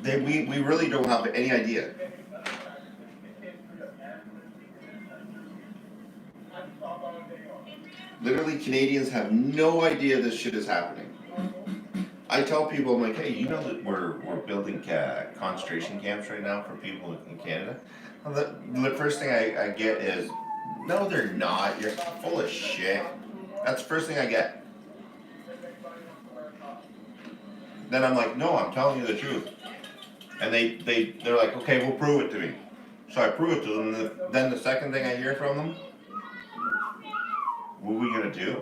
we really don't have any idea. Literally, Canadians have no idea this shit is happening. I tell people, I'm like, hey, you know that we're building concentration camps right now for people in Canada? The first thing I get is, no, they're not. You're full of shit. That's the first thing I get. Then I'm like, no, I'm telling you the truth. And they're like, okay, well, prove it to me. So I prove it to them. Then the second thing I hear from them, what are we gonna do?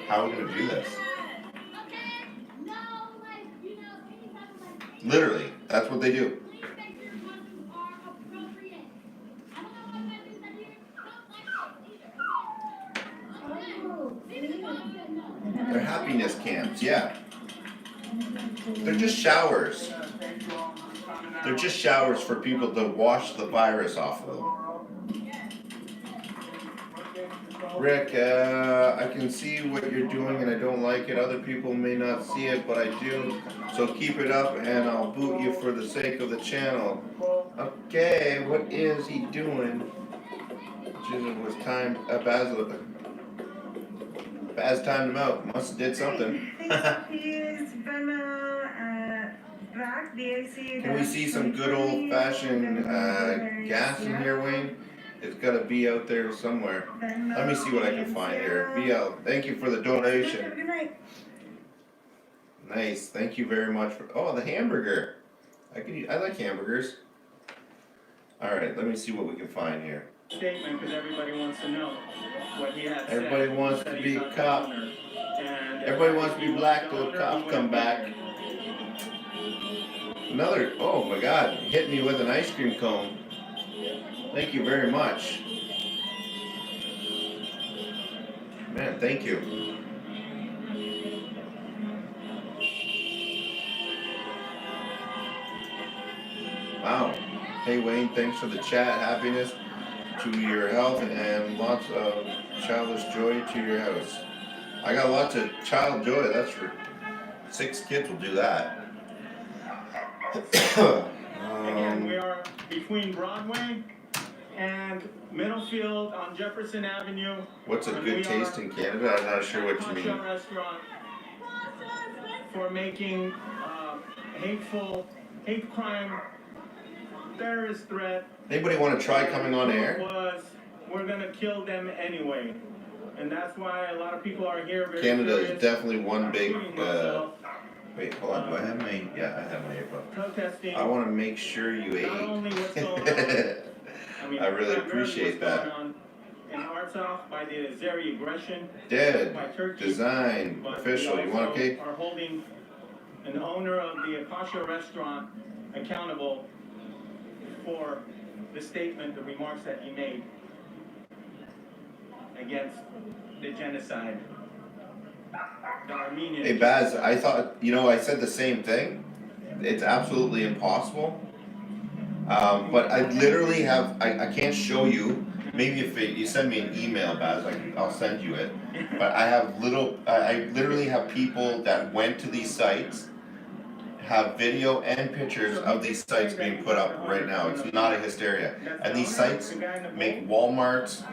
How are we gonna do this? Literally, that's what they do. They're happiness camps, yeah. They're just showers. They're just showers for people to wash the virus off of them. Rick, I can see what you're doing and I don't like it. Other people may not see it, but I do. So keep it up and I'll boot you for the sake of the channel. Okay, what is he doing? It was time, Baz timed him out. Must have did something. Can we see some good old fashioned gas in here, Wayne? It's gotta be out there somewhere. Let me see what I can find here. BL, thank you for the donation. Good night. Nice, thank you very much for, oh, the hamburger. I like hamburgers. Alright, let me see what we can find here. Statement, because everybody wants to know what he had Everybody said. wants to be a cop. Everybody wants to be black till the cops come back. Another, oh my god, hit me with an ice cream cone. Thank you very much. Man, thank you. Wow. Hey Wayne, thanks for the chat. Happiness to your health and lots of childish joy to your house. I got lots of child joy, that's for 6 kids will do that. Again, we are between Broadway and Middlefield on Jefferson Avenue. What's a good taste in Canada? I'm not sure what you mean. Pasha Restaurant for making hate crime, terrorist threat. Anybody want to try coming on air? Was we're gonna kill them anyway, and that's why a lot of people are here. Very Canada serious. is definitely one big. Shooting myself, Wait, hold on. Do I have my? Yeah, I have my earbud. protesting. I want to make sure you Not ate. only what's going on. I really primarily appreciate what's that. going on in Artsakh by the Azeri aggression. Dead, By Turkey. design, But official. we You want a also cake? are holding an owner of the Akasha restaurant accountable for the statement, the remarks that he made against the genocide. The Armenian. Hey Baz, I thought, I said the same thing. It's absolutely impossible. But I literally have, I can't show you. Maybe if you send me an email, Baz, I'll send you it. But I have I literally have people that went to these sites, have video and pictures of these sites being put up right now. It's not a hysteria. And these sites make Walmart's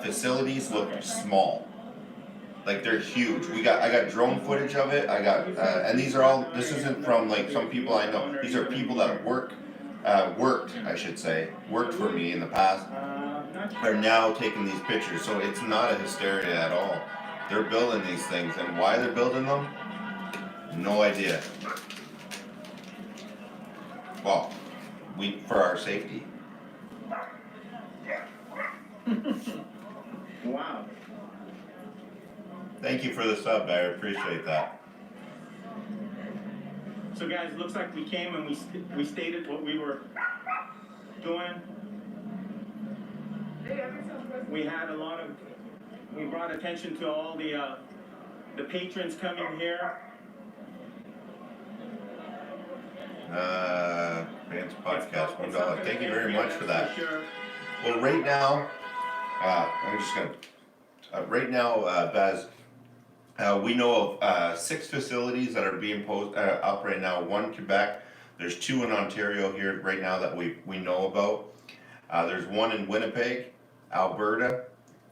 facilities look small. Like they're huge. I got drone footage of it. And these are all, this isn't from like some people I know. These are people that worked for me in the past, are now taking these pictures. So it's not a hysteria at all. They're building these things, and why they're building them, no idea. Well, for our safety. Wow. Thank you for the sub, I appreciate that. So guys, looks like we came and we stated what we were doing. We had we brought attention to all the patrons coming here. Fans podcast, $1. Thank you very much for that. Well, right now, I'm just gonna, Baz, we know of 6 facilities that are being up right now. 1 in Quebec. There's 2 in Ontario here right now that we know about. There's 1 in Winnipeg, Alberta,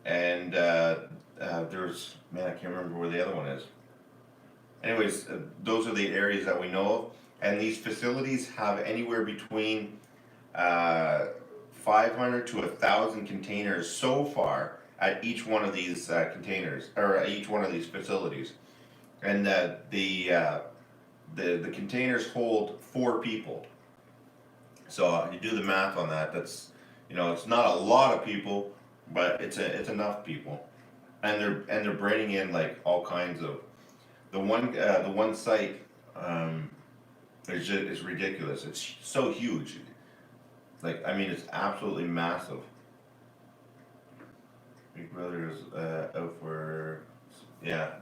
and there's, I can't remember where the other one is. Anyways, those are the areas that we know of. And these facilities have anywhere between 500 to 1,000 containers so far at each one of these containers, or at each one of these facilities. And the containers hold 4 people. So you do the math on that, that's, it's not a lot of people, but it's enough people. And they're bringing in like all kinds of, the one site, it's ridiculous. It's so huge. Like, it's absolutely massive. Big Brother is out for, yeah.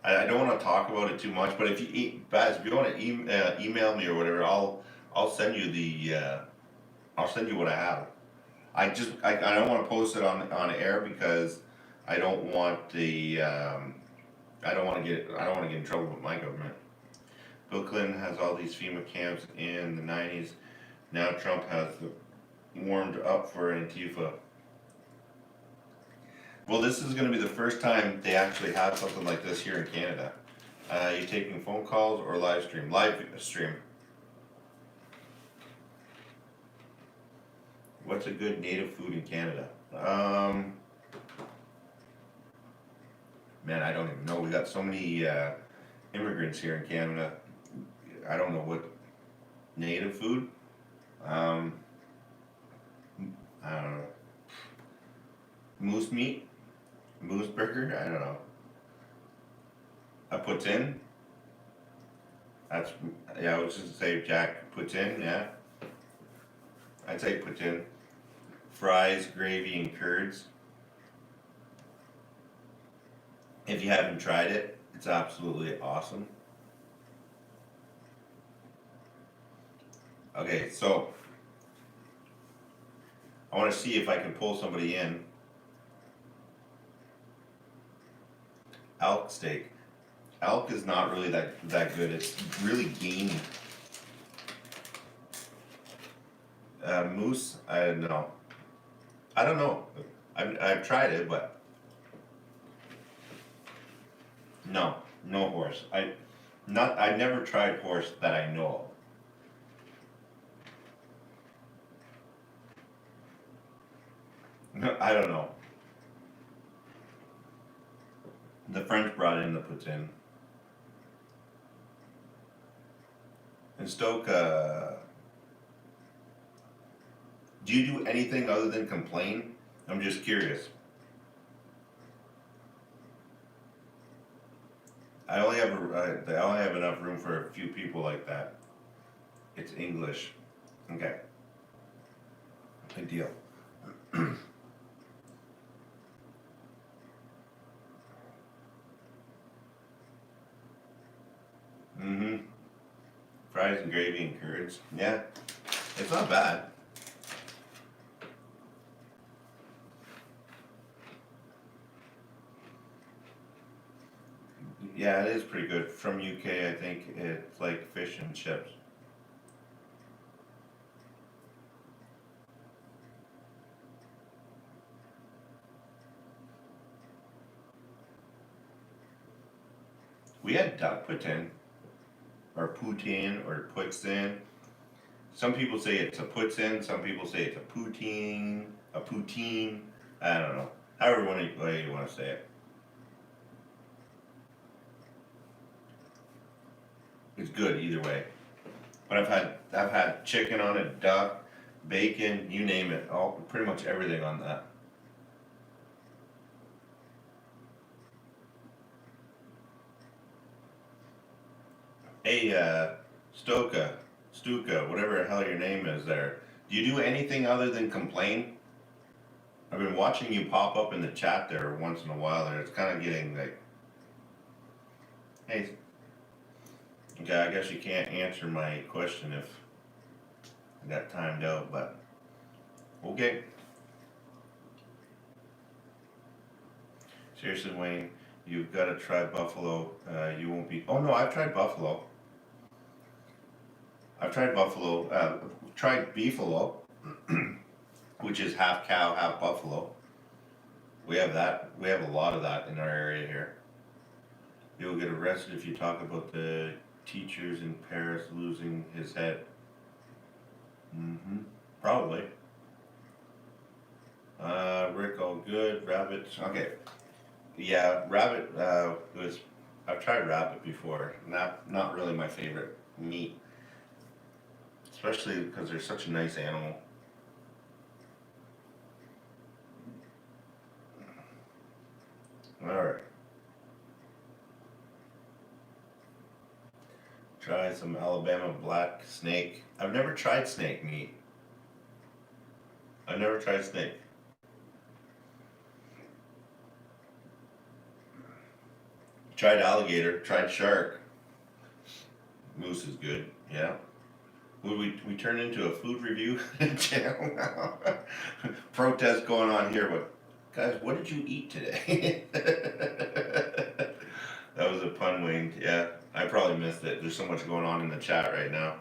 I don't want to talk about it too much, but if you want to email me or whatever, I'll send you I'll send you what I have. I don't want to post it on air because I don't want I don't want to get in trouble with my government. Bill Clinton has all these FEMA camps in the 90s. Now Trump has warmed up for Antifa. Well, this is going to be the first time they actually have something like this here in Canada. You taking phone calls or live stream? Live stream. What's a good native food in Canada? Man, I don't even know. We got so many immigrants here in Canada. I don't know what native food. I don't know. Moose meat, moose burger. I don't know. A poutine. I was just say Jack poutine. Yeah, I'd say poutine. Fries, gravy, and curds. If you haven't tried it, it's absolutely awesome. Okay, so I want to see if I can pull somebody in. Elk steak. Elk is not really that good. It's really gamey. Moose, I don't know. I don't know. I've tried it, but no horse. I never tried horse that I know of. No, I don't know. The French brought in the poutine. And Stoke, do you do anything other than complain? I'm just curious. I only have enough room for a few people like that. It's English. Okay. Big deal. Mm-hmm. Fries and gravy and curds. Yeah. It's not bad. Yeah, it is pretty good. From UK, I think it's like fish and chips. We had duck poutine, or poutine, or poutine. Some people say it's a poutine, some people say it's a poutine. I don't know. However way you want to say it. It's good either way. But I've had chicken on it, duck, bacon, you name it, pretty much everything on that. Hey, Stuka, whatever the hell your name is there. Do you do anything other than complain? I've been watching you pop up in the chat there once in a while, and it's kind of getting like, hey. Okay, I guess you can't answer my question if I got timed out, but okay. Seriously, Wayne, you've got to try buffalo. You won't be. Oh no, I've tried buffalo. I've tried buffalo. Tried beefalo, which is half cow, half buffalo. We have that. We have a lot of that in our area here. You'll get arrested if you talk about the teachers in Paris losing his head. Probably. Rick, all good. Rabbit, okay. Yeah, rabbit I've tried rabbit before. Not really my favorite meat. Especially because they're such a nice animal. Alright. Try some Alabama black snake. I've never tried snake meat. I've never tried snake. Tried alligator, tried shark. Moose is good, yeah. Would we turn into a food review channel now? Protest going on here, but guys, what did you eat today? That was a pun, Wayne. Yeah, I probably missed it. There's so much going on in the chat right now.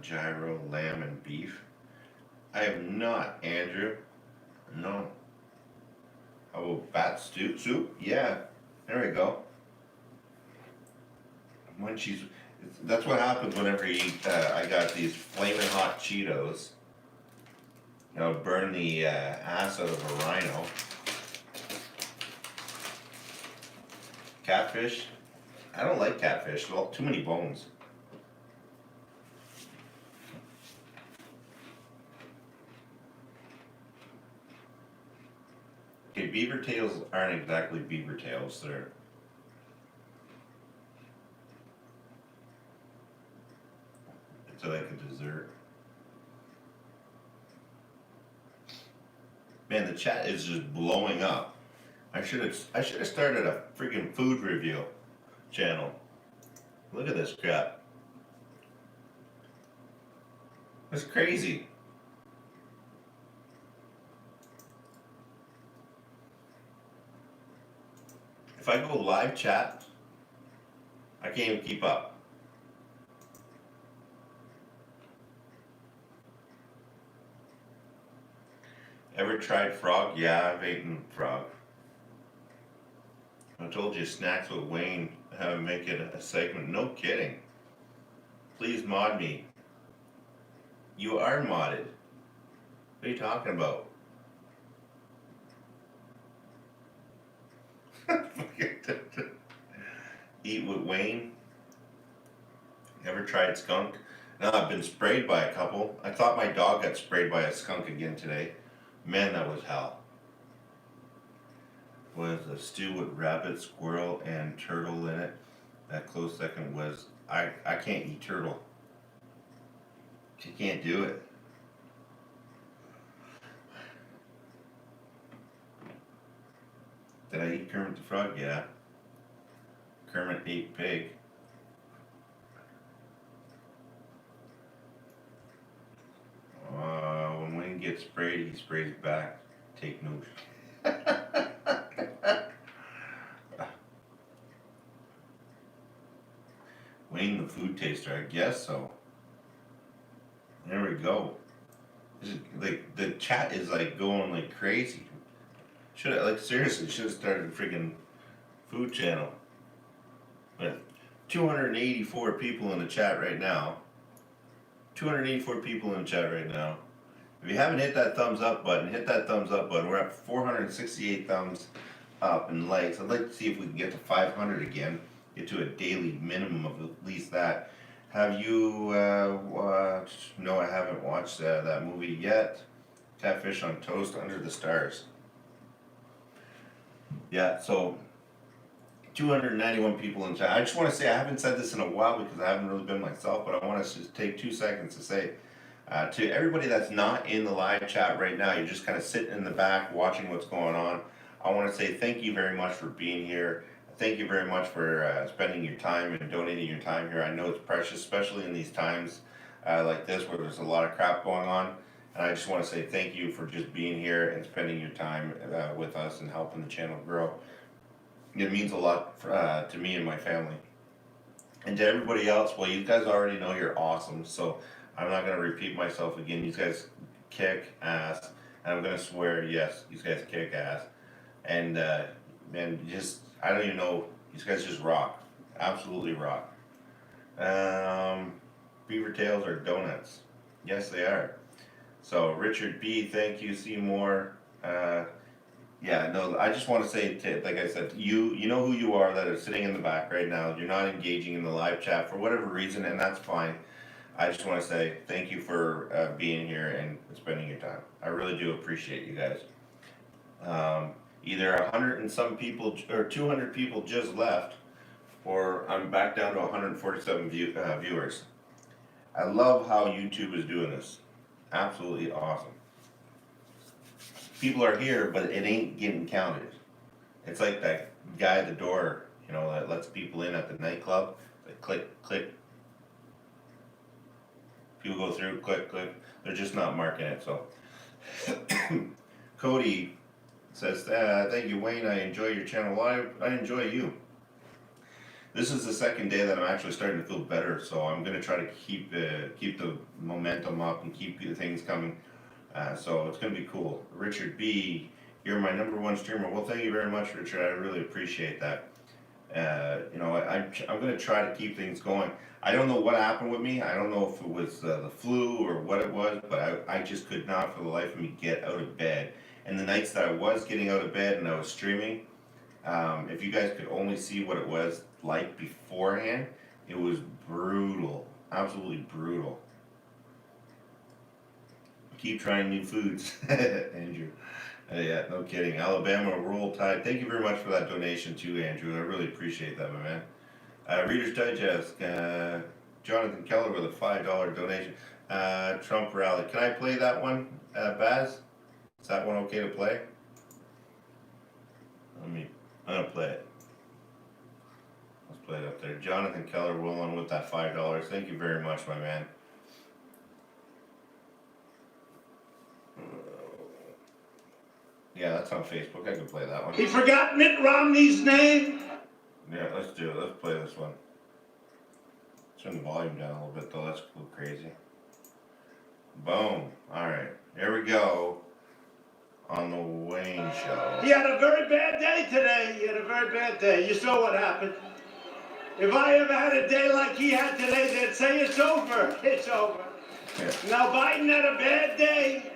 Gyro, lamb, and beef. I have not, Andrew. No. How about bat soup? Yeah, there we go. That's what happens whenever you eat, I got these flaming hot Cheetos. I'll burn the ass out of a rhino. Catfish? I don't like catfish, too many bones. Okay, beaver tails aren't exactly beaver tails, they're it's like a dessert. Man, the chat is just blowing up. I should have started a freaking food review channel. Look at this crap. That's crazy. If I go live chat, I can't even keep up. Ever tried frog? Yeah, I've eaten frog. I told you Snacks with Wayne, make it a segment. No kidding. Please mod me. You are modded. What are you talking about? Eat with Wayne. Ever tried skunk? No, I've been sprayed by a couple. I thought my dog got sprayed by a skunk again today. Man, that was hell. Was a stew with rabbit, squirrel, and turtle in it. That close second was I can't eat turtle. She can't do it. Did I eat Kermit the Frog? Yeah. Kermit ate pig. When Wayne gets sprayed, he sprays back. Take notes. Wayne the food taster, I guess so. There we go. Like the chat is like going like crazy. Should I like seriously should have started a freaking food channel. But 284 people in the chat right now. 284 people in the chat right now. If you haven't hit that thumbs up button, hit that thumbs up button. We're at 468 thumbs up and likes. I'd like to see if we can get to 500 again. Get to a daily minimum of at least that. Have you watched? No, I haven't watched that movie yet. Catfish on Toast, Under the Stars. Yeah, so 291 people in chat. I just want to say I haven't said this in a while because I haven't really been myself, but I want to just take 2 seconds to say to everybody that's not in the live chat right now, you're just kind of sitting in the back watching what's going on. I want to say thank you very much for being here. Thank you very much for spending your time and donating your time here. I know it's precious, especially in these times like this where there's a lot of crap going on. And I just want to say thank you for just being here and spending your time with us and helping the channel grow. It means a lot to me and my family. And to everybody else, well, you guys already know you're awesome, so I'm not going to repeat myself again. You guys kick ass. And I'm going to swear, yes, you guys kick ass. And just, I don't even know, these guys just rock. Absolutely rock. Beaver tails are donuts. Yes, they are. So, Richard B, thank you. Seymour. Yeah, no, I just want to say, like I said, you know who you are that are sitting in the back right now. You're not engaging in the live chat for whatever reason, and that's fine. I just want to say thank you for being here and spending your time. I really do appreciate you guys. Either 100 and some people or 200 people just left, or I'm back down to 147 viewers. I love how YouTube is doing this. Absolutely awesome. People are here, but it ain't getting counted. It's like that guy at the door, you know, that lets people in at the nightclub. Like click, click. People go through, click, click. They're just not marking it, so. Cody says, thank you, Wayne. I enjoy your channel. I enjoy you. This is the second day that I'm actually starting to feel better, so I'm going to try to keep the momentum up and keep the things coming. So it's going to be cool. Richard B, you're my #1 streamer. Well, thank you very much, Richard. I really appreciate that. You know, I'm going to try to keep things going. I don't know what happened with me. I don't know if it was the flu or what it was, but I just could not for the life of me get out of bed. And the nights that I was getting out of bed and I was streaming, if you guys could only see what it was like beforehand, it was brutal. Absolutely brutal. Keep trying new foods, Andrew. Yeah, no kidding. Alabama Roll Tide. Thank you very much for that donation too, Andrew. I really appreciate that, my man. Reader's Digest. Jonathan Keller with a $5 donation. Trump rally. Can I play that one, Baz? Is that one okay to play? I'm gonna play it. Let's play it up there. Jonathan Keller rolling with that $5. Thank you very much, my man. Yeah, that's on Facebook. I can play that one. He forgot Mitt Romney's name? Yeah, let's do it. Let's play this one. Turn the volume down a little bit, though. That's a little crazy. Boom. All right. Here we go. on the Wayne Show. He had a very bad day today. He had a very bad day. You saw what happened. If I ever had a day like he had today, they'd say it's over. It's over. Yeah. Now Biden had a bad day.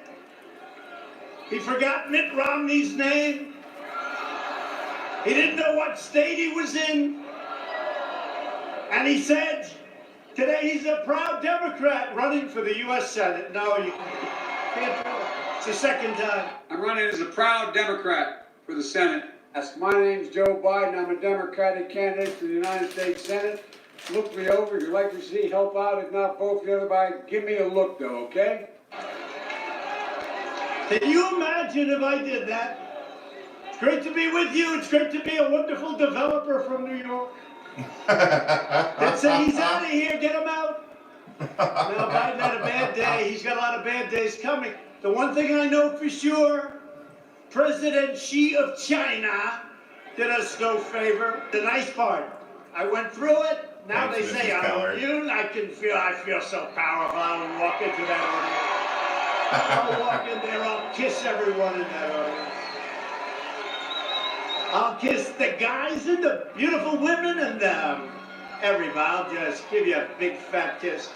He forgot Mitt Romney's name. He didn't know what state he was in. And he said, today he's a proud Democrat running for the U.S. Senate. No, you can't do it. It's the second time. I'm running as a proud Democrat for the Senate. My name's Joe Biden. I'm a Democratic candidate for the United States Senate. Look me over. If you'd like to see, help out. If not, vote for the other guy. Give me a look, though, okay? Can you imagine if I did that? It's great to be with you. It's great to be a wonderful developer from New York. They'd say he's out of here. Get him out. Now, Biden had a bad day. He's got a lot of bad days coming. The one thing I know for sure, President Xi of China did us no favor. The nice part, I went through it. Now Thanks, they say Mrs. I'm Keller. immune. I feel so powerful. I'll walk into that audience. I'll walk in there. I'll kiss everyone in that audience. I'll kiss the guys and the beautiful women and everybody. I'll just give you a big fat kiss.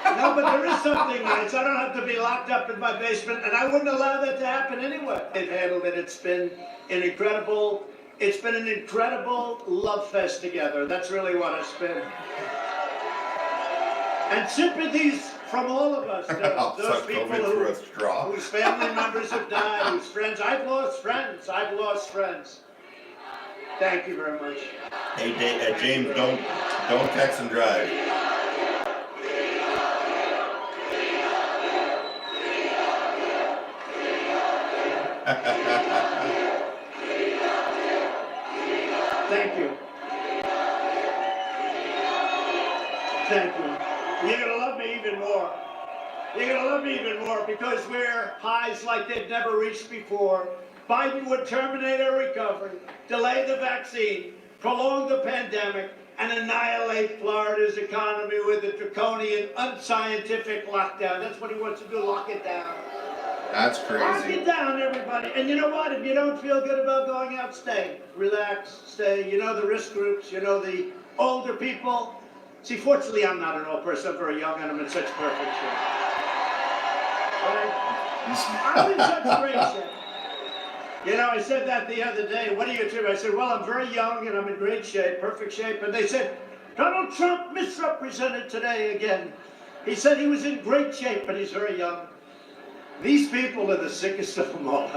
No, but there is something nice. I don't have to be locked up in my basement, and I wouldn't allow that to happen anyway. They've handled it. It's been an incredible love fest together. That's really what it's been. And sympathies from all of us. I'll Those suck people COVID through a straw. whose family members have died, whose friends. I've lost friends. Thank you very much. Hey, James, don't text and drive. Thank you. Thank you. You're gonna love me even more. You're gonna love me even more because we're highs like they've never reached before. Biden would terminate our recovery, delay the vaccine, prolong the pandemic, and annihilate Florida's economy with a draconian, unscientific lockdown. That's what he wants to do, lock it down. That's Lock crazy. it down, everybody. And you know what? If you don't feel good about going out, stay. Relax, stay. You know the risk groups, you know the older people. See, fortunately, I'm not an old person. I'm very young and I'm in such perfect shape. Right? I'm in such great shape. You know, I said that the other day. What are you doing? I said, well, I'm very young and I'm in great shape, perfect shape. And they said, Donald Trump misrepresented today again. He said he was in great shape, but he's very young. These people are the sickest of them all.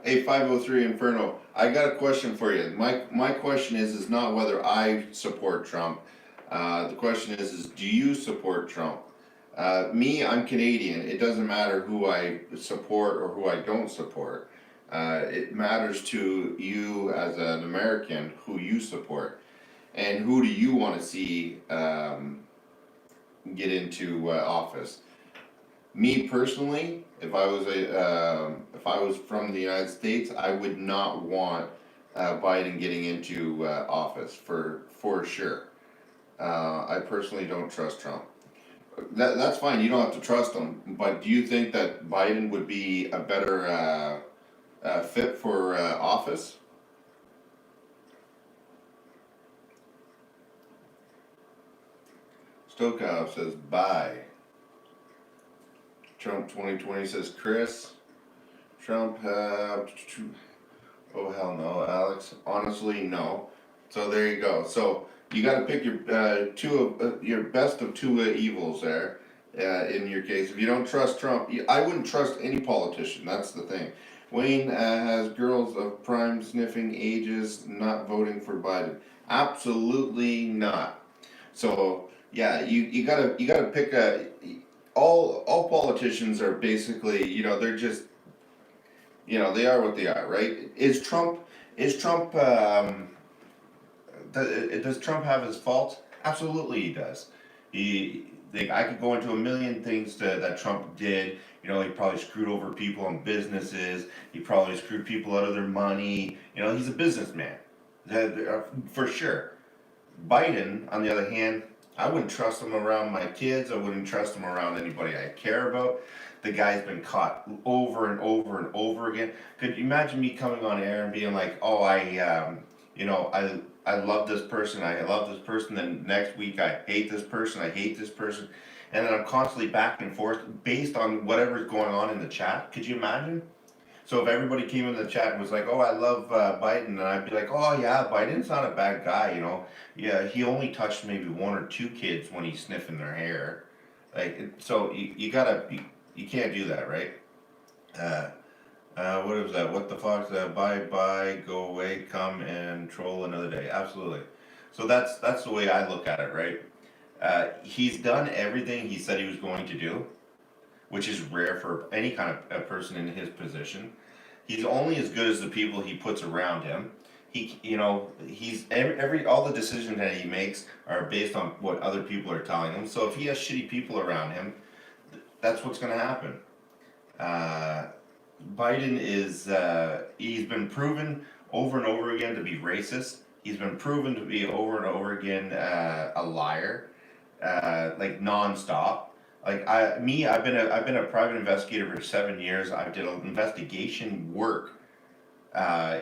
Hey, 503 Inferno, I got a question for you. My question is not whether I support Trump. The question is do you support Trump? Me, I'm Canadian. It doesn't matter who I support or who I don't support. It matters to you as an American who you support. And who do you want to see get into office? Me personally, if I was from the United States, I would not want Biden getting into office for sure. I personally don't trust Trump. That's fine. You don't have to trust him. But do you think that Biden would be a better fit for office? Stokov says bye. Trump 2020 says Chris. Trump, oh hell no, Alex. Honestly, no. So there you go. So you got to pick your your best of two evils there. In your case, if you don't trust Trump, I wouldn't trust any politician. That's the thing. Wayne has girls of prime sniffing ages not voting for Biden. Absolutely not. So yeah, you gotta pick a. All politicians are basically, they're just, they are what they are, right? Does Trump have his faults? Absolutely he does. I could go into a million things that Trump did. He probably screwed over people and businesses. He probably screwed people out of their money. He's a businessman, for sure. Biden, on the other hand, I wouldn't trust him around my kids. I wouldn't trust him around anybody I care about. The guy's been caught over and over and over again. Could you imagine me coming on air and being like, oh, I love this person, I love this person, then next week I hate this person, I hate this person, and then I'm constantly back and forth based on whatever's going on in the chat. Could you imagine? So if everybody came in the chat and was like, oh, I love Biden, and I'd be like, oh yeah, Biden's not a bad guy, you know. Yeah, he only touched maybe 1 or 2 kids when he's sniffing their hair. So you can't do that, right? What is that? What the fuck? Bye, go away, come and troll another day. Absolutely. So that's the way I look at it, right? He's done everything he said he was going to do, which is rare for any kind of a person in his position. He's only as good as the people he puts around him. He's all the decisions that he makes are based on what other people are telling him. So if he has shitty people around him, that's what's going to happen. Biden he's been proven over and over again to be racist. He's been proven to be over and over again a liar, like nonstop. I've been a private investigator for 7 years. I did investigation work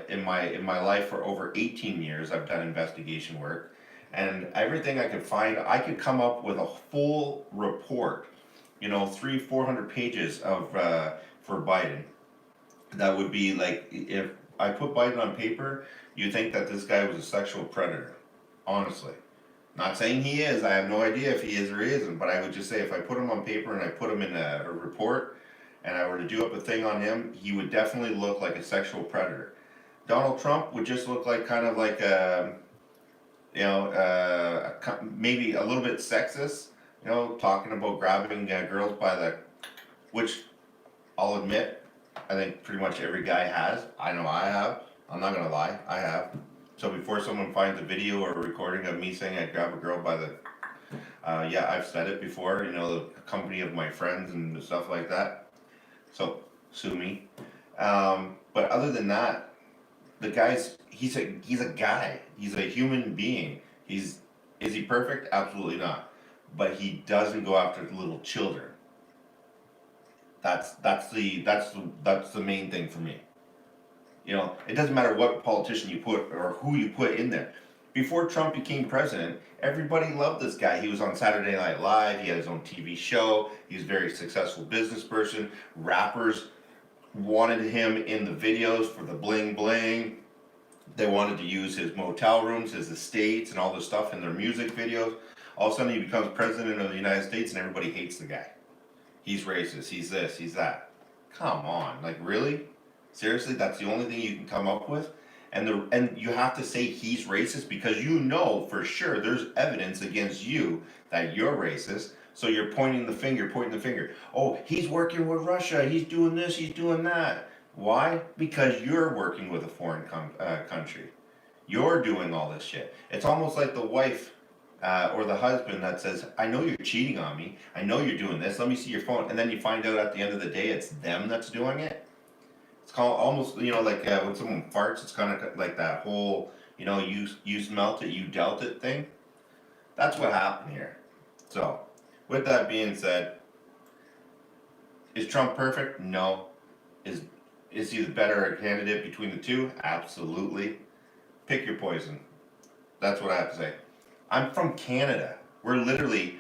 in my life for over 18 years. I've done investigation work, and everything I could find, I could come up with a full report, 300-400 pages of for Biden. That would be like, if I put Biden on paper, you'd think that this guy was a sexual predator. Honestly. Not saying he is, I have no idea if he is or he isn't, but I would just say if I put him on paper and I put him in a report and I were to do up a thing on him, he would definitely look like a sexual predator. Donald Trump would just look like kind of like maybe a little bit sexist, talking about grabbing girls by the, which I'll admit, I think pretty much every guy has. I know I have. I'm not gonna lie, I have. So before someone finds a video or a recording of me saying I grab a girl by the, yeah, I've said it before, the company of my friends and stuff like that. So sue me. But other than that, the guy's he's a guy. He's a human being. Is he perfect? Absolutely not. But he doesn't go after little children. That's the main thing for me. It doesn't matter what politician you put or who you put in there. Before Trump became president, everybody loved this guy. He was on Saturday Night Live. He had his own TV show. He was a very successful business person. Rappers wanted him in the videos for the bling bling. They wanted to use his motel rooms, his estates, and all this stuff in their music videos. All of a sudden he becomes president of the United States and everybody hates the guy. He's racist, he's this, he's that. Come on, really? Seriously, that's the only thing you can come up with? And you have to say he's racist because for sure there's evidence against you that you're racist. So you're pointing the finger. Oh, he's working with Russia, he's doing this, he's doing that. Why? Because you're working with a foreign country. You're doing all this shit. It's almost like the wife or the husband that says, I know you're cheating on me, I know you're doing this, let me see your phone. And then you find out at the end of the day it's them that's doing it. It's called almost, like when someone farts, it's kind of like that whole, you smelt it, you dealt it thing. That's what happened here. So, with that being said, is Trump perfect? No. Is he the better candidate between the two? Absolutely. Pick your poison. That's what I have to say. I'm from Canada. We're literally,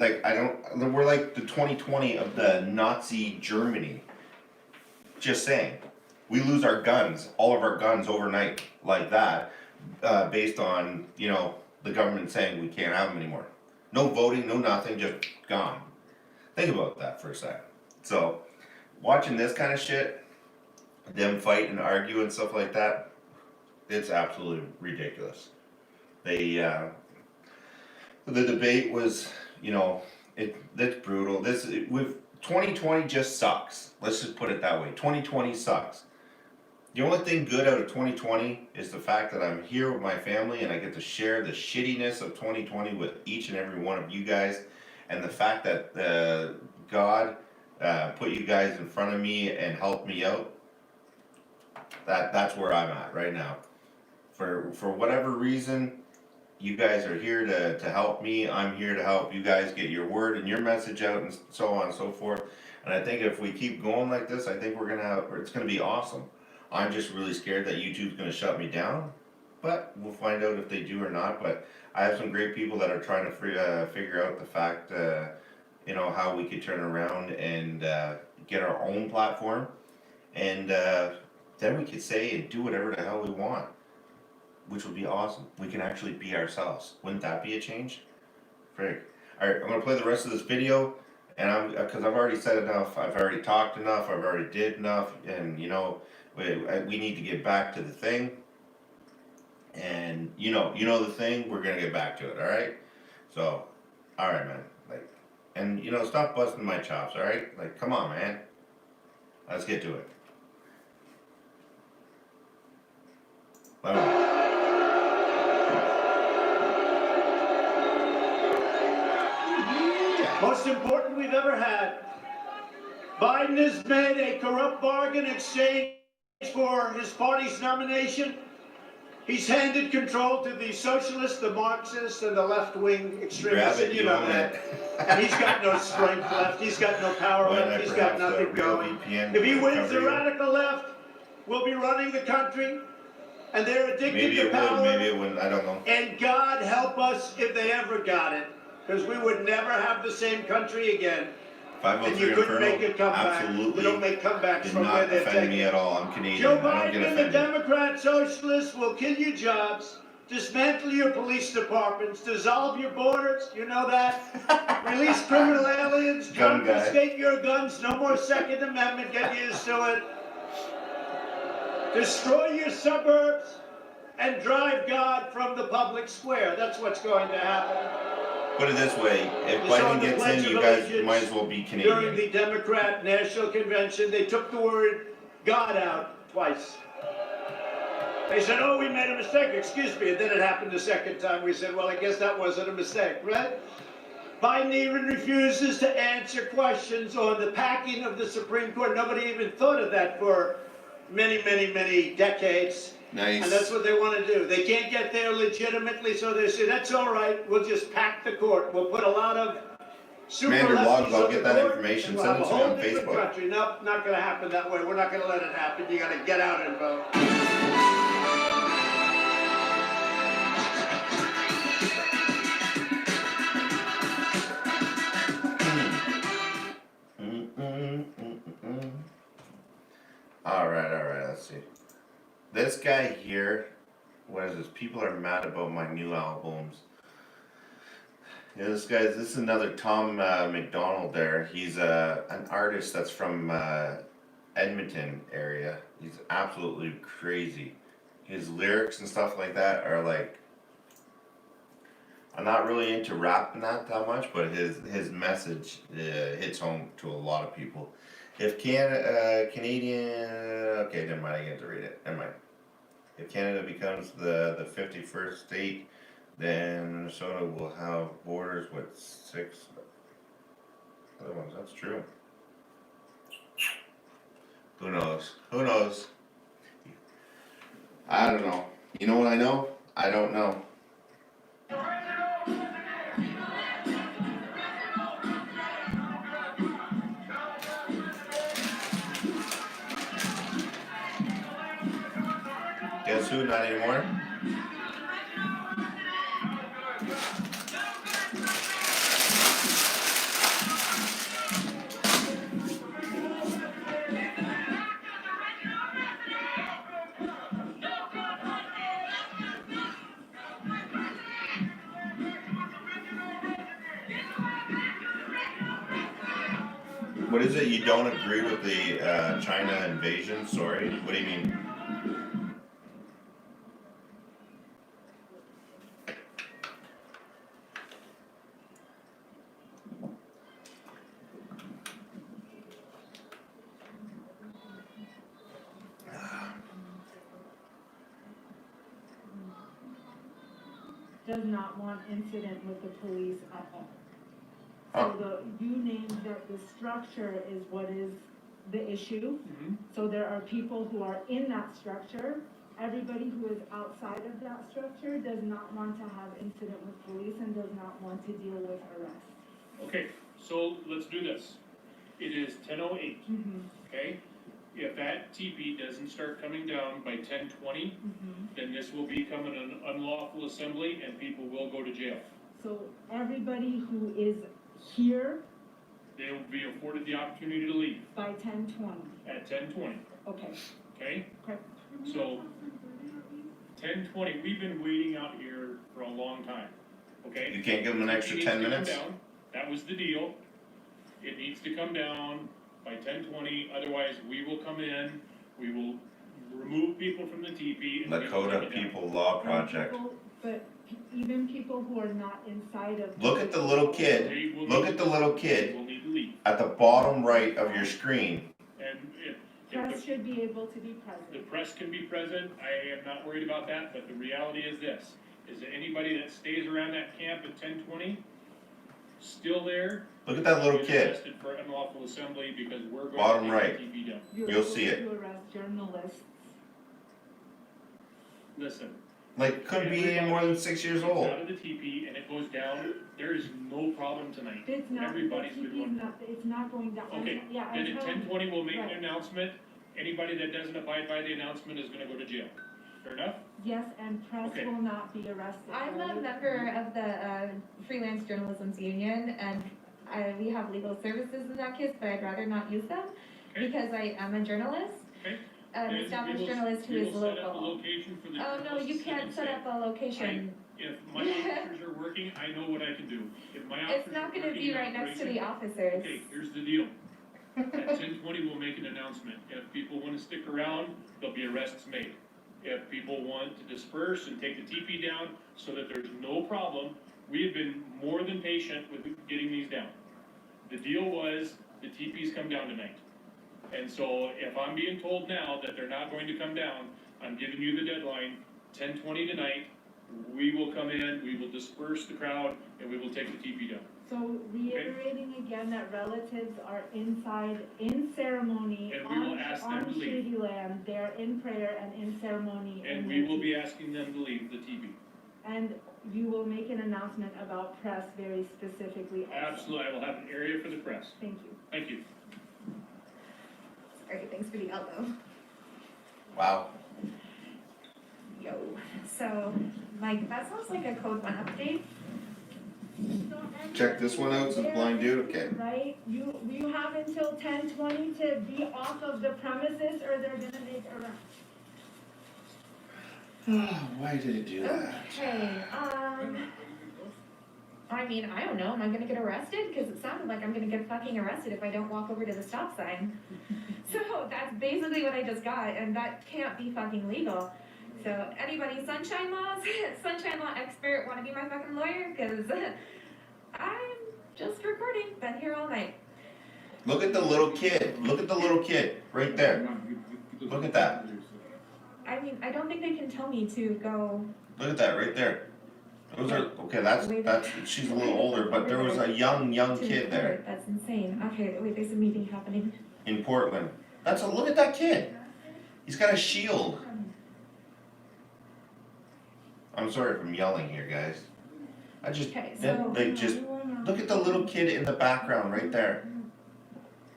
we're like the 2020 of the Nazi Germany. Just saying. We lose our guns, all of our guns overnight like that, based on, the government saying we can't have them anymore. No voting, no nothing, just gone. Think about that for a second. So, watching this kind of shit, them fight and argue and stuff like that, it's absolutely ridiculous. The debate was, it's brutal. With 2020 just sucks. Let's just put it that way. 2020 sucks. The only thing good out of 2020 is the fact that I'm here with my family and I get to share the shittiness of 2020 with each and every one of you guys, and the fact that God put you guys in front of me and helped me out. That's where I'm at right now. For whatever reason, you guys are here to help me, I'm here to help you guys get your word and your message out and so on and so forth. And I think if we keep going like this, I think it's gonna be awesome. I'm just really scared that YouTube's gonna shut me down, but we'll find out if they do or not. But I have some great people that are trying to figure out the fact, you know, how we could turn around and get our own platform, and then we could say and do whatever the hell we want, which would be awesome. We can actually be ourselves. Wouldn't that be a change? Frig. Alright, I'm gonna play the rest of this video, and because I've already said enough, I've already talked enough, I've already did enough, and you know, we need to get back to the thing. And you know the thing, we're gonna get back to it, alright? So, alright man, like, and you know, stop busting my chops, alright? Like, come on man, let's get to it. Most important we've ever had. Biden has made a corrupt bargain exchange for his party's nomination. He's handed control to the socialists, the Marxists, and the left-wing extremists, and you know that. And he's got no strength left, he's got no power left, he's got nothing going. If he wins, the radical left will be running the country, and they're addicted to power. Maybe it wouldn't, I don't know. And God help us if they ever got it, because we would never have the same country again. 503 And you couldn't make a comeback. absolutely We don't make comebacks did from not where they're offend taken. me at all. I'm Canadian. Joe I don't Biden get and the offended. Democrat socialists will kill your jobs, dismantle your police departments, dissolve your borders, you know that? Release criminal aliens, Gun guy. confiscate your guns, no more Second Amendment, get used to it. Destroy your suburbs and drive God from the public square. That's what's going to happen. Put it this way, if You saw Biden the gets Pledge in, of you guys Allegiance might as well be During Canadian. the Democrat National Convention, they took the word God out twice. They said, oh, we made a mistake, excuse me, and then it happened the second time. We said, well, I guess that wasn't a mistake, right? Biden even refuses to answer questions on the packing of the Supreme Court. Nobody even thought of that for many, many, many decades. Nice. And that's what they want to do. They can't get there legitimately, so they say, that's all right, we'll just pack the court. We'll put a lot of super Commander Logs, lefties I'll on get the that court, information. and we'll Send have it a to me whole on different Facebook. country. Nope, not gonna happen that way. We're not gonna let it happen. You gotta get out and vote. Alright, let's see. This guy here, what is this? People are mad about my new albums. Yeah, this is another Tom McDonald there. He's an artist that's from Edmonton area. He's absolutely crazy. His lyrics and stuff like that are like, I'm not really into rapping that much, but his message hits home to a lot of people. If Canadian, okay, never mind, I get to read it, never mind. If Canada becomes the 51st state, then Minnesota will have borders with 6 other ones, that's true. Who knows? Who knows? I don't know. You know what I know? I don't know. Guess who? Not anymore. What is it? You don't agree with the China invasion? Sorry. What do you mean? Does not want incident with the police at all. So you named that the structure is what is the issue. So there are people who are in that structure everybody who is outside of that structure does not want to have incident with police and does not want to deal with arrest. Okay, so let's do this. It is 10:08, okay? If that TP doesn't start coming down by 10:20, then this will become an unlawful assembly and people will go to jail. So everybody who is here They will be afforded the opportunity to leave by 10:20. at 10:20, Okay. okay? Okay. So, 10:20, we've been waiting out here for a long time, okay? You can't give them an extra It 10 needs to come minutes? down. That was the deal. It needs to come down by 10:20, otherwise we will come in, we will remove people from the TP. and we will Lakota take it down. People Law Project. But even people who are not inside of. Look at the little kid, look at the little kid at the bottom right of your screen. And if Press should be able to be present. the press can be present, I am not worried about that, but the reality is this, is that anybody that stays around that camp at 10:20, still there. Look at that little is kid. arrested for unlawful assembly because we're going Bottom to right. take the TP down. You'll see it. To arrest journalists. Listen. Like, couldn't be any more than 6 years old. Out of the TP and it goes down, there is no problem tonight. It's not, the Everybody's been TP is going. not, it's not going down. Okay, Yeah, then I'm at telling you. 10:20, we'll make an Right. announcement, anybody that doesn't abide by the announcement is gonna go to jail. Fair enough? Yes, and press Okay. will not be arrested. I'm a member of the Freelance Journalism's Union, and we have legal services in that case, but I'd rather not use them because I am a journalist, Okay. an Then established we will- journalist who we is will set up a local. location for the Oh, no, journalists you to sit can't and set say, up a location. If my officers are working, I know what I can do. If my officers It's not are gonna working be in right next to the operation- officers. Okay, here's the deal. At 10:20, we'll make an announcement. If people wanna stick around, there'll be arrests made. If people want to disperse and take the TP down so that there's no problem, we have been more than patient with getting these down. The deal was, the TPs come down tonight. And so if I'm being told now that they're not going to come down, I'm giving you the deadline, 10:20 tonight, we will come in, we will disperse the crowd, and we will take the TP down. So reiterating again that relatives are inside, in ceremony, And we will on ask them to leave. Shady Land, they're in prayer and in ceremony. And in we their will be TP. asking them to leave the TP. And you will make an announcement about press very specifically also. Absolutely, I will have an area for the press. Thank you. Thank you. Alright, thanks for the elbow. Wow. Yo, so, Mike, that sounds like a code 1 update. Check this one out, says blind dude, okay. Right, you have until 10:20 to be off of the premises or they're gonna make arrests. Why did it do that? Okay, I mean, I don't know, am I gonna get arrested? Cause it sounded like I'm gonna get fucking arrested if I don't walk over to the stop sign. So that's basically what I just got, and that can't be fucking legal. So anybody, sunshine laws, sunshine law expert, wanna be my fucking lawyer? Cause I'm just recording, been here all night. Look at the little kid, look at the little kid, right there. Look at that, I mean, I don't think they can tell me to go. look at that, right there. Those are, okay, that's, she's a little older, but there was a young to kid there record. That's insane. Okay, wait, there's a meeting happening. in Portland. Look at that kid. He's got a shield. I'm sorry if I'm yelling here, guys. I just, Okay, they just, look at the little kid in the background right there.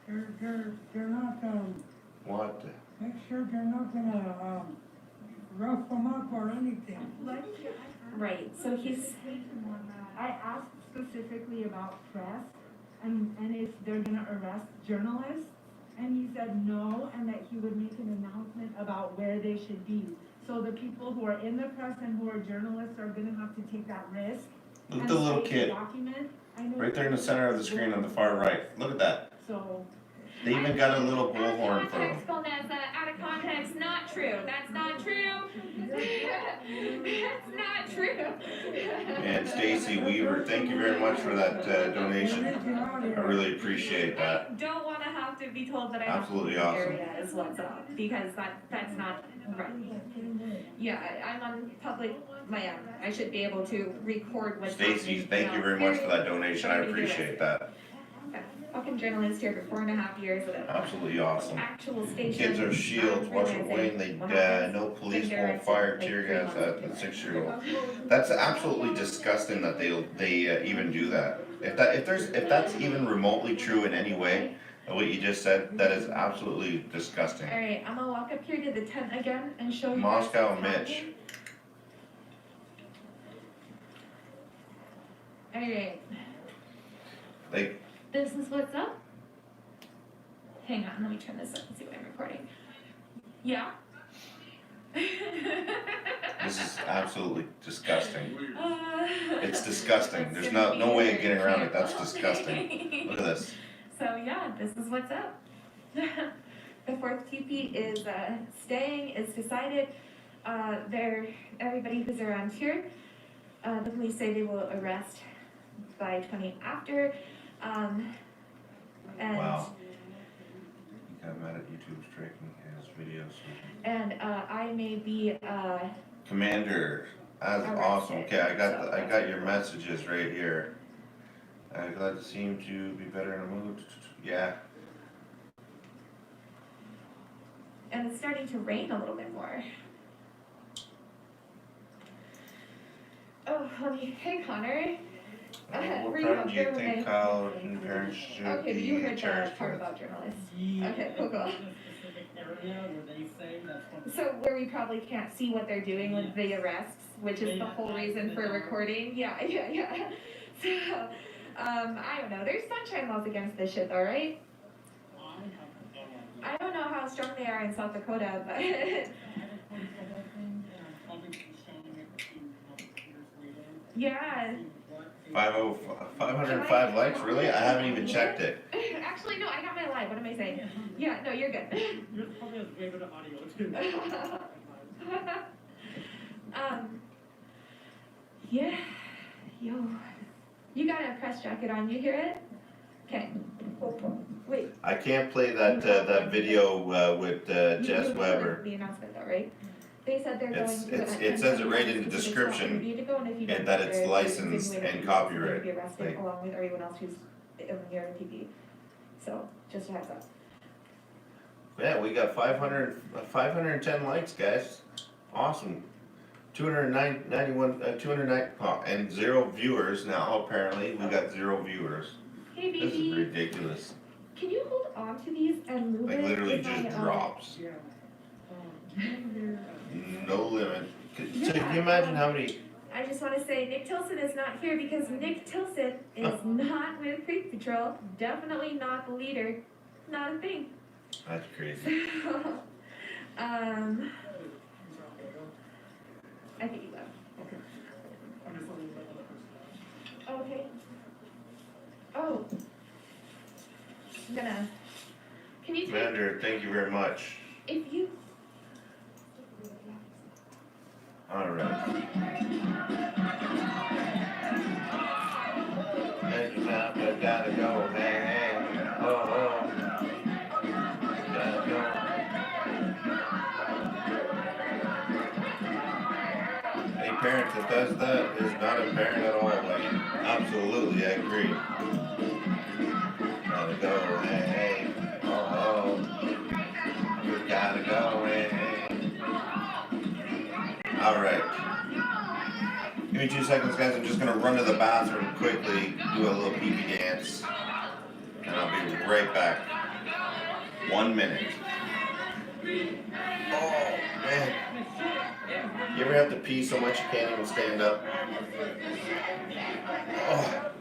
They're not, What? make sure they're not gonna, rough them up or anything. Right, so he's. I asked specifically about press and if they're gonna arrest journalists. And he said no, and that he would make an announcement about where they should be. So the people who are in the press and who are journalists are gonna have to take that risk. Look at and the little state kid. document. I know Right there in the center of the screen on the far right. Look at that. So. They even got a little bullhorn for him. Context, Vanessa, out of context, not true. That's not true. That's not true. And Stacy Weaver, thank you very much for that donation. I really appreciate that. Don't want to have to be told that I Absolutely have awesome. area is what's up, because that's not right. Yeah, I'm on public land. I should be able to record what's happening. Stacy, thank you very much for that donation. I appreciate that. Fucking journalist here for 4.5 years at an Absolutely awesome. actual station. Kids are shields, watch it wane, no police won't fire tear gas at a 6-year-old. That's absolutely disgusting that they even do that. If that's even remotely true in any way, what you just said, that is absolutely disgusting. Alright, I'm gonna walk up here to the tent again and show you. Moscow guys what's Mitch. happening. Alright, Like, this is what's up. Hang on, let me turn this up and see what I'm recording. Yeah. this is absolutely disgusting. Uh, It's disgusting. There's no way of getting around it. That's disgusting. Look at this. So yeah, this is what's up. The fourth TP is staying. It's decided. Everybody who's around here, the police say they will arrest by 20 after. And Wow. He got mad at YouTube striking his videos. and I may be Commander, that's awesome. Okay, I got your messages right here. I'm glad to see him to be better in the mood. Yeah. and it's starting to rain a little bit more. Oh, honey, hey Connor. What Were you crime up do you there when think I- college and parents should Okay, but you be heard the charged part with? about journalists. Okay, cool. So where we probably can't see what they're doing with the arrests, which is the whole reason for recording. Yeah. So, I don't know. There's sunshine laws against this shit though, right? I don't know how strong they are in South Dakota, but yeah. 505 likes? Really? I haven't even checked it. Actually, no, I got my live. What am I saying? Yeah, no, you're good. Yours probably has way better audio too. Yeah, yo, you got a press jacket on, you hear it? Okay, wait. I can't play that video with Jess You Weber. The announcement though, right? They said they're going to. It says it right in the description, and that it's licensed and copyright. Be arrested Like, along with everyone else who's near the TV. So, just a heads up. yeah, we got 510 likes, guys. Awesome. 209, and 0 viewers now. Apparently, we got 0 viewers. Hey, This is baby, ridiculous. can you hold on to these and move Like it? literally with my, just drops. No limit. So can you imagine how many? I just want to say Nick Tilson is not here because Nick Tilson is not with Creek Patrol. Definitely not the leader. Not a thing. That's crazy. I think you left. Okay. Oh. I'm gonna. Can you take, Commander, thank you very much. if you. All right. Next stop, I gotta go, hey. Oh. Gotta go. Any parent that does that is not a parent at all, Wayne. Absolutely, I agree. Gotta go, hey. Oh. You gotta go, hey. All right. Give me 2 seconds, guys. I'm just gonna run to the bathroom quickly, do a little pee-pee dance, and I'll be right back. 1 minute. Oh, man. You ever have to pee so much you can't even stand up? Oh.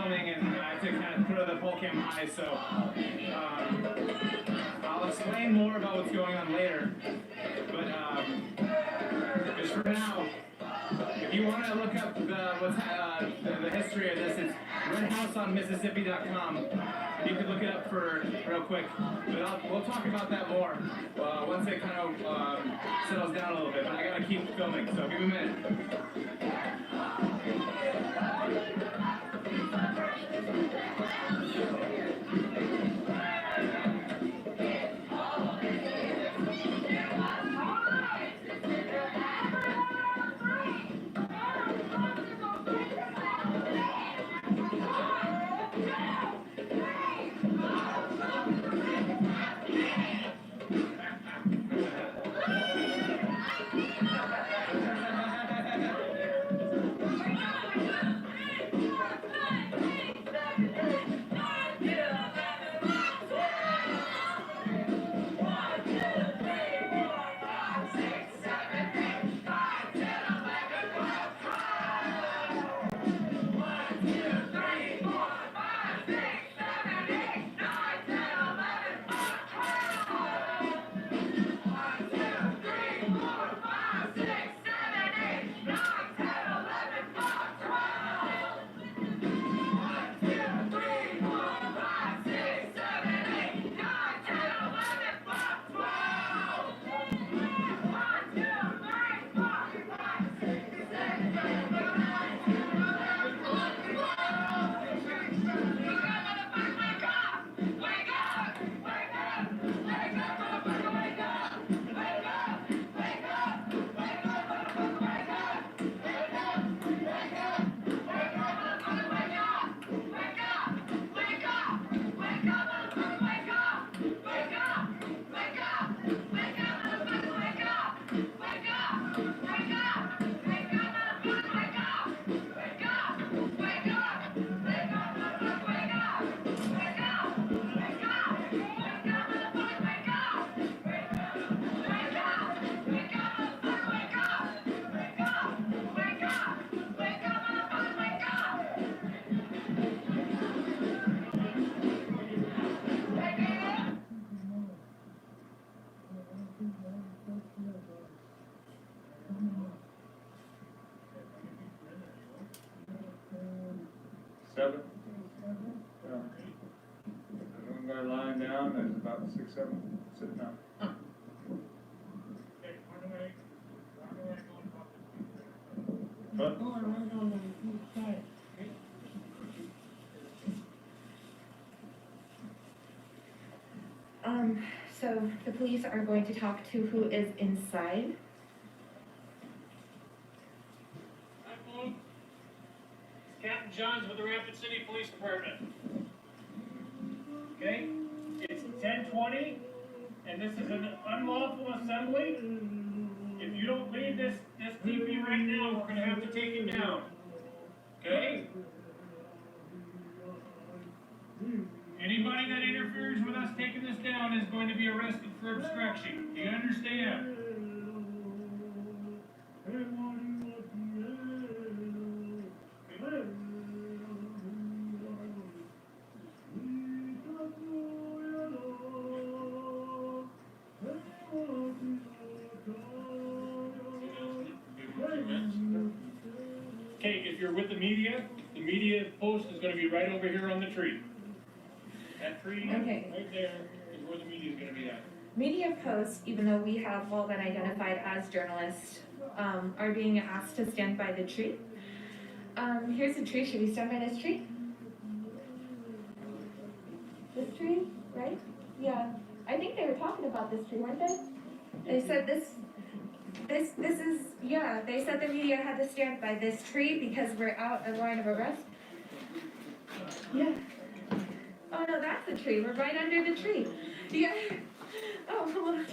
filming and I have to kind of put the pole cam high, so I'll explain more about what's going on later. But just for now, if you want to look up the history of this, it's redhouseonmississippi.com. You can look it up for real quick. But we'll talk about that more once it kind of settles down a little bit. But I gotta keep filming, so give me a minute. Seven? Yeah. One guy lying down, there's about 6, 7 sitting up. What? So the police are going to talk to who is inside. Hi, folks. Captain Johns with the Rapid City Police Department. Okay, it's 10:20, and this is an unlawful assembly. If you don't leave this TV right now, we're gonna have to take it down. Okay? Anybody that interferes with us taking this down is going to be arrested for obstruction. Do you understand? Okay, if you're with the media post is gonna be right over here on the tree. That tree, Okay. right there, is where the media is gonna be at. Media posts, even though we have all been identified as journalists, are being asked to stand by the tree. Here's the tree. Should we stand by this tree? This tree, right? Yeah. I think they were talking about this tree, weren't they? They said this is, yeah, they said the media had to stand by this tree because we're out of line of arrest. Yeah. Oh no, that's the tree. We're right under the tree. Yeah. Oh, look.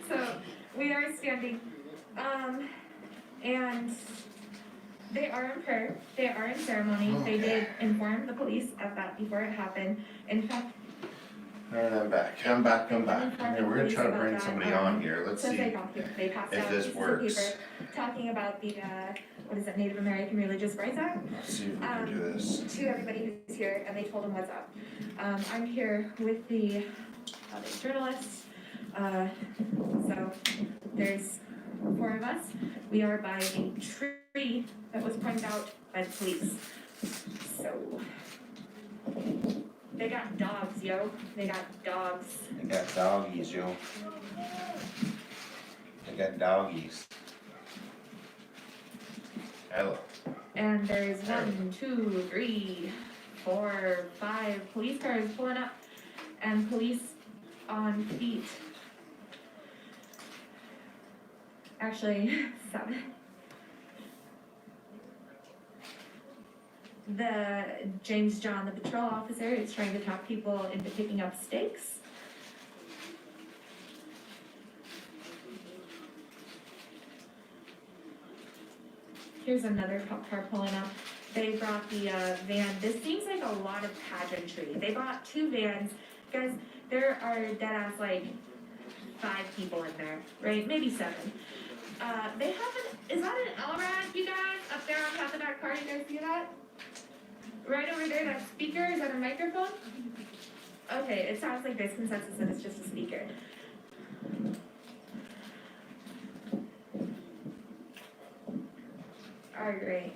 So we are standing. And they are in prayer. They are in ceremony. They did inform the police of that before it happened. In fact, Alright, I'm back. Here, we're gonna try to bring somebody on here, let's Since I see got here, they passed if out this pieces of works. paper talking about the, what is it, Native American Religious Rights Act? Let's see if we can do this. To everybody who's here, and they told them what's up. I'm here with the other journalists. So there's 4 of us. We are by a tree that was pointed out by the police. So they got dogs, yo. They got dogs. They got doggies, yo. They got doggies. Hello. And there's 1, 2, 3, 4, 5 police cars pulling up and police on feet. Actually, 7. The James John, the patrol officer, is trying to talk people into picking up stakes. Here's another cop car pulling up. They brought the van. This seems like a lot of pageantry. They brought 2 vans. Guys, there are dead ass like 5 people in there, right? Maybe 7. They have is that an LRAD, you guys? Up there on top of that car, you guys see that? Right over there, that speaker, is that a microphone? Okay, it sounds like there's consensus that it's just a speaker. Alright.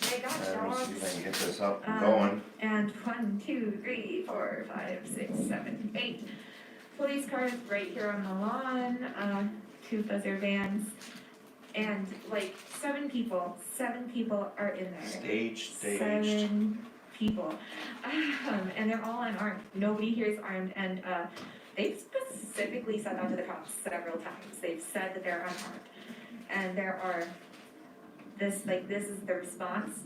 They got Let me dogs. see if I can get this up and going. And 1, 2, 3, 4, 5, 6, 7, 8 police cars right here on the lawn, 2 buzzer vans, and like 7 people are in there. Staged. 7 people. And they're all unarmed. Nobody here is armed, and they've specifically said that to the cops several times. They've said that they're unarmed. And there are this is the response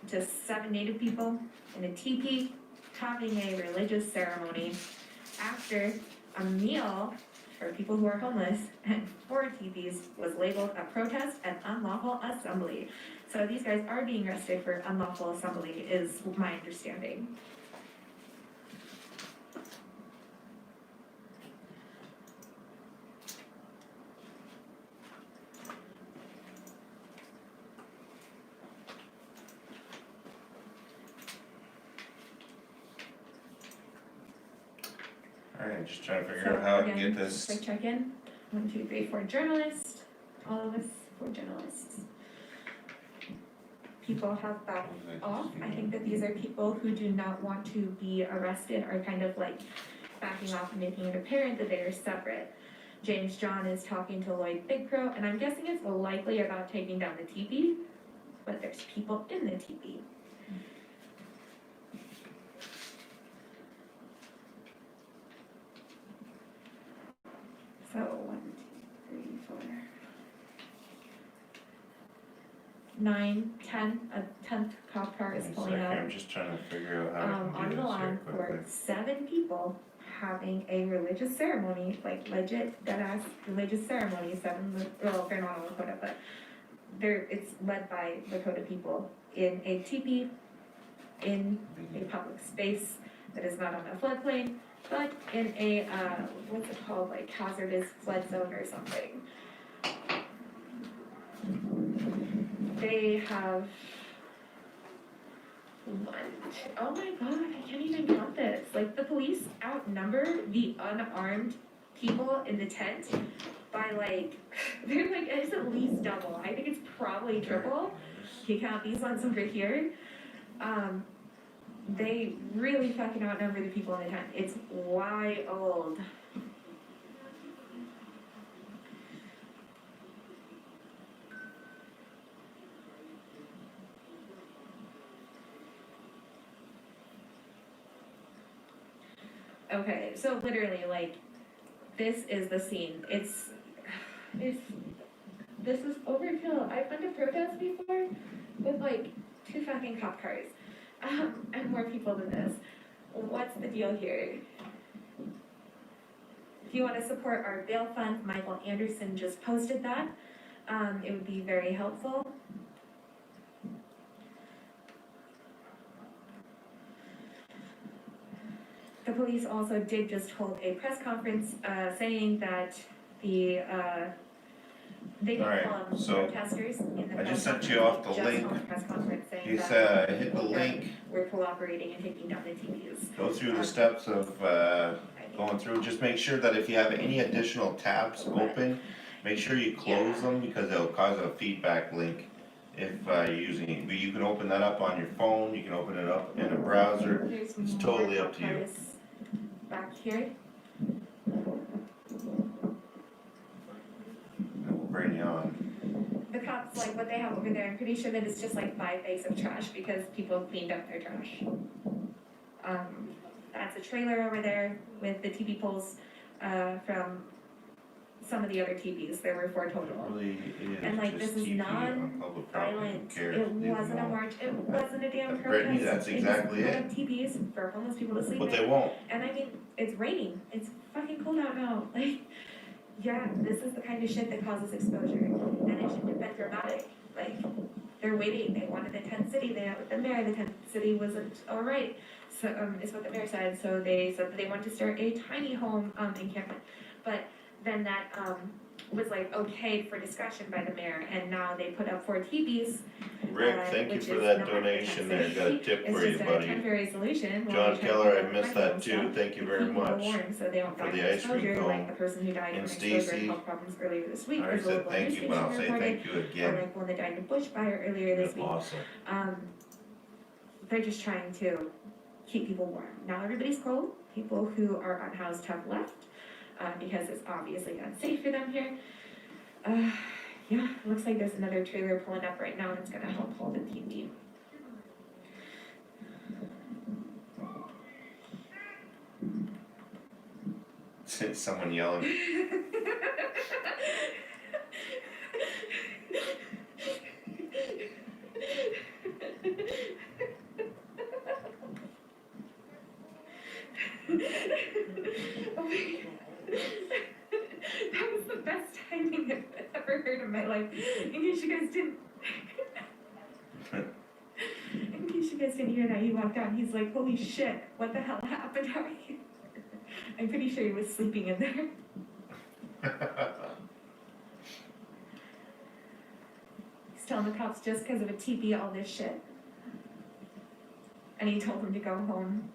to 7 Native people in a teepee having a religious ceremony after a meal for people who are homeless and 4 teepees was labeled a protest and unlawful assembly. So these guys are being arrested for unlawful assembly is my understanding. Alright, just trying to figure out how I can get this. Quick check in. 1, 2, 3, 4 journalists. All of us 4 journalists. People have backed off. I think that these are people who do not want to be arrested, are kind of like backing off and making it apparent that they are separate. James John is talking to Lloyd Big Crow, and I'm guessing it's likely about taking down the teepee, but there's people in the teepee. So 1, 2, 3, 4, 9, 10. A 10th cop car is pulling up. I'm just trying to figure out how I On can do the this lawn here for quickly. 7 people having a religious ceremony, like legit deadass religious ceremony. 7, well, they're not all Lakota, but it's led by Lakota people in a teepee in a public space that is not on a floodplain, but in a, what's it called, like hazardous flood zone or something. They have 1, 2, oh my god, I can't even count this. Like, the police outnumber the unarmed people in the tent by like, they're like, it's at least double. I think it's probably triple. You count these ones over here. They really fucking outnumber the people in the tent. It's wild. Okay, so literally, like, this is the scene. This is overkill. I've been to protests before with like 2 fucking cop cars. And more people than this. What's the deal here? If you want to support our bail fund, Michael Anderson just posted that. It would be very helpful. police also did just hold a press conference, saying that they didn't Alright, call them so protesters in the I press just sent conference, you off they the just link. held a press conference saying You that said, hit the link, we're cooperating and taking down the TVs. go through the steps of, going through, just make sure that if you have any additional tabs open, make sure you close them, because it'll cause a feedback link if, you're using it. But you can open that up on your phone, you can open it up in a browser, There's it's more totally up to you. cars back here. And we'll bring you on. The cops, like what they have over there, I'm pretty sure that it's just like 5 bags of trash because people cleaned up their trash. That's a trailer over there with the TV poles, from some of the other TVs, there were 4 total. Really And like, is this is just TV on public property, non-violent, who cares? it Leave them wasn't a alone. march, it wasn't a damn protest. Brittany, that's exactly They it. just put up TVs for homeless people to sleep in. But they won't. And I mean, it's raining, it's fucking cold out now, like, yeah, this is the kind of shit that causes exposure, and it shouldn't have been dramatic, like, they're waiting, they wanted a tent city, they had with the mayor, the tent city wasn't alright, so, is what the mayor said, so they said that they wanted to start a tiny home, encampment, but then that, was like okayed for discussion by the mayor, and now they put up 4 TVs. Rick, thank you which for is that not donation there, protected. got a tip It's for you, just a buddy. temporary solution. while John we try to Keller, keep I up missed the that and too, stuff, thank you to very keep people much warm, so they don't for die the from ice cream exposure, cone. like the person who died And from exposure Stacy, and health problems earlier this week. I already was a said local thank news you, but I'll station say reported, thank you or again. like one that died in a bushfire earlier this week. Awesome. They're just trying to keep people warm. Now everybody's cold. People who are unhoused have left, because it's obviously unsafe for them here. Yeah, looks like there's another trailer pulling up right now that's gonna help hold the TV. Someone yelling. Oh my God. That was the best timing I've ever heard in my life. In case you guys didn't hear that, he walked out and he's like, holy shit, what the hell happened out here? I'm pretty sure he was sleeping in there. He's telling the cops just because of a TP all this shit. And he told them to go home.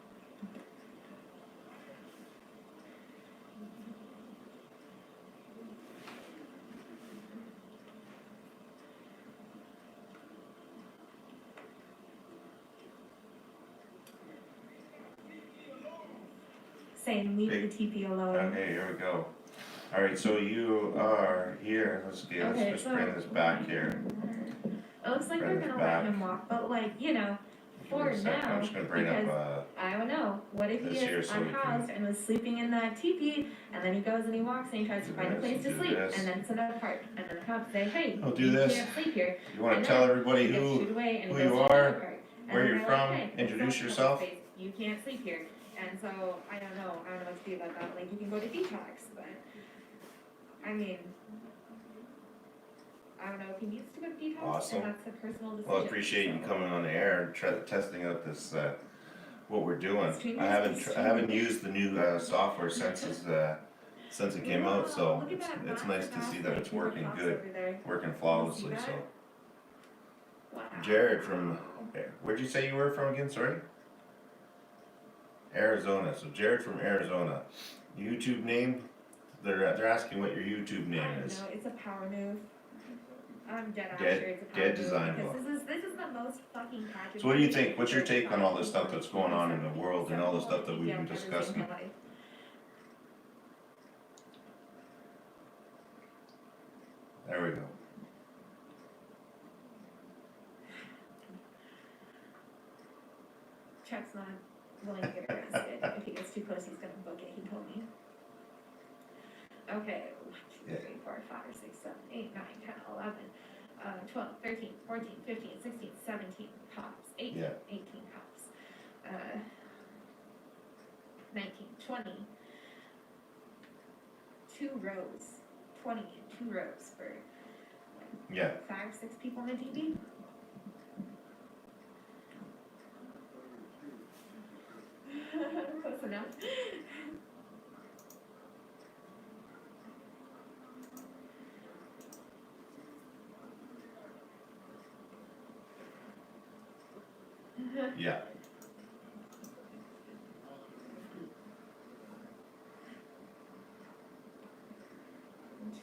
Saying leave the TP alone. Okay, here we go. Alright, so you are here, let's Okay, just so- bring this back here. It looks like Bring they're this gonna back. let him walk, but like, you know, for Wait a second, now, I'm just gonna bring up, because I don't know, what if he this here is so we can- unhoused and was sleeping in that teepee, and then he goes and he walks and he tries to find a this, place to do sleep, this. and then it's another part, and then the cops say, hey, I'll do you this. can't sleep here. You wanna And tell then everybody he gets who shooed away and he you goes to are, another part. And where then you're they're like, from, hey, introduce it's not yourself. safe, you can't sleep here, and so, I don't know what to do about that, like, you can go to detox, but, I mean, I don't know if he needs to go to detox, Awesome. and that's a personal decision. Well, I appreciate you coming on the air and testing out this, what we're doing. Extremely I haven't extremely. used the new, software since it came out, so it's nice to see that it's working good, working flawlessly, so. Jared from, where'd you say you were from again, sorry? Arizona, so Jared from Arizona. YouTube name, they're asking what your YouTube name is. No, it's a power move. I'm dead sure Dead- it's a power dead move, design because book. this is the most fucking packaged. So what do you think, what's your take on all this stuff that's going on in the world and all the stuff that we've been discussing? There we go. Chuck's not willing to get arrested. If he gets too close, he's gonna book it, he told me. Okay, 1, 2, 3, 4, 5, 6, 7, 8, 9, 10, 11, 12, 13, 14, 15, 16, 17 cops, 18, Yeah. 18 cops, 19, 20, 2 rows, 20 in 2 rows for Yeah. 5, 6 people on a TV. Close enough. Yeah.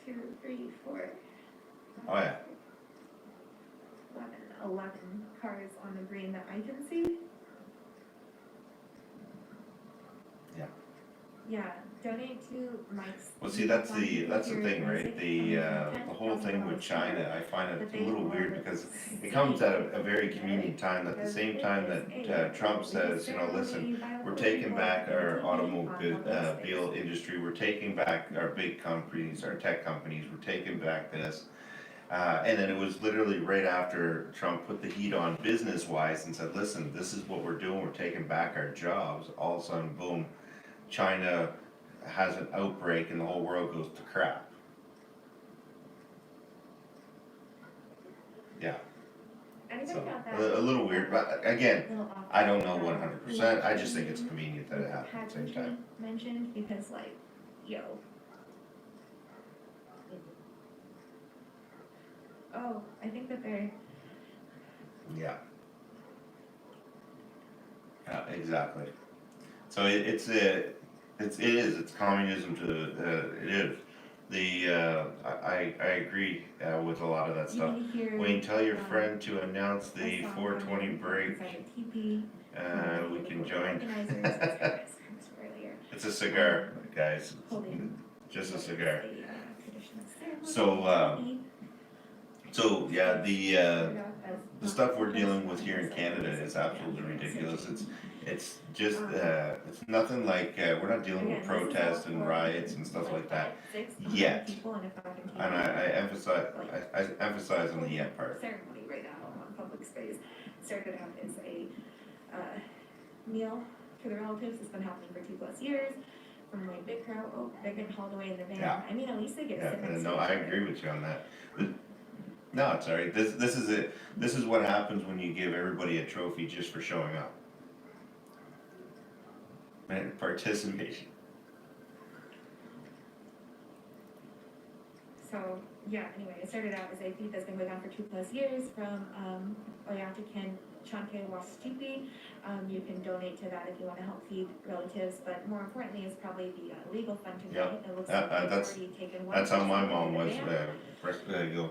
2, 3, 4. Oh yeah. 11 cars on the green that I can see. Yeah. Yeah, donate to Mike's. Well, see, that's the thing, right? The whole thing with China, I find it a little weird because it comes at a very convenient time. At the same time that Trump says, you know, listen, we're taking back our automobile industry, we're taking back our big companies, our tech companies, we're taking back this. And then it was literally right after Trump put the heat on business-wise and said, listen, this is what we're doing, we're taking back our jobs. All of a sudden, boom, China has an outbreak and the whole world goes to crap. Yeah. Anybody So, got that? a little weird, but again, Little off- I don't know 100%. I just think it's convenient that it happens at the same pageantry time. mentioned because, like, yo. Oh, I think that they're. Yeah. Yeah, exactly. So it's communism to it is. I agree with a lot of that stuff. Wayne, tell your friend to announce the 420 break. We can join. It's a cigar, guys. Just a cigar. So yeah, the stuff we're dealing with here in Canada is absolutely ridiculous. It's just it's nothing like we're not dealing with protests and riots and stuff like that yet. And I emphasize on the yet part. Ceremony right now on public space. Started out as a meal for the relatives. It's been happening for 2+ years. From like big crowd, they're getting hauled away in the van. Yeah. I mean, at least they get Yeah, to sit next no, to I each other. agree with you on that. No, it's alright. This is it. This is what happens when you give everybody a trophy just for showing up. And participation. So yeah, anyway, it started out as a thief that's been going on for 2+ years from Oyatakin Chanke Waschipi. You can donate to that if you want to help feed relatives, but more importantly is probably the legal fund to donate. It looks like they've already taken 1% That's how my of mom the was. van.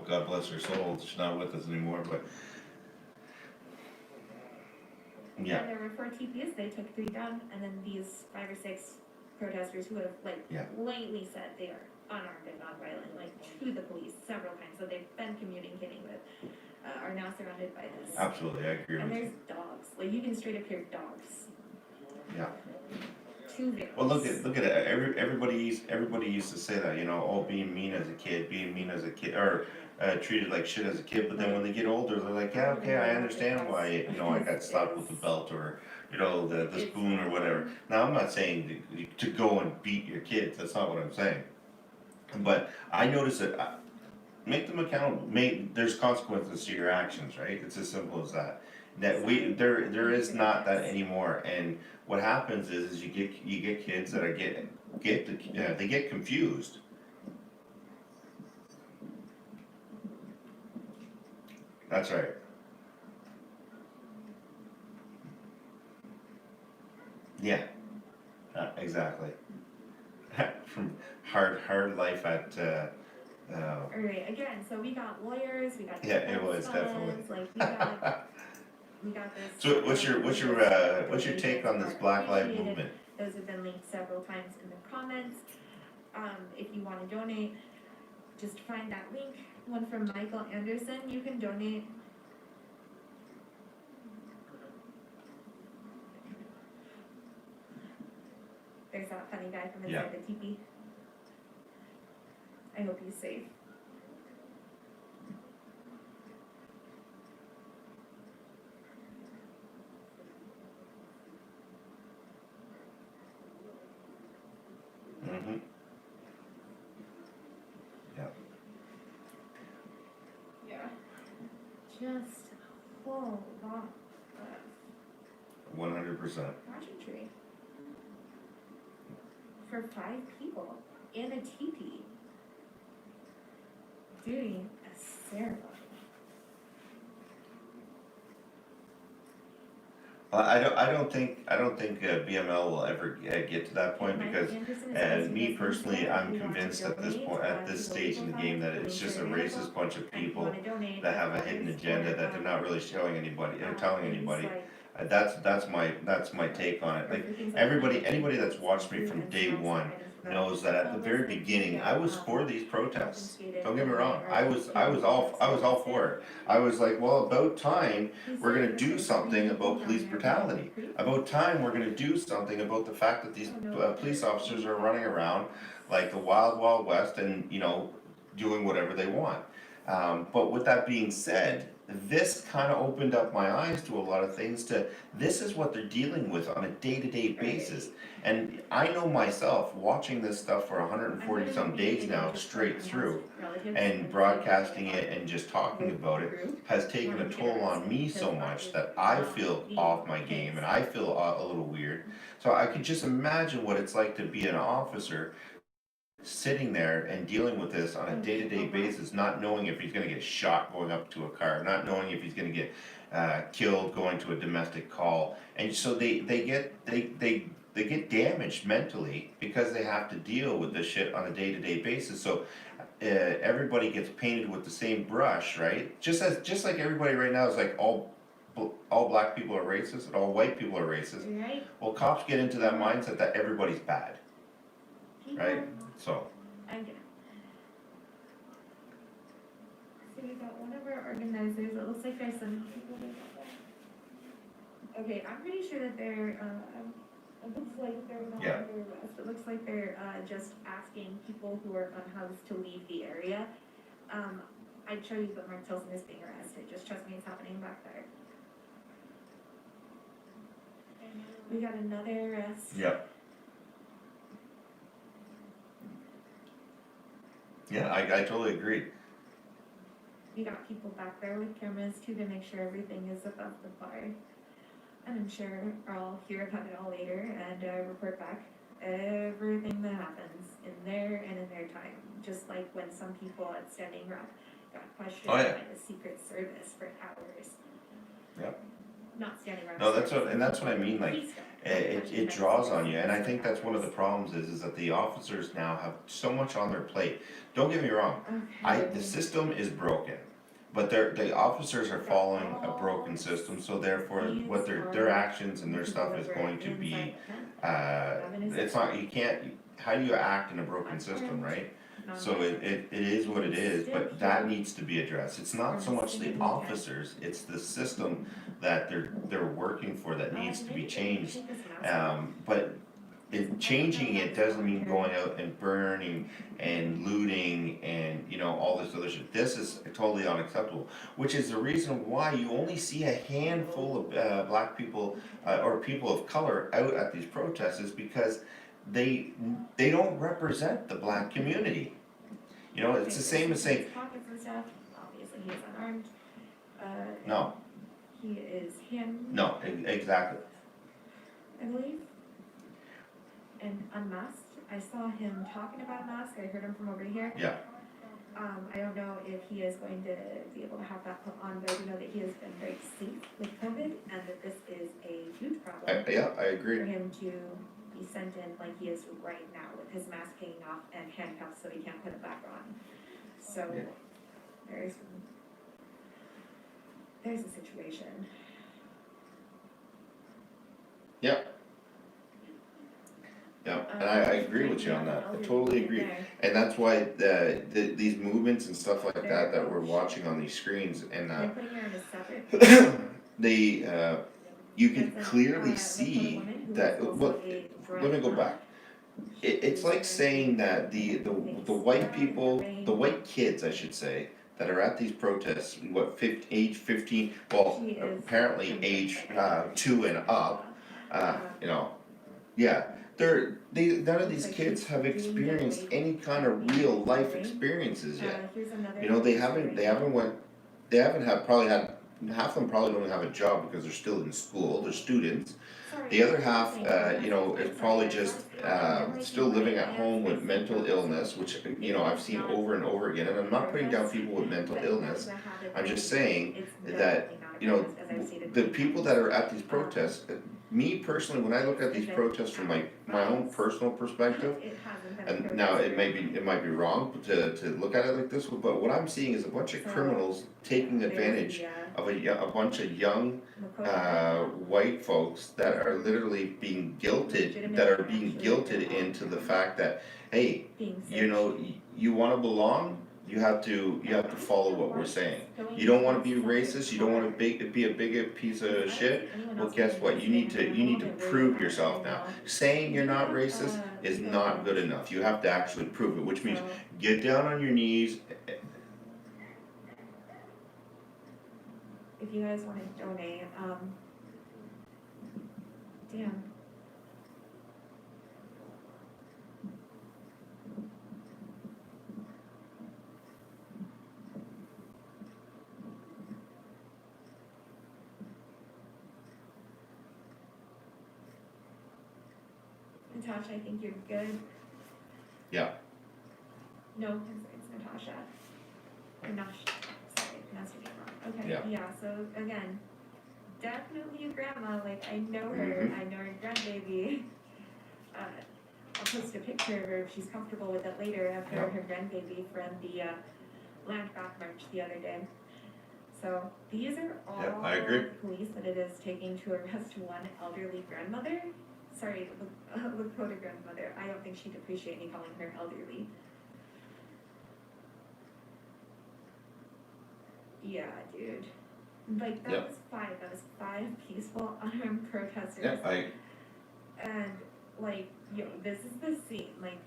God bless her soul. She's not with us anymore, but yeah. And there were 4 TPs, they took 3 down, and then these 5 or 6 protesters who have like blatantly said they are unarmed and nonviolent, like to the police several times, so they've been communicating with, are now surrounded by this. Absolutely, I agree And with there's you. dogs, like you can straight up hear dogs. Yeah. 2 vehicles. Well, look at it. Everybody used to say that, you know, oh, being mean as a kid, or treated like shit as a kid. But then when they get older, they're like, yeah, okay, I understand why, you know, I got slapped with the belt or, you know, the spoon or whatever. Now, I'm not saying to go and beat your kids. That's not what I'm saying. But I notice that make them accountable. There's consequences to your actions, right? It's as simple as that. There is not that anymore. And what happens is you get kids that are they get confused. That's right. Yeah. Exactly. From hard life at. Alright, again, so we got lawyers, we got. Yeah, it was definitely. Like we got this. So what's your take on this Black Lives Movement? Those have been linked several times in the comments. If you want to donate, just find that link. One from Michael Anderson, you can donate. There's that funny guy from inside the teepee. I hope he's safe. Mm-hmm. Yeah. Yeah. Just a whole lot of 100%. pageantry. for 5 people in a teepee doing a ceremony. I don't think BML will ever get to that point because, me personally, I'm convinced at this stage in the game that it's just a racist bunch of people that have a hidden agenda that they're not really showing anybody or telling anybody. That's my take on it. Like anybody that's watched me from day one knows that at the very beginning I was for these protests. Don't get me wrong. I was all for it. I was like, well, about time we're gonna do something about police brutality. About time we're gonna do something about the fact that these police officers are running around like the wild, wild west and, you know, doing whatever they want. But with that being said, this kind of opened up my eyes to a lot of things. This is what they're dealing with on a day-to-day basis. And I know myself, watching this stuff for 140 some days now straight through, and broadcasting it and just talking about it, has taken a toll on me so much that I feel off my game and I feel a little weird. So I could just imagine what it's like to be an officer sitting there and dealing with this on a day-to-day basis, not knowing if he's going to get shot going up to a car, not knowing if he's going to get killed going to a domestic call, and so they get damaged mentally because they have to deal with this shit on a day-to-day basis. So everybody gets painted with the same brush, right? Just like everybody right now is like all black people are racist and all white people are racist. Right. Well, cops get into that mindset that everybody's bad, right? So. I get it. So we got one of our organizers, it looks like there's some people there. Okay, I'm pretty sure that they're, it looks like they're not Yeah. under arrest. It looks like they're, just asking people who are unhoused to leave the area. I'd show you that Mark Tilson is being arrested, just trust me, it's happening back there. We got another arrest. Yep. Yeah, I totally agree. We got people back there with cameras too to make sure everything is above the bar. And I'm sure I'll hear about it all later and report back everything that happens in there and in their time. Just like when some people at Standing Rock got questioned by the Secret Service for hours. Yep. Not Standing Rock. No, that's what I mean, like, it draws on you, and I think that's one of the problems is that the officers now have so much on their plate. Don't get me wrong, the system is broken, but the officers are following a broken system, so therefore, what their actions and their stuff is going to be, it's not, how do you act in a broken system, right? So it is what it is, but that needs to be addressed. It's not so much the officers, it's the system that they're working for that needs to be changed. But changing it doesn't mean going out and burning and looting and, you know, all this other shit. This is totally unacceptable, which is the reason why you only see a handful of black people or people of color out at these protests, is because they don't represent the black community. You know, it's the same as saying. Pockets and stuff. Obviously, he is unarmed. No. He is him. No, exactly. I believe. And unmasked. I saw him talking about a mask. I heard him from over here. Yeah. I don't know if he is going to be able to have that put on, but I do know that he has been very safe with COVID, and that this is a huge problem. I agree. For him to be sent in like he is right now, with his mask hanging off and handcuffed so he can't put it back on. So there's a situation. Yep. Yeah, and I agree with you on that. I totally agree. And that's why these movements and stuff like that we're watching on these screens, and you can clearly see that. Well, let me go back. It's like saying that the white people, the white kids, I should say, that are at these protests, age 15, well, apparently age 2 and up, you know, yeah. None of these kids have experienced any kind of real life experiences yet. You know, half of them probably don't have a job because they're still in school, they're students. The other half, you know, is probably just, still living at home with mental illness, which, you know, I've seen over and over again, and I'm not putting down people with mental illness. I'm just saying that, you know, the people that are at these protests, me personally, when I look at these protests from my own personal perspective, and now it might be wrong to look at it like this, but what I'm seeing is a bunch of criminals taking advantage of a bunch of young, white folks that are literally being guilted into the fact that, hey, you know, you wanna belong, you have to follow what we're saying. You don't wanna be racist, you don't wanna be a bigot piece of shit, well, guess what, you need to prove yourself now. Saying you're not racist is not good enough, you have to actually prove it, which means get down on your knees. If you guys wanna donate, damn. Natasha, I think you're good. Yeah. No, it's Natasha. Or Nash, sorry, pronounced your name wrong. Okay, Yeah. So again, definitely your grandma, like I know her, I know her grandbaby. I'll post a picture of her if she's comfortable with it later of her, her grandbaby from the Land Back March the other day. So these are all I agree. the police that it is taking to arrest one elderly grandmother. Sorry, Lakota grandmother. I don't think she'd appreciate me calling her elderly. Yeah, dude. Like that was five peaceful unarmed protesters. Yeah, And like, yo, this is the scene. Like,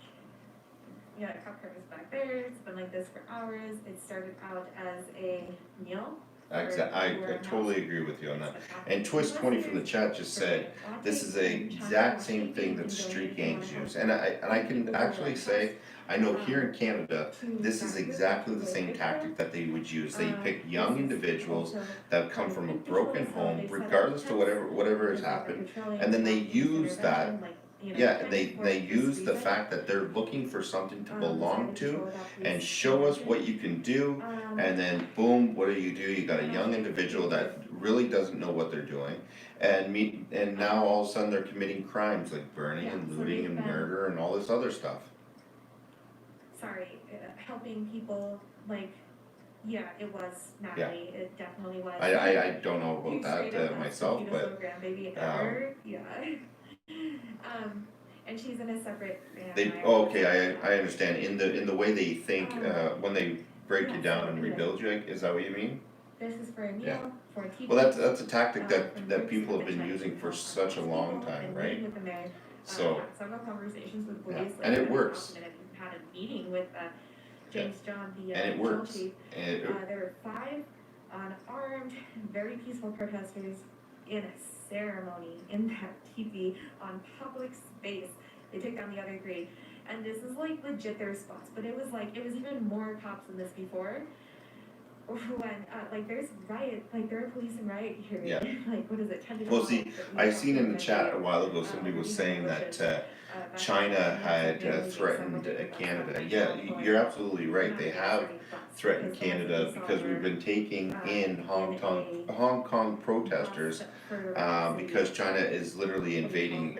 yeah, a cop car was back there. It's been like this for hours. It started out as a meal. I totally agree with you on that. And Twist 20 from the chat just said, this is a exact same thing that the street gangs use. And I can actually say, I know here in Canada, this is exactly the same tactic that they would use. They pick young individuals that come from a broken home, regardless to whatever has happened, and then they use that. Yeah, they use the fact that they're looking for something to belong to and show us what you can do, and then boom, what do? You got a young individual that really doesn't know what they're doing, and now all of a sudden they're committing crimes like burning and looting and murder and all this other stuff. Sorry, helping people, like, yeah, it was Natalie, it definitely was. I don't know about that myself, but yeah. And she's in a separate. I understand. In the way they think, when they break you down and rebuild you, is that what you mean? This is for a meal, for a TV. Well, that's a tactic that people have been using for such a long time, right? So. Several conversations with police. And it works. Had a meeting with James John, the and it works. chief. There were 5 unarmed, very peaceful protesters in a ceremony in that teepee on public space. They took down the other 3, and this is like legit their response. But it was even more cops than this before. When like there's riot, like there are police in riot here. Yeah. Like what is it? 10 to 12. Well, see, I seen in the chat a while ago somebody was saying that China had threatened Canada. Yeah, you're absolutely right. They have threatened Canada because we've been taking in Hong Kong protesters because China is literally invading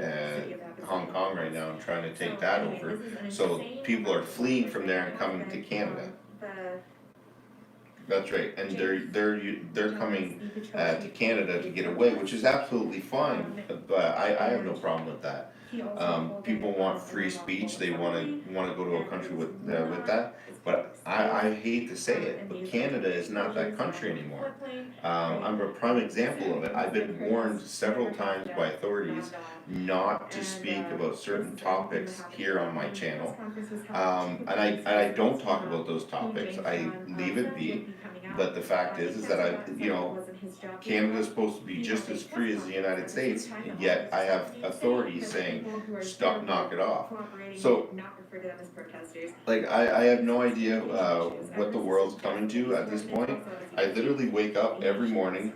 Hong Kong right now and trying to take that over. So people are fleeing from there and coming to Canada. That's right, and they're coming to Canada to get away, which is absolutely fine. But I have no problem with that. People want free speech. They want to go to a country with that. But I hate to say it, but Canada is not that country anymore. I'm a prime example of it. I've been warned several times by authorities not to speak about certain topics here on my channel, and I don't talk about those topics. I leave it be. But the fact is that Canada's supposed to be just as free as the United States, yet I have authorities saying, stop, knock it off. So, like, I have no idea what the world's coming to at this point. I literally wake up every morning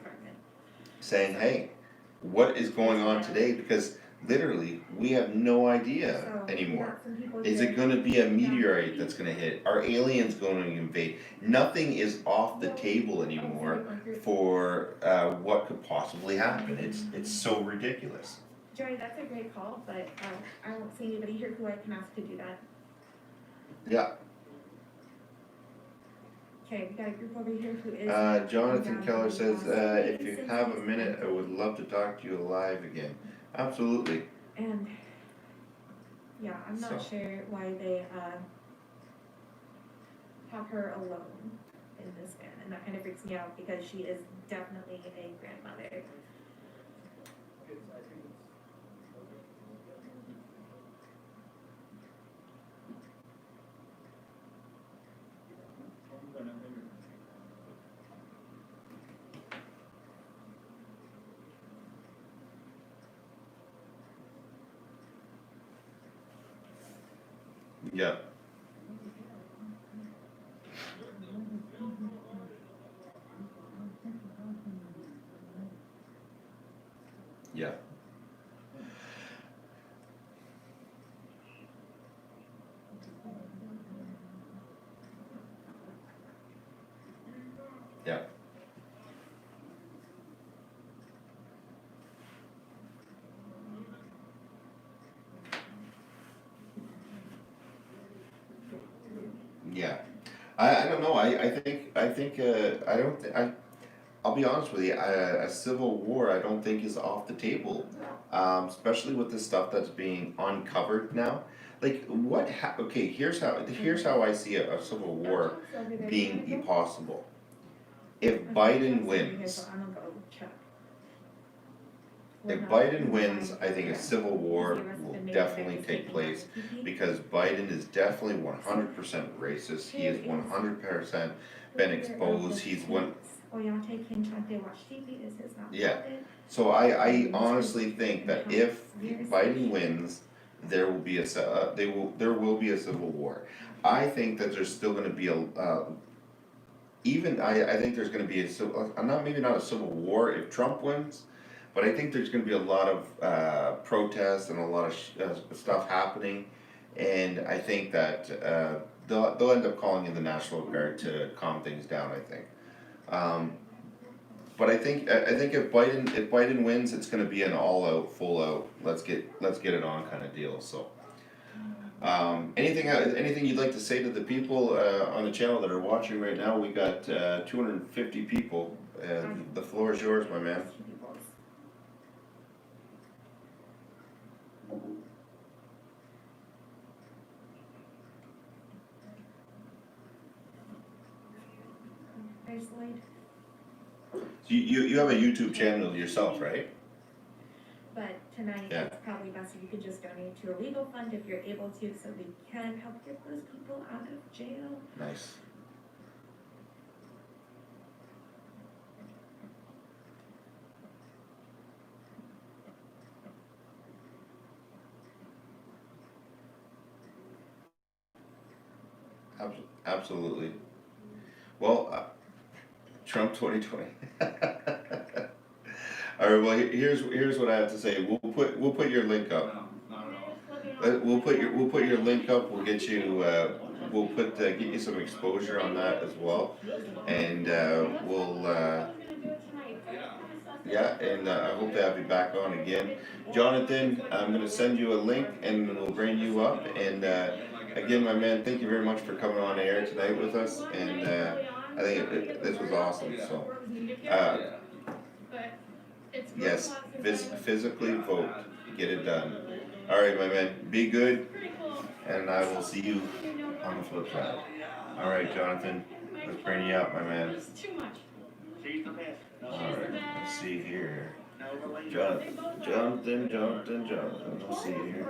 saying, hey, what is going on today, because literally, we have no idea So, anymore. some people Is here- it gonna be a meteorite that's gonna hit? Are aliens going to invade? Nothing is off the table anymore for what could possibly happen. It's so ridiculous. Joey, that's a great call, but I don't see anybody here who I can ask to do that. Yeah. Okay, we got a group over here who is. Jonathan Keller says, if you have a minute, I would love to talk to you live again. Absolutely. And, yeah, I'm not So. sure why they, have her alone in this van, and that kind of freaks me out, because she is definitely a grandmother. Yeah. Yeah. Yeah. Yeah. I don't know. I think I don't I'll be honest with you. A civil war I don't think is off the table, especially with the stuff that's being uncovered now. Like what? Okay, here's how I see a civil war being possible. If Biden wins, if Biden wins, I think a civil war will definitely take place, because Biden is definitely 100% racist. He is 100% been exposed. He's one. Yeah. So I honestly think that if Biden wins, there will be there will be a civil war. I think that there's still going to be I think there's going to be maybe not a civil war if Trump wins, but I think there's going to be a lot of protests and a lot of stuff happening, and I think that they'll end up calling in the National Guard to calm things down. I think. But I think if Biden wins, it's going to be an all out, full out, let's get it on kind of deal. So, anything you'd like to say to the people on the channel that are watching right now? We got 250 people. The floor is yours, my man. So you have a YouTube channel yourself, right? But tonight, Yeah. it's probably best if you could just donate to a legal fund if you're able to, so we can help get those people out of jail. Nice. Absolutely. Well, Trump 2020. All right. Well, here's what I have to say. We'll put your link up. We'll put your link up. We'll get you. We'll get you some exposure on that as well, and yeah, and I hope to have you back on again, Jonathan. I'm gonna send you a link, and we'll bring you up. And again, my man, thank you very much for coming on air tonight with us. And I think this was awesome. So, yes, physically vote, get it done. All right, my man, be good, and I will see you on the flip side. All right, Jonathan, let's bring you up, my man. All right, let's see here. Jonathan, let's see here.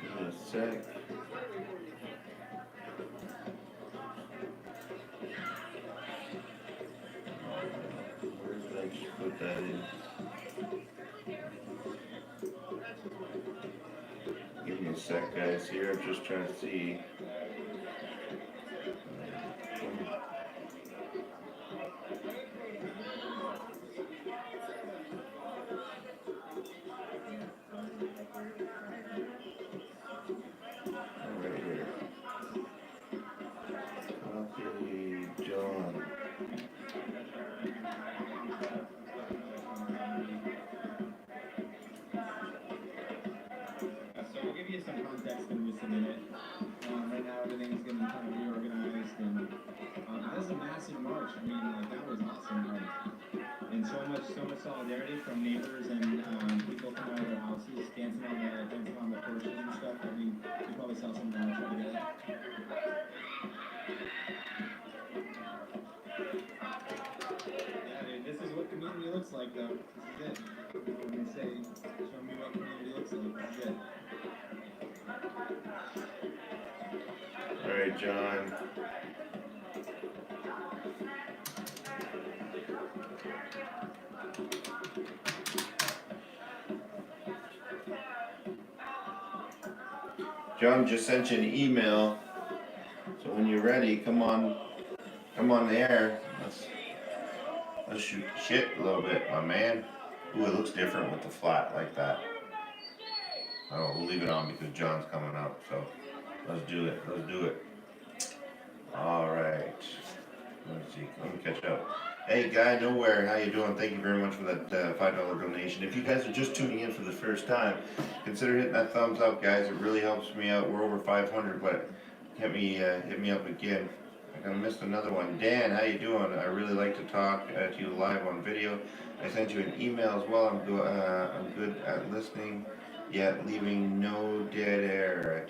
Give me a sec. Where did I just put that in? Give me a sec, guys, here. I'm just trying to see. so much solidarity from neighbors and people coming out of their houses, dancing on the porches and stuff. I mean, you probably saw some of that together. Yeah, dude, this is what community looks like, though. This is it. When they say, show me what community looks like, this is it. All right, John. John just sent you an email, so when you're ready, come on the air. Let's shoot shit a little bit, my man. Ooh, it looks different with the flat like that. Oh, we'll leave it on because John's coming up, so let's do it. All right. Let's see. Let me catch up. Hey, Guy Nowhere, how you doing? Thank you very much for that $5 donation. If you guys are just tuning in for the first time, consider hitting that thumbs up, guys. It really helps me out. We're over 500, but hit me up again. I kind of missed another one. Dan, how you doing? I really like to talk to you live on video. I sent you an email as well. I'm good at listening, yet leaving no dead air.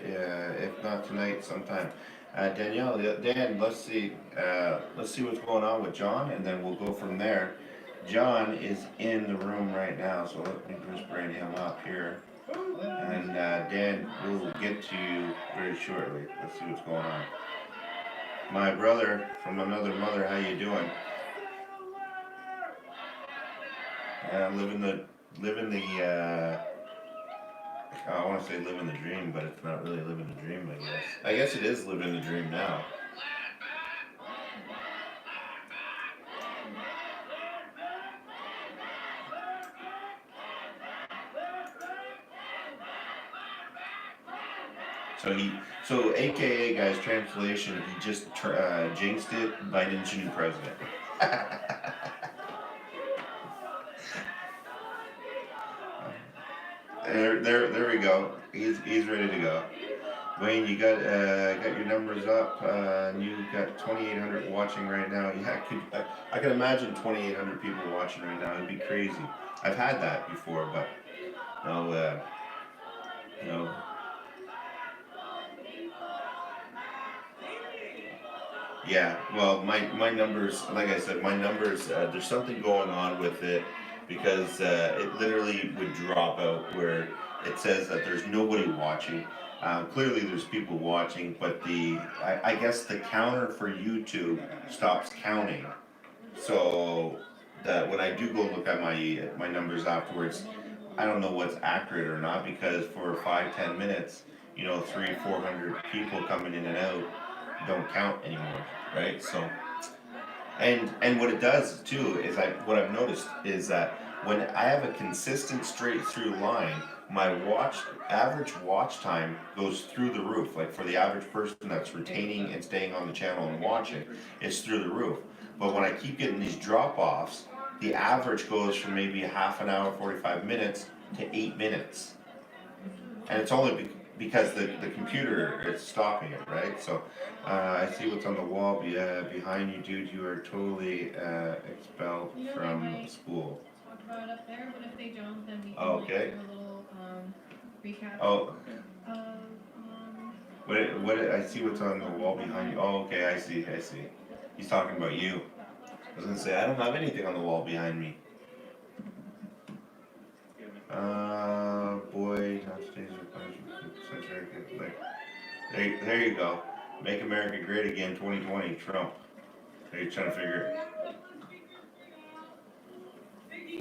If not tonight, sometime. Danielle, Dan, let's see what's going on with John, and then we'll go from there. John is in the room right now, so let me just bring him up here. And Dan, we'll get to you very shortly. Let's see what's going on. My brother from another mother, how you doing? Living the I want to say living the dream, but it's not really living the dream, I guess. I guess it is living the dream now. So AKA, guys, translation, he just jinxed it, Biden's your new president. There we go. He's ready to go. Wayne, you got your numbers up. You got 2,800 watching right now. Yeah, I can imagine 2,800 people watching right now. It'd be crazy. I've had that before, but no. Yeah, well, my numbers, like I said, there's something going on with it because it literally would drop out where it says that there's nobody watching. Clearly there's people watching, but I guess the counter for YouTube stops counting. So that when I do go look at my numbers afterwards, I don't know what's accurate or not, because for 5-10 minutes, 300-400 people coming in and out don't count anymore, right? So, and what it does too is what I've noticed is that when I have a consistent straight through line, my average watch time goes through the roof. Like for the average person that's retaining and staying on the channel and watching, it's through the roof. But when I keep getting these drop-offs, the average goes from maybe half an hour, 45 minutes to 8 minutes. And it's only because the computer is stopping it, right? So I see what's on the wall behind you, dude. You are totally expelled from school. Talk about it up there, but if they don't, then we can Okay. do a little recap. Oh. What? I see what's on the wall behind you. Oh, okay, I see. He's talking about you. I was gonna say, I don't have anything on the wall behind me. Boy, not today's there you go. Make America Great Again 2020, Trump. Are you trying to figure it?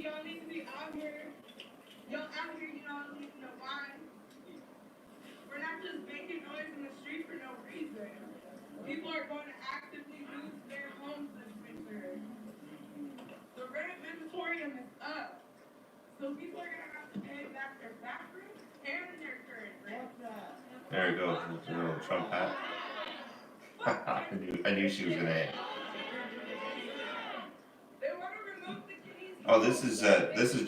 Y'all need to be out here. Y'all out here, you don't need to why. We're not just making noise in the street for no reason. People are going to actively lose their homes this winter. The rent moratorium is up. So people are going to have to pay back their bathroom and their current rent. There it goes. It's a little Trump hat. I knew she was gonna hit. Oh, this is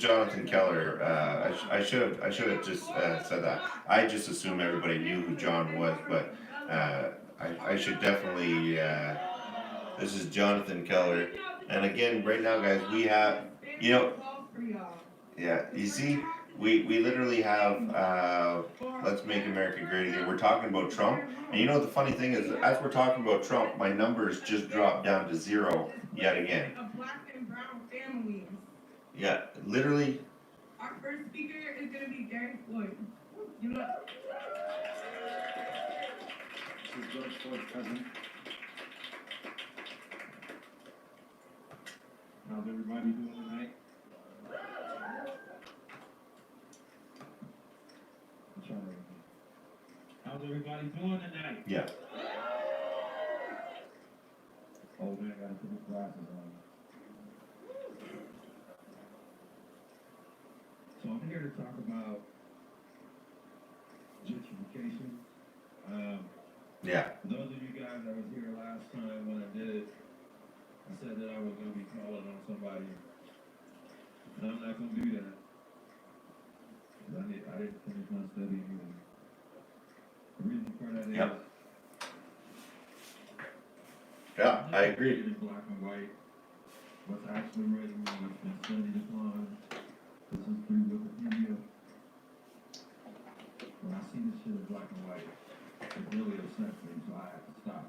Jonathan Keller. I should have just said that. I just assumed everybody knew who John was, but I should definitely. This is Jonathan Keller, and again, right now, guys, we have You know, Well for y'all. yeah, you see, we literally have, let's make America great again. We're talking about Trump. And you know what the funny thing is, as we're talking about Trump, my numbers just dropped down to 0 yet again. Of black and brown families. Yeah, literally, Our first speaker is gonna be Gary Floyd. You look. This is George Floyd's cousin. How's everybody doing tonight? I'm trying to- How's everybody doing tonight? yeah. Oh man, I gotta put my glasses on. So I'm here to talk about gentrification. Yeah. For those of you guys that was here last time when I did it, I said that I was gonna be calling on somebody. And I'm not gonna do that. 'Cause I didn't finish my study anyway. The reason for that is. Yep. Yeah, I agree. In black and white, what's actually written, what's been studied upon. This is through Wikipedia. When I see this shit in black and white, it really upsets me, so I have to stop.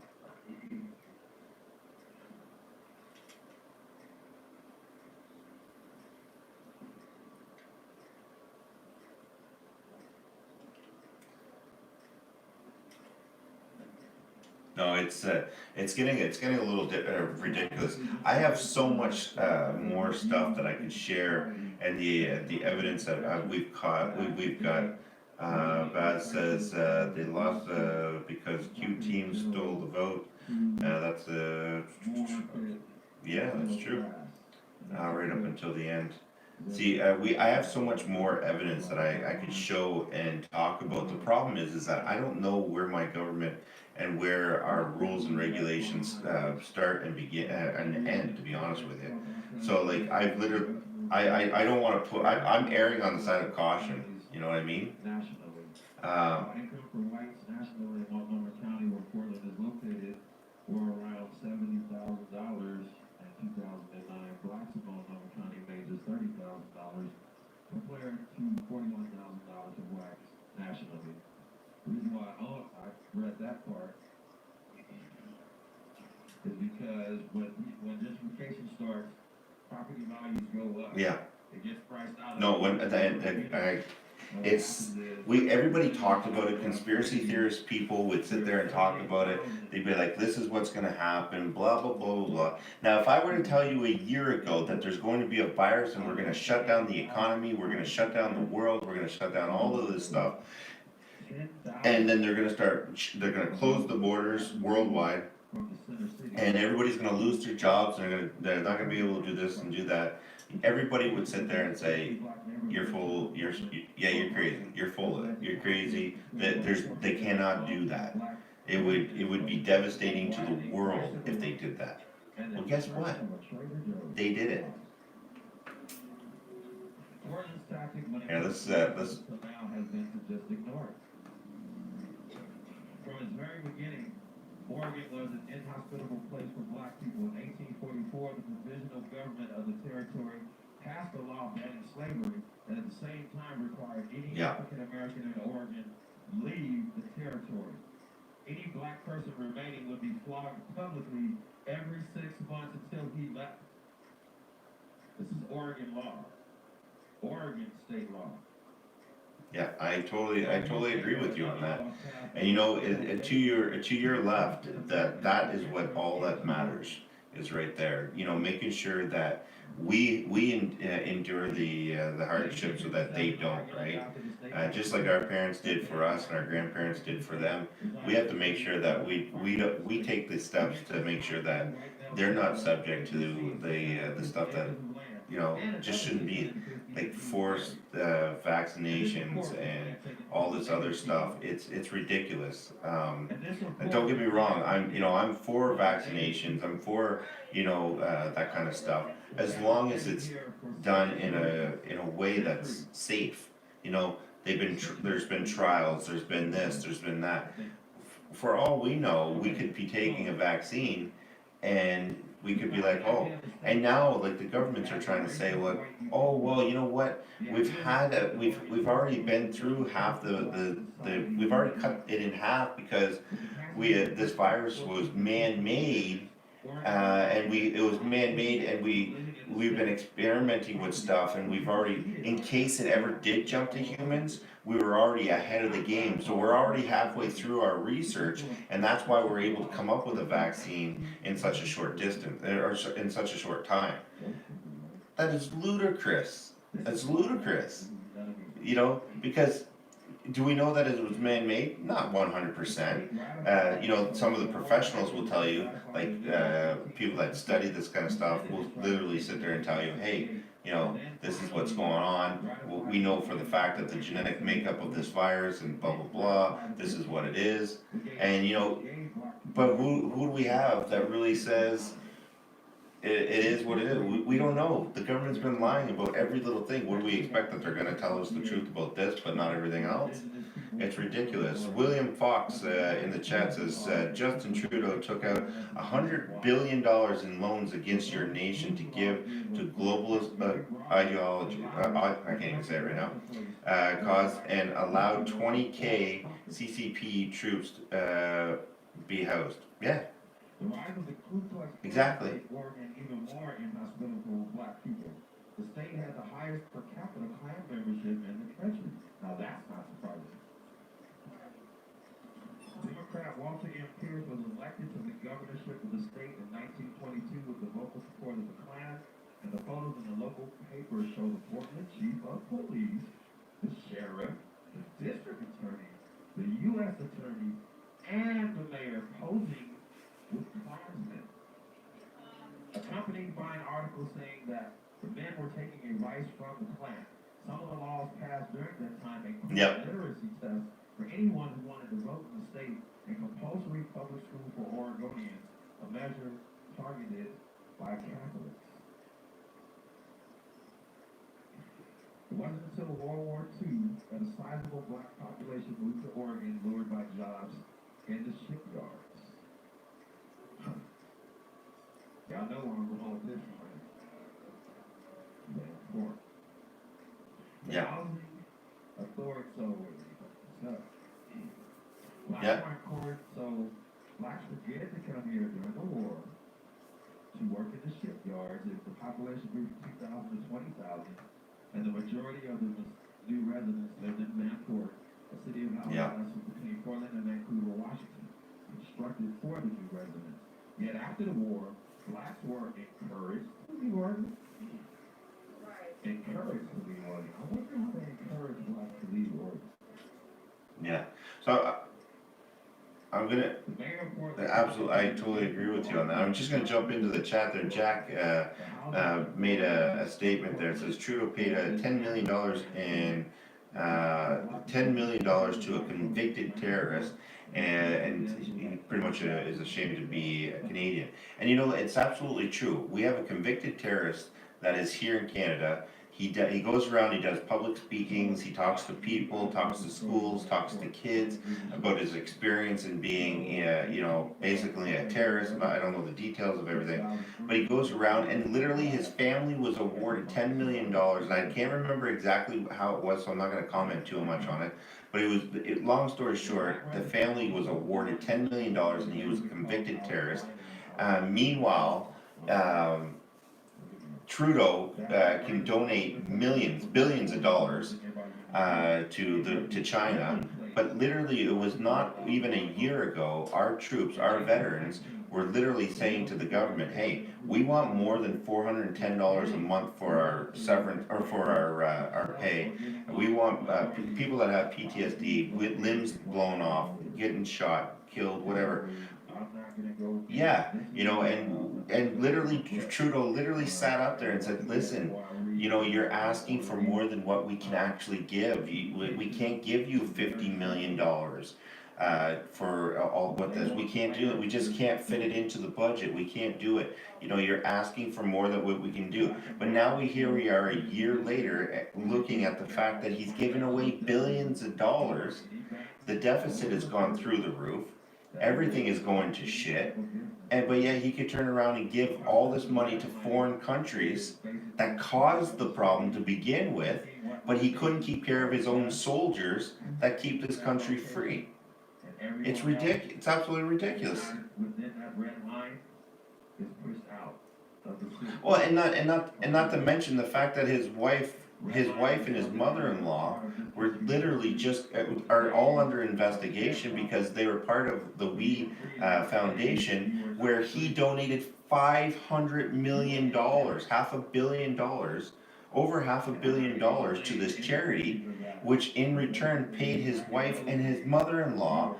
No, it's getting a little ridiculous. I have so much more stuff that I could share, and the evidence that we've got. Baz says they lost because Q team stole the vote. That's yeah, that's true. Right up until the end. See, I have so much more evidence that I could show and talk about. The problem is that I don't know where my government and where our rules and regulations start and begin and end, to be honest with you. So like I've literally, I don't want to put, I'm erring on the side of caution, you know what I mean? Income for whites nationally in Montgomery County, where Portland is located, were around $70,000 in 2009. Blacks in Montgomery County made just $30,000 compared to $41,000 for blacks nationally. The reason why I read that part is because when gentrification starts, property values go up. Yeah. It gets priced out. No, when everybody talked about it. Conspiracy theorist people would sit there and talk about it. They'd be like, "This is what's going to happen." Blah blah blah blah blah. Now, if I were to tell you a year ago that there's going to be a virus and we're going to shut down the economy, we're going to shut down the world, we're going to shut down all of this stuff, and then they're going to close the borders worldwide, and everybody's going to lose their jobs, and they're not going to be able to do this and do that. Everybody would sit there and say, "You're full. You're crazy. You're full of it. You're crazy." They cannot do that. It would be devastating to the world if they did that. Well, guess what? They did it. Yeah, let's has been to just ignore it. From its very beginning, Oregon was an inhospitable place for black people. In 1844, the provisional government of the territory passed a law banning slavery, and at the same time required any African American in Oregon leave the territory. Any black person remaining would be flogged publicly every 6 months until he left. This is Oregon law. Oregon state law. Yeah, I totally agree with you on that. And you know, to your left, that is what all that matters is right there. You know, making sure that we endure the hardship so that they don't, right? Just like our parents did for us and our grandparents did for them, we have to make sure that we take the steps to make sure that they're not subject to the stuff that, you know, just shouldn't be, like forced vaccinations and all this other stuff. It's ridiculous. And don't get me wrong, I'm for vaccinations. I'm for that kind of stuff, as long as it's done in a way that's safe. You know, there's been trials. There's been this. There's been that. For all we know, we could be taking a vaccine and we could be like, oh, and now like the governments are trying to say, well, oh, well, you know what, we've already been through half we've already cut it in half because this virus was man-made, and it was man-made, and we've been experimenting with stuff, and we've already, in case it ever did jump to humans, we were already ahead of the game, so we're already halfway through our research, and that's why we're able to come up with a vaccine in such a short distance, or in such a short time. That is ludicrous. That's ludicrous. You know, because do we know that it was man-made? Not 100%. You know, some of the professionals will tell you, like people that study this kind of stuff will literally sit there and tell you, hey, you know, this is what's going on. We know for the fact that the genetic makeup of this virus and blah, blah, blah, this is what it is. And, you know, but who do we have that really says it is what it is? We don't know. The government's been lying about every little thing. What do we expect, that they're going to tell us the truth about this, but not everything else? It's ridiculous. William Fox in the chat says, Justin Trudeau took out $100 billion in loans against your nation to give to globalist ideology, I can't even say it right now, cause, and allowed 20K CCP troops be housed. Yeah. The rise of the Ku Klux Klan Exactly. made Oregon even more inhospitable for black people. The state had the highest per capita Klan membership in the country. Now that's not surprising. Democrat Walter M. Pierce was elected to the governorship of the state in 1922 with the vocal support of the Klan, and the photos in the local papers show the former chief of police, the sheriff, the district attorney, the U.S. attorney, and the mayor posing with Klansmen, accompanied by an article saying that the men were taking advice from the Klan. Some of the laws passed during that time included literacy tests for anyone who wanted to vote in the state, and compulsory public school for Oregonians, a measure targeted by Catholics. It wasn't until World War II that a sizable black population moved to Oregon, lured by jobs in the shipyards. Y'all know where I'm going with this one. Yeah. Housing authority, blacks Yeah. weren't court, so blacks were scared to come here during the war to work in the shipyards. If the population grew from 2,000 to 20,000, and the majority of the new residents lived in Vanport, a city of Halifax between Portland and Vancouver, Washington, constructed for the new residents. Yet after the war, blacks were encouraged to be Oregon. Encouraged to be Oregon. I wonder how they encourage blacks to leave Oregon. Yeah. So I'm gonna absolutely, I totally agree with you on that. I'm just gonna jump into the chat there. Jack made a statement there. It says Trudeau paid $10 million and $10 million to a convicted terrorist, and he pretty much is ashamed to be a Canadian. And you know, it's absolutely true. We have a convicted terrorist that is here in Canada. He goes around, he does public speakings, he talks to people, talks to schools, talks to kids about his experience in being, you know, basically a terrorist. I don't know the details of everything, but he goes around, and literally his family was awarded $10 million, and I can't remember exactly how it was, so I'm not going to comment too much on it. But long story short, the family was awarded $10 million, and he was a convicted terrorist. Meanwhile, Trudeau can donate billions of dollars to China, but literally it was not even a year ago, our troops, our veterans, were literally saying to the government, hey, we want more than $410 a month for our severance, or for our pay. We want people that have PTSD, with limbs blown off, getting shot, killed, whatever. Yeah, you know, and literally Trudeau literally sat up there and said, listen, you know, you're asking for more than what we can actually give. We can't give you $50 million for all what this. We can't do it. We just can't fit it into the budget. We can't do it. You know, you're asking for more than what we can do. But now here we are a year later looking at the fact that he's given away billions of dollars. The deficit has gone through the roof. everything is going to shit. But yet he could turn around and give all this money to foreign countries that caused the problem to begin with, but he couldn't keep care of his own soldiers that keep this country free. It's ridiculous. It's absolutely ridiculous. Within that red line is pushed out of the city. Well, and not to mention the fact that his wife and his mother-in-law were literally are all under investigation because they were part of the We Foundation, where he donated $500 million, over $500 million to this charity, which in return paid his wife and his mother-in-law.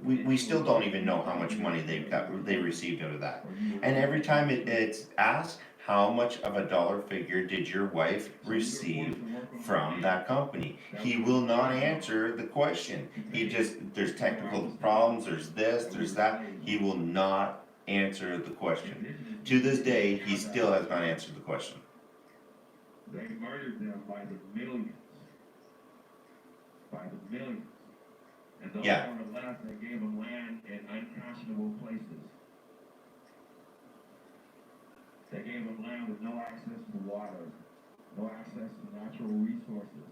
We still don't even know how much money they received out of that. And every time it's asked, how much of a dollar figure did your wife receive from that company? He will not answer the question. There's technical problems, there's this, there's that. He will not answer the question. To this day, he still has not answered the question. They murdered them by the millions. By the millions. And those on the left, they gave them land in unconscionable places. They gave them land with no access to water, no access to natural resources,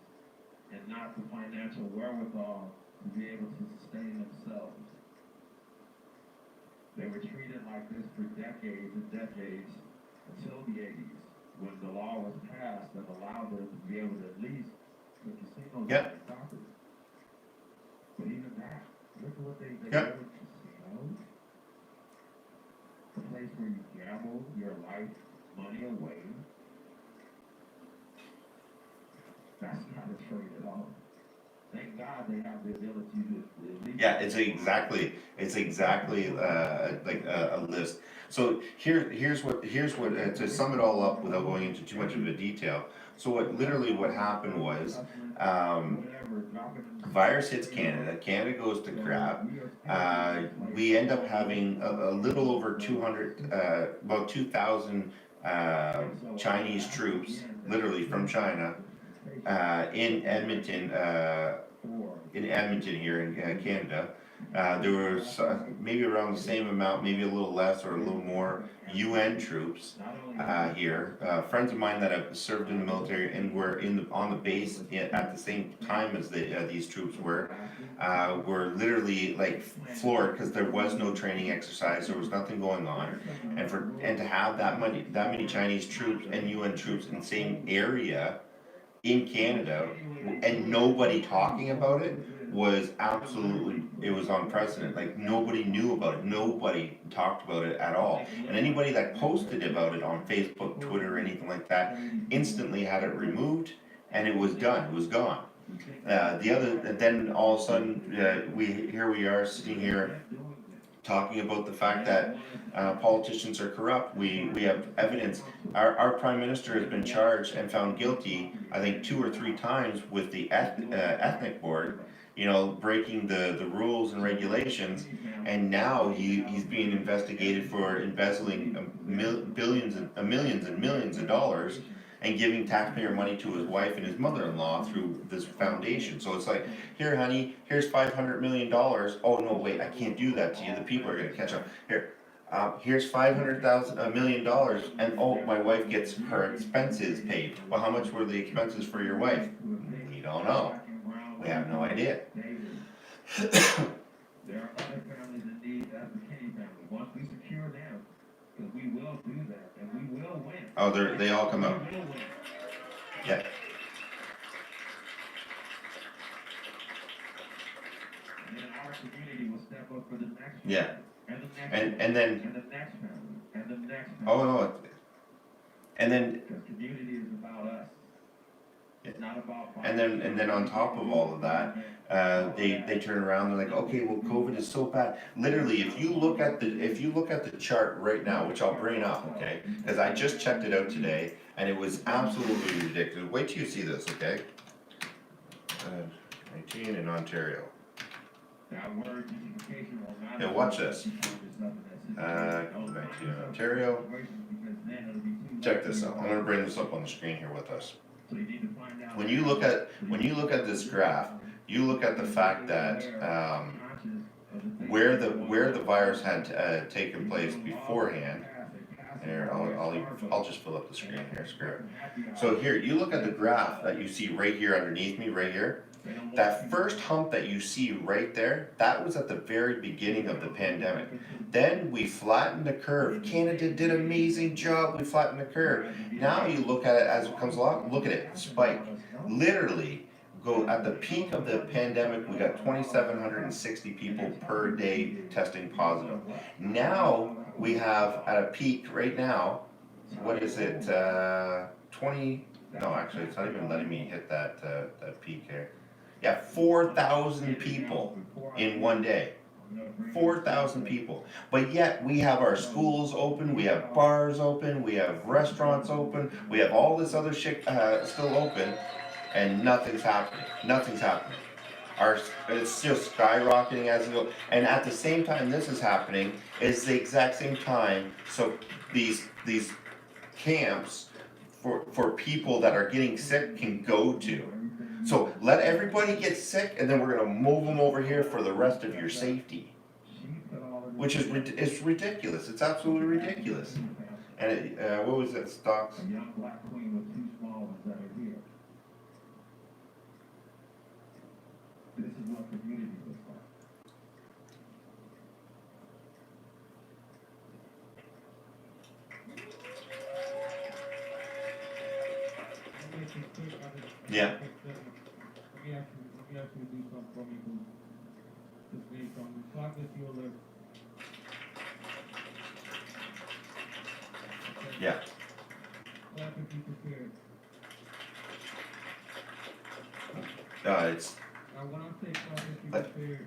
and not the financial wherewithal to be able to sustain themselves. They were treated like this for decades and decades until the 80s, when the law was passed that allowed them to be able to at least put casinos on their property. But even that, look at what they did with casinos. A place where you gamble your life, money away. That's not a trade at all. Thank God they have the ability to. Yeah, it's exactly like a list. So here's what to sum it all up without going into too much of a detail. So what happened was, virus hits Canada. Canada goes to crap. We end up having a little over 200, about 2,000 Chinese troops, literally from China, in Edmonton. In Edmonton here in Canada. There was maybe around the same amount, maybe a little less or a little more UN troops here. Friends of mine that have served in the military and were on the base at the same time as these troops were literally like floored because there was no training exercise, there was nothing going on, and to have that many Chinese troops and UN troops in the same area in Canada and nobody talking about it was it was unprecedented. Like nobody knew about it, nobody talked about it at all. And anybody that posted about it on Facebook, Twitter, or anything like that, instantly had it removed and it was done, it was gone. Then all of a sudden, we are sitting here talking about the fact that politicians are corrupt. We have evidence. Our prime minister has been charged and found guilty, I think 2 or 3 times with the ethnic board, breaking the rules and regulations, and now he's being investigated for embezzling millions and millions of dollars and giving taxpayer money to his wife and his mother-in-law through this foundation. So it's like, here honey, here's $500 million. Oh no, wait, I can't do that to you. The people are gonna catch up. Here, here's $500 million, and oh, my wife gets her expenses paid. Well, how much were the expenses for your wife? We don't know. We have no idea. There are other families in need, that's the Kenny family. Once we secure them, because we will do that, and we will win. Oh, they all come out. We will win. Yeah. And then our community will step up for the next family. Yeah. And the next And family. then. And the next family. And the next family. Oh no. And then. Because community is about us. It's not about. And then on top of all of that, they turn around. They're like, okay, well, COVID is so bad. Literally, if you look at the chart right now, which I'll bring up, okay, because I just checked it out today, and it was absolutely ridiculous. Wait till you see this, okay? 19 in Ontario. Yeah, watch this. 19 in Ontario. Check this out. I'm going to bring this up on the screen here with us. When you look at this graph, you look at the fact that where the virus had taken place beforehand. Here, I'll just fill up the screen here, screw it. So here, you look at the graph that you see right here underneath me, right here. That first hump that you see right there, that was at the very beginning of the pandemic. Then we flattened the curve. Canada did an amazing job, we flattened the curve. Now you look at it as it comes along, look at it, spike. Literally, go at the peak of the pandemic, we got 2,760 people per day testing positive. Now, we have at a peak right now, what is it, 20, no, actually, it's not even letting me hit that peak here. Yeah, 4,000 people in one day. 4,000 people. But yet we have our schools open, we have bars open, we have restaurants open, we have all this other shit still open, and nothing's happening. Nothing's happening. It's just skyrocketing as we go. And at the same time this is happening, it's the exact same time. So these camps for people that are getting sick can go to. So let everybody get sick, and then we're gonna move them over here for the rest of your safety, which is it's ridiculous. It's absolutely ridiculous. And what was it, stocks? A young black queen with 2 small ones that are here. This is what community looks like. Yeah. Let me actually do something for me, who just made something. So I guess you'll live. Yeah. Glad to be prepared. It's. Now, when I say glad to be prepared,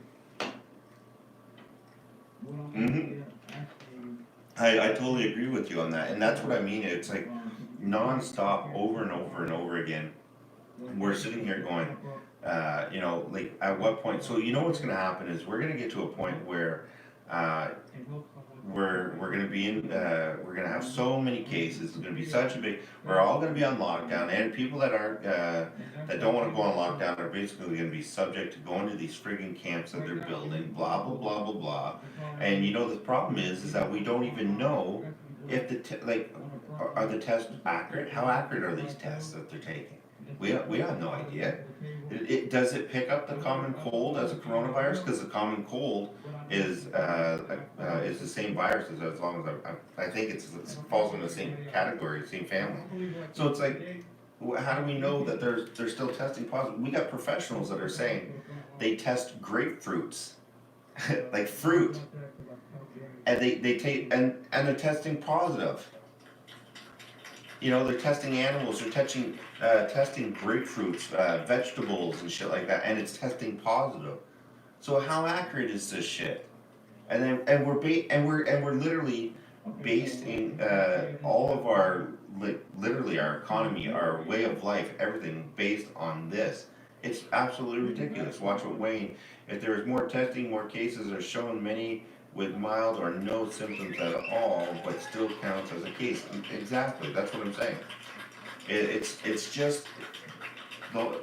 what I'm actually. I totally agree with you on that, and that's what I mean. It's like non-stop, over and over and over again. We're sitting here going, you know, like at what point? So you know what's going to happen is we're going to get to a point where we're going to be in, we're going to have so many cases. It's going to be such a big. We're all going to be on lockdown, and people that aren't that don't want to go on lockdown are basically going to be subject to going to these friggin' camps that they're building. Blah blah blah blah blah. And you know the problem is that we don't even know if the are the tests accurate? How accurate are these tests that they're taking? We have no idea. Does it pick up the common cold as a coronavirus? Because the common cold is the same virus as long as I think it falls in the same category, same family. So it's like, how do we know that they're still testing positive? We got professionals that are saying they test grapefruits, like fruit, and they take and they're testing positive. You know, they're testing animals, they're testing grapefruits, vegetables and shit like that, and it's testing positive. So how accurate is this shit? And we're literally basing all of our literally our economy, our way of life, everything based on this. It's absolutely ridiculous. Watch what Wayne. If there is more testing, more cases are shown, many with mild or no symptoms at all, but still counts as a case. Exactly, that's what I'm saying. It's just to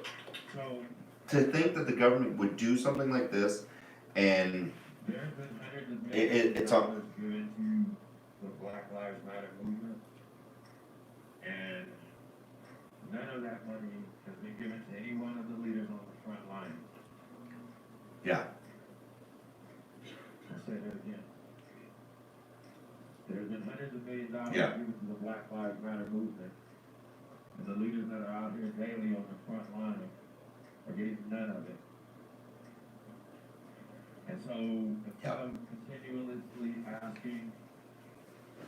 think that the government would do something like this, and it's on. Given to the Black Lives Matter movement, and none of that money has been given to any one of the leaders on the front line. Yeah. I'll say that again. There's been hundreds of millions of dollars given to the Black Lives Matter movement, and the leaders that are out here daily on the front line are getting none of it. And so, instead of continuously asking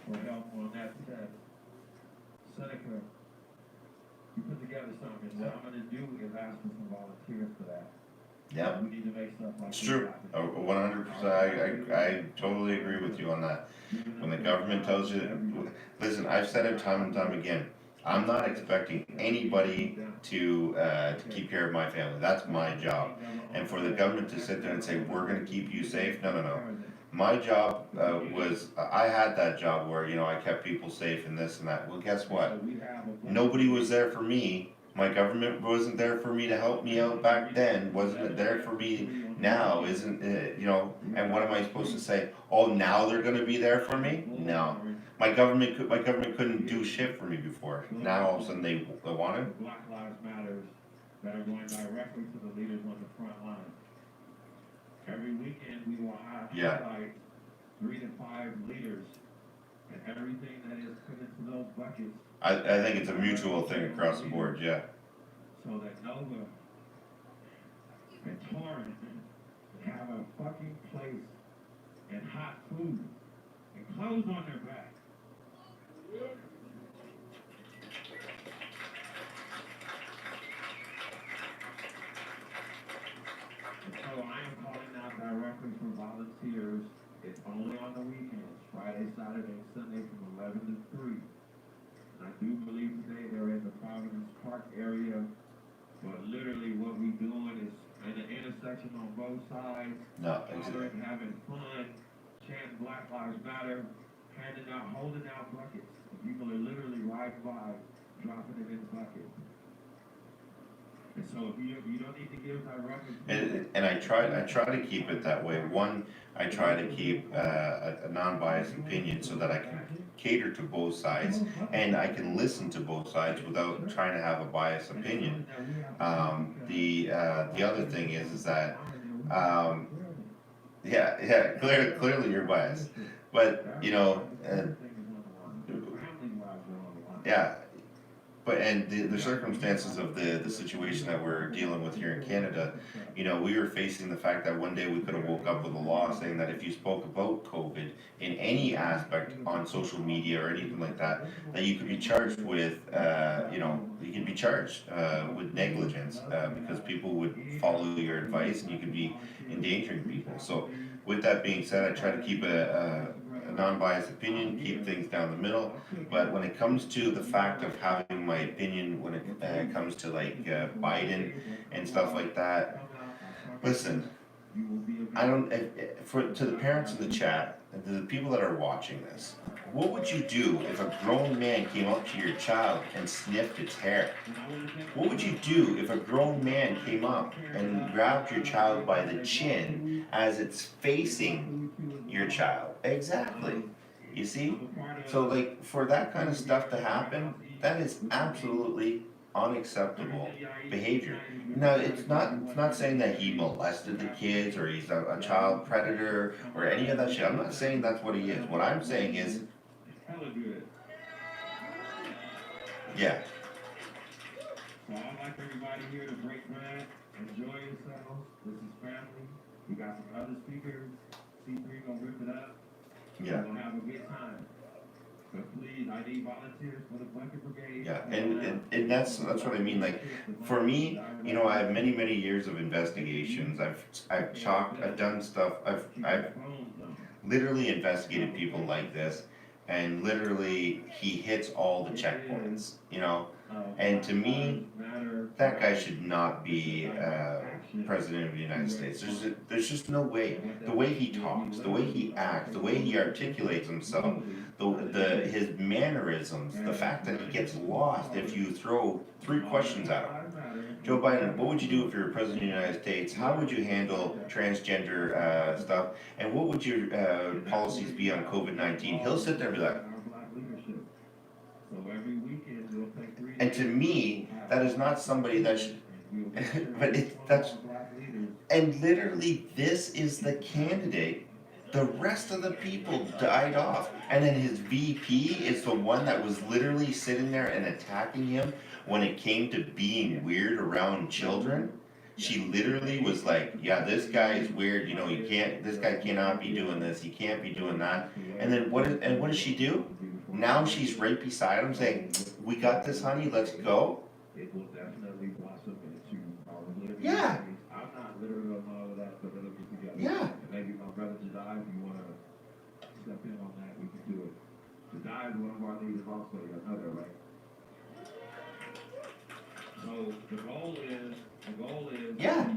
for help on that test, Seneca, you put together something. What I'm gonna do is ask for some volunteers for that. Yeah. We need to make stuff like It's true. 100%. I totally agree with you on that. When the government tells you, listen, I've said it time and time again. I'm not expecting anybody to keep care of my family. That's my job. And for the government to sit there and say, we're going to keep you safe, no. My job was, I had that job where, you know, I kept people safe and this and that. Well, guess what? Nobody was there for me. My government wasn't there for me to help me out back then, wasn't it there for me now, isn't it, you know, and what am I supposed to say? Oh, now they're gonna be there for me? No. My government couldn't do shit for me before, now all of a sudden they want it? Black Lives Matters that are going directly to the leaders on the front line. Every weekend, we will highlight 3 to 5 leaders, and everything that is put into those buckets. I think it's a mutual thing across the board, yeah. So that Nova and Torrance have a fucking place and hot food and clothes on their back. So I am calling out directly for volunteers. It's only on the weekends, Friday, Saturday, and Sunday from 11 to 3. And I do believe today they're in the Providence Park area, but literally what we doing is in the intersection on both sides, No, hollering, having fun, chanting Black Lives Matter, handing out, holding out buckets. And people are literally riding by, dropping it in buckets. And so if you don't need to give directly. And I try to keep it that way. One, I try to keep a non-biased opinion so that I can cater to both sides and I can listen to both sides without trying to have a biased opinion. The other thing is that clearly you're biased, but you know, yeah. But and the circumstances of the situation that we're dealing with here in Canada, you know, we were facing the fact that one day we could have woke up with a law saying that if you spoke about COVID in any aspect on social media or anything like that, that you could be charged with, you could be charged with negligence because people would follow your advice and you could be endangering people. So with that being said, I try to keep a non-biased opinion, keep things down the middle, but when it comes to the fact of having my opinion when it comes to like Biden and stuff like that, listen, I don't, to the parents in the chat, and to the people that are watching this, what would you do if a grown man came up to your child and sniffed its hair? What would you do if a grown man came up and grabbed your child by the chin as it's facing your child? Exactly. You see? So like for that kind of stuff to happen, that is absolutely unacceptable behavior. Now it's not saying that he molested the kids or he's a child predator or any of that shit. I'm not saying that's what he is. What I'm saying is, yeah. So I'd like everybody here to break bread, enjoy yourselves. This is family. We got some other speakers. C3 gonna rip it up. Yeah. We'll have a good time. But please, I need volunteers for the bucket brigade. Yeah, and that's what I mean. Like for me, you know, I have many years of investigations. I've done stuff. I've literally investigated people like this, and literally he hits all the checkpoints. You know, and to me, that guy should not be president of the United States. There's just no way. The way he talks, the way he acts, the way he articulates himself, his mannerisms, the fact that he gets lost if you throw 3 questions at him. Joe Biden, what would you do if you were president of the United States? How would you handle transgender stuff? And what would your policies be on COVID-19? He'll sit there and be like, and to me, that is not somebody that should, and literally this is the candidate. The rest of the people died off. And then his VP is the one that was literally sitting there and attacking him when it came to being weird around children. She literally was like, yeah, this guy is weird, you know, this guy cannot be doing this, he can't be doing that. And then what does she do? Now she's right beside him saying, we got this, honey, let's go. It will definitely blossom into probably. Yeah. I'm not literally on all of that, but it'll be together. Yeah. And maybe my brother Jedi, if you want to step in on that, we can do it. Jedi is one of our leaders also, you know that, right? So the goal is yeah. to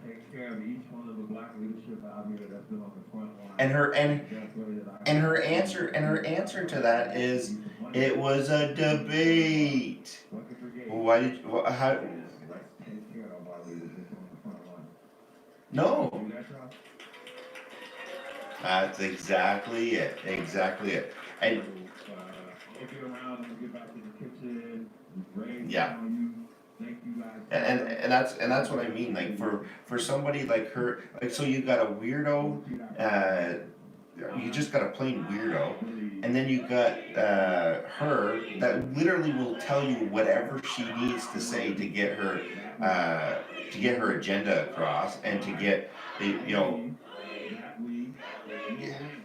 take care of each one of the black leadership out here that's been on the front line. And her answer to that is, it was a debate. Why did, how, Let's take care of our leaders that's on the front line. no, Do that, Charles? that's exactly it, and, If you're around, I'm gonna get back to the kitchen, raise Yeah. on you, thank you guys. and that's what I mean, like, for somebody like her, like, so you got a weirdo, you just got a plain weirdo, and then you got, her, that literally will tell you whatever she needs to say to get her agenda across, and to get, you know, That we will win.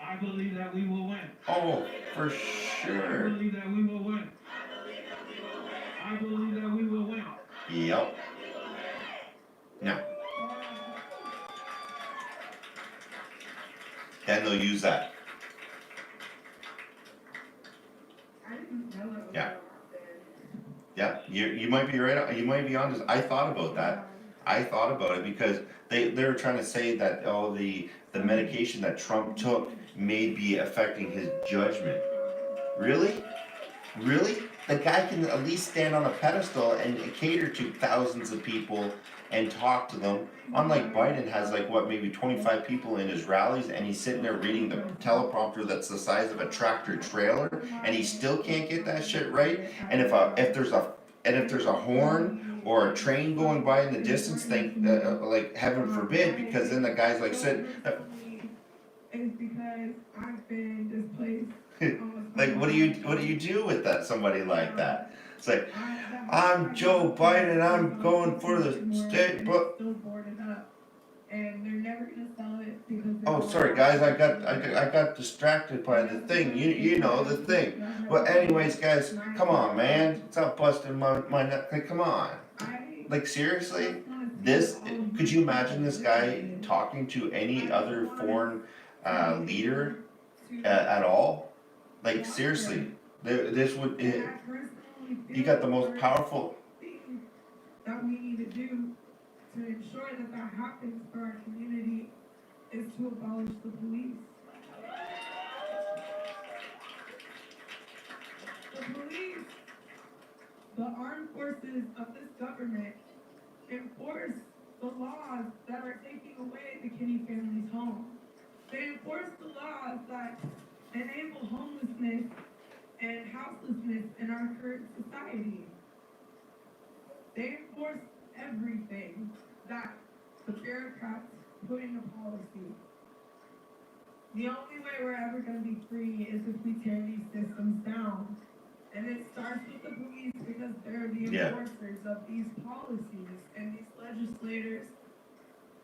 I believe that we will win. oh, for I sure, believe that we will win. I believe that we will win. yep. Now, then they'll use that. Yeah. Yeah, you might be right, you might be honest, I thought about that. I thought about it because they were trying to say that, oh, the medication that Trump took may be affecting his judgment. Really? Really? The guy can at least stand on a pedestal and cater to thousands of people and talk to them. Unlike Biden has like what, maybe 25 people in his rallies, and he's sitting there reading the teleprompter that's the size of a tractor trailer, and he still can't get that shit right. And if there's a horn or a train going by in the distance, like heaven forbid, because then the guy's like sitting. Is because I've been displaced. Like, what do you do with that, somebody like that? It's like, I'm Joe Biden, I'm going for the state, but. Still boarded up, and they're never gonna sell it because. Oh, sorry guys, I got distracted by the thing. You know the thing. Well, anyways, guys, come on, man. Stop busting my neck. Like, come on. Like, seriously, could you imagine this guy talking to any other foreign leader at all? Like, seriously, this would. You got the most powerful. That we need to do to ensure that happens for our community is to abolish the police. The police, the armed forces of this government, enforce the laws that are taking away the Kinney family's home. They enforce the laws that enable homelessness and houselessness in our current society. They enforce everything that the bureaucrats put into policy. The only way we're ever going to be free is if we tear these systems down. And it starts with the police because they're the enforcers of these policies, and these legislators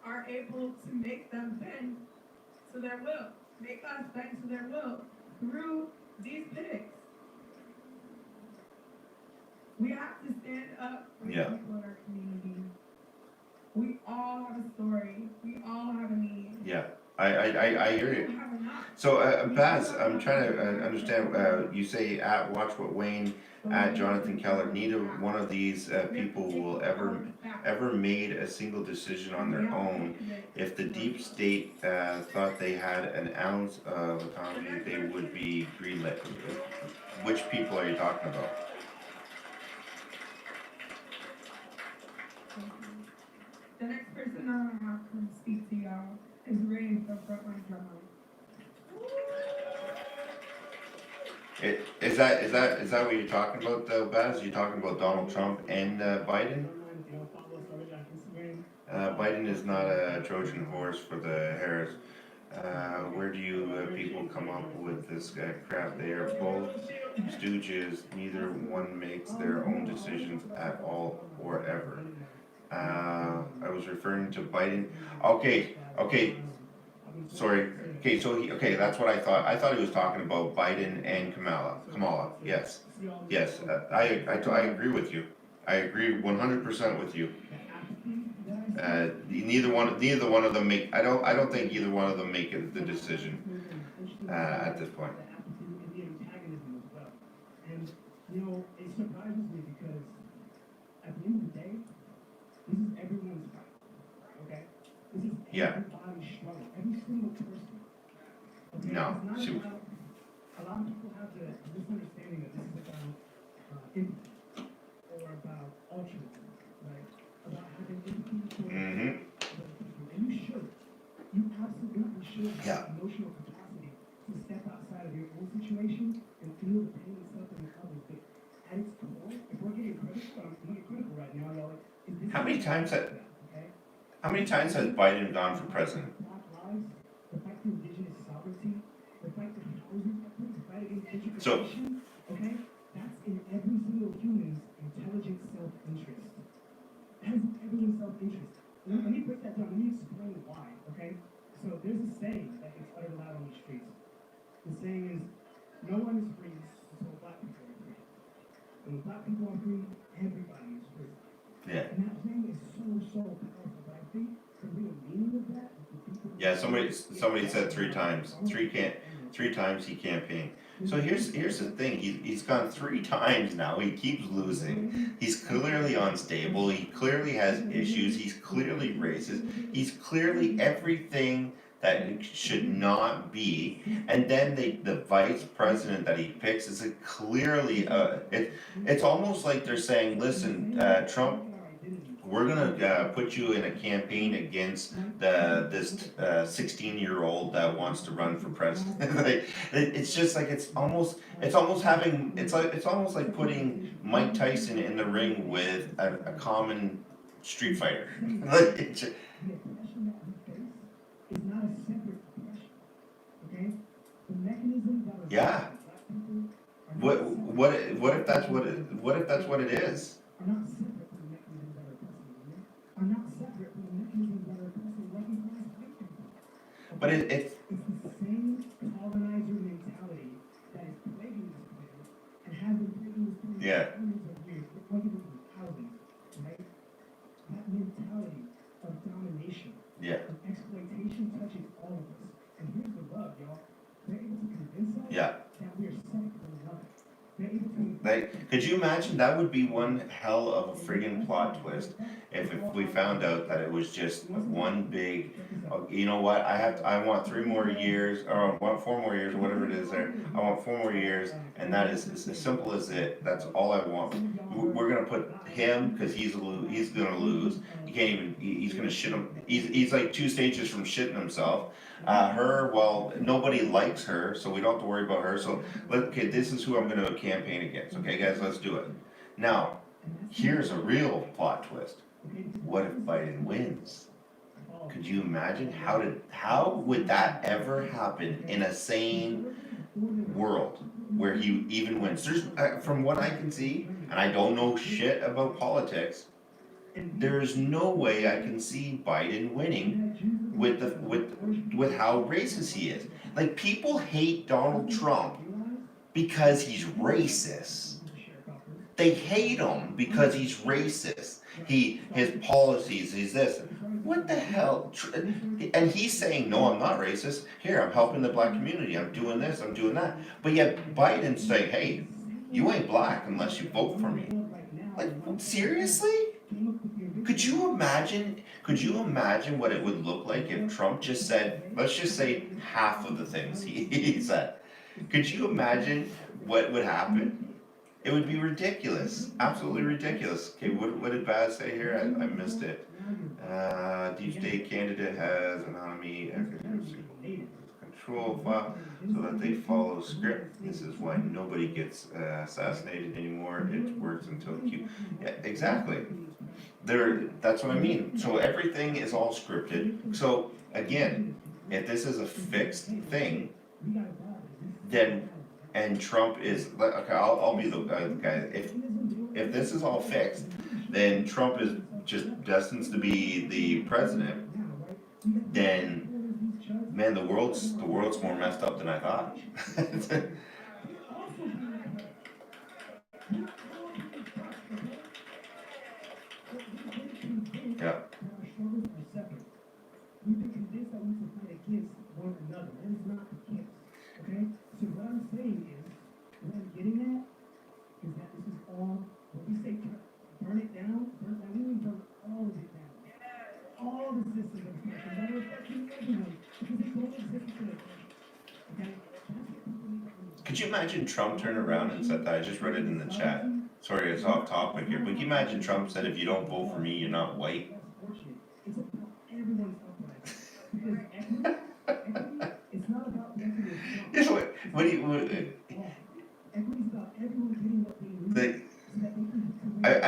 are able to make them bend to their will, make us bend to their will through these pigs. We have to stand up for the people in our community. We all have a story. We all have a need. Yeah, I hear you. So, Baz, I'm trying to understand, you say at Watch What Wayne, at Jonathan Keller, neither one of these people will ever made a single decision on their own. If the deep state thought they had an ounce of autonomy, they would be greenlit. Which people are you talking about? The next person I want to have come speak to y'all is Ray from Frontline Drama. Is that what you're talking about, Baz? You're talking about Donald Trump and Biden? Biden is not a Trojan horse for the Harris. Where do you people come up with this crap? They are both stooges. Neither one makes their own decisions at all or ever. I was referring to Biden. Okay. Sorry. Okay, that's what I thought. I thought he was talking about Biden and Kamala. Yes. I agree with you. I agree 100% with you. Neither one of them make. I don't think either one of them make the decision at this point. And you know, it surprises me because at the end of the day, this is everyone's fight. Okay? This is everybody's struggle. Every single person. Okay? No. It's not about, a lot of people have the misunderstanding that this is about empathy. Yeah. emotional capacity to step outside of your own situation and feel the pain and suffering of others. But at its core, if we're getting critical, I'm getting critical right now, y'all. Is this How many times okay? has Biden gone for president? Black lives, the fight for indigenous sovereignty, the fight for housing, the fight against gentrification, okay? That's in every single human's intelligent self-interest. That is in everyone's self-interest. Let me break that down. Let me explain why, okay? So there's a saying that gets uttered aloud on the streets. The saying is, no one is free until black people are free. And when black people are free, everybody is free. Yeah. And that saying is so powerful, but I think the real meaning of that is the people. Yeah, somebody said 3 times. 3 times he campaigned. So here's the thing. He's gone 3 times now. He keeps losing. He's clearly unstable. He clearly has issues. He's clearly racist. He's clearly everything that it should not be. And then the vice president that he picks is clearly it's almost like they're saying, listen, Trump, we're gonna put you in a campaign against this 16-year-old that wants to run for president. Like, it's just like it's almost like putting Mike Tyson in the ring with a common street fighter. Like, it's just, Is not a separate oppression, okay? The mechanism that yeah. What if that's what it is? are not separate from the mechanisms that are oppressing women, are not separate from the mechanisms that are oppressing working class white people. But it's It's the same colonizer mentality that is plaguing this planet and has been plaguing this planet Yeah. for hundreds of years. We're talking about housing, right? That mentality of domination, Yeah. of exploitation touches all of us. And here's the rub, y'all. They're able to convince us Yeah. that we are separate from another. They're able to Like, could you imagine? That would be one hell of a friggin' plot twist if we found out that it was just one big, you know what, I want 3 more years, or I want 4 more years, or whatever it is there. I want 4 more years, and that is as simple as it. That's all I want. We're gonna put him, because he's gonna lose. He can't even, he's gonna shit him. He's like 2 stages from shitting himself. Her, well, nobody likes her, so we don't have to worry about her. So, okay, this is who I'm gonna campaign against. Okay, guys, let's do it. Now, here's a real plot twist. What if Biden wins? Could you imagine? How would that ever happen in a sane world where he even wins? There's, from what I can see, and I don't know shit about politics, there's no way I can see Biden winning with how racist he is. Like, people hate Donald Trump because he's racist. They hate him because he's racist. His policies, he's this. What the hell? And he's saying, no, I'm not racist. Here, I'm helping the black community. I'm doing this, I'm doing that. But yet Biden's saying, hey, you ain't black unless you vote for me. Like, seriously? Could you imagine what it would look like if Trump just said, let's just say half of the things he said? Could you imagine what would happen? It would be ridiculous, absolutely ridiculous. Okay, what did Baz say here? I missed it. Deep state candidate has anonymity control file so that they follow script. This is why nobody gets assassinated anymore. It works until Q. Yeah, exactly. That's what I mean. So everything is all scripted. So again, if this is a fixed thing, then and Trump is okay. I'll be the guy. If this is all fixed, then Trump is just destined to be the president. Then, man, the world's more messed up than I thought. Yeah. We've been convinced that we can fight against one another. That is not the case. Okay? So what I'm saying is, what I'm getting at is that this is all, when we say burn it down, we mean burn all of it down. All the systems of oppression that are affecting everyone, because they don't exist in a country. Okay? Could you imagine Trump turned around and said that? I just read it in the chat. Sorry, it's off topic here, but can you imagine Trump said, if you don't vote for me, you're not white? It's about everyone's upright. Because equity what do you, what, Equity's about everyone getting what they need. the, So that they can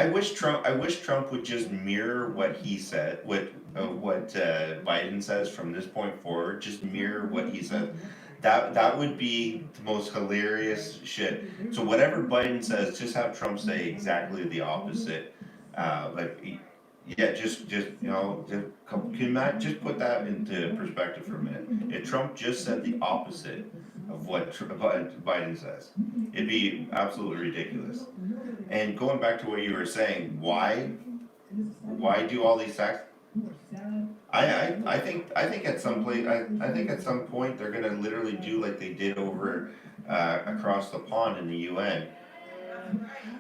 I wish Trump would just mirror what he said, what Biden says from this point forward, just mirror what he said. That would be the most hilarious shit. So whatever Biden says, just have Trump say exactly the opposite. Yeah, just you know, just put that into perspective for a minute. If Trump just said the opposite of what Biden says, it'd be absolutely ridiculous. And going back to what you were saying, why do all these tax? I think at some place, I think at some point they're gonna literally do like they did over across the pond in the UN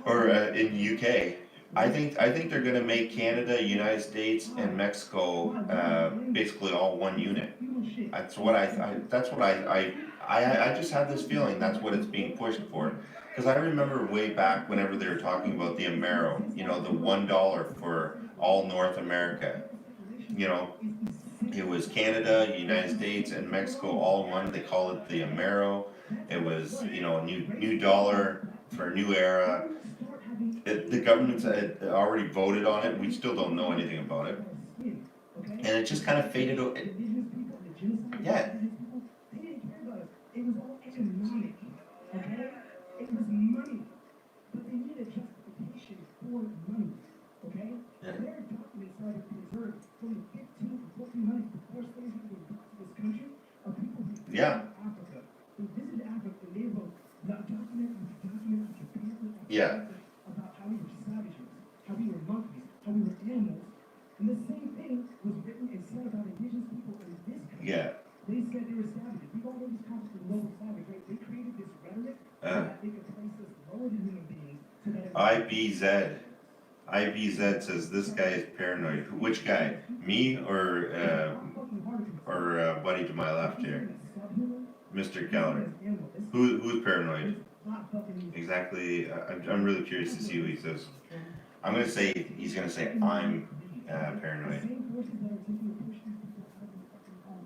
or in the UK. I think they're gonna make Canada, United States, and Mexico basically all one unit. That's what I just have this feeling that's what it's being pushed for. Because I remember way back whenever they were talking about the Amero, you know, the $1 for all North America. You know, it was Canada, United States, and Mexico all in one. They call it the Amero. It was, you know, a new dollar for a new era. The government's had already voted on it. We still don't know anything about it, and it just kind of faded. Yeah. It was all economic, okay? It was money, but they needed justification for money, okay? Yeah. Their documents are preserved from the 15 to 1400s before slavery was brought to this country of people who visited Africa. They visited Africa and they wrote document after document after pamphlet after pamphlet about how we were savages, how we were monkeys, how we were animals. And the same thing was written and said about indigenous people in this country. Yeah. They said they were savages. We've all heard this concept of global savage, right? They created this rhetoric so that they could place us lower than human beings. So that IBZ says this guy is paranoid. Which guy? Me or buddy to my left here? Mr. Keller. Who's paranoid? Exactly. I'm really curious to see what he says. I'm gonna say he's gonna say I'm paranoid.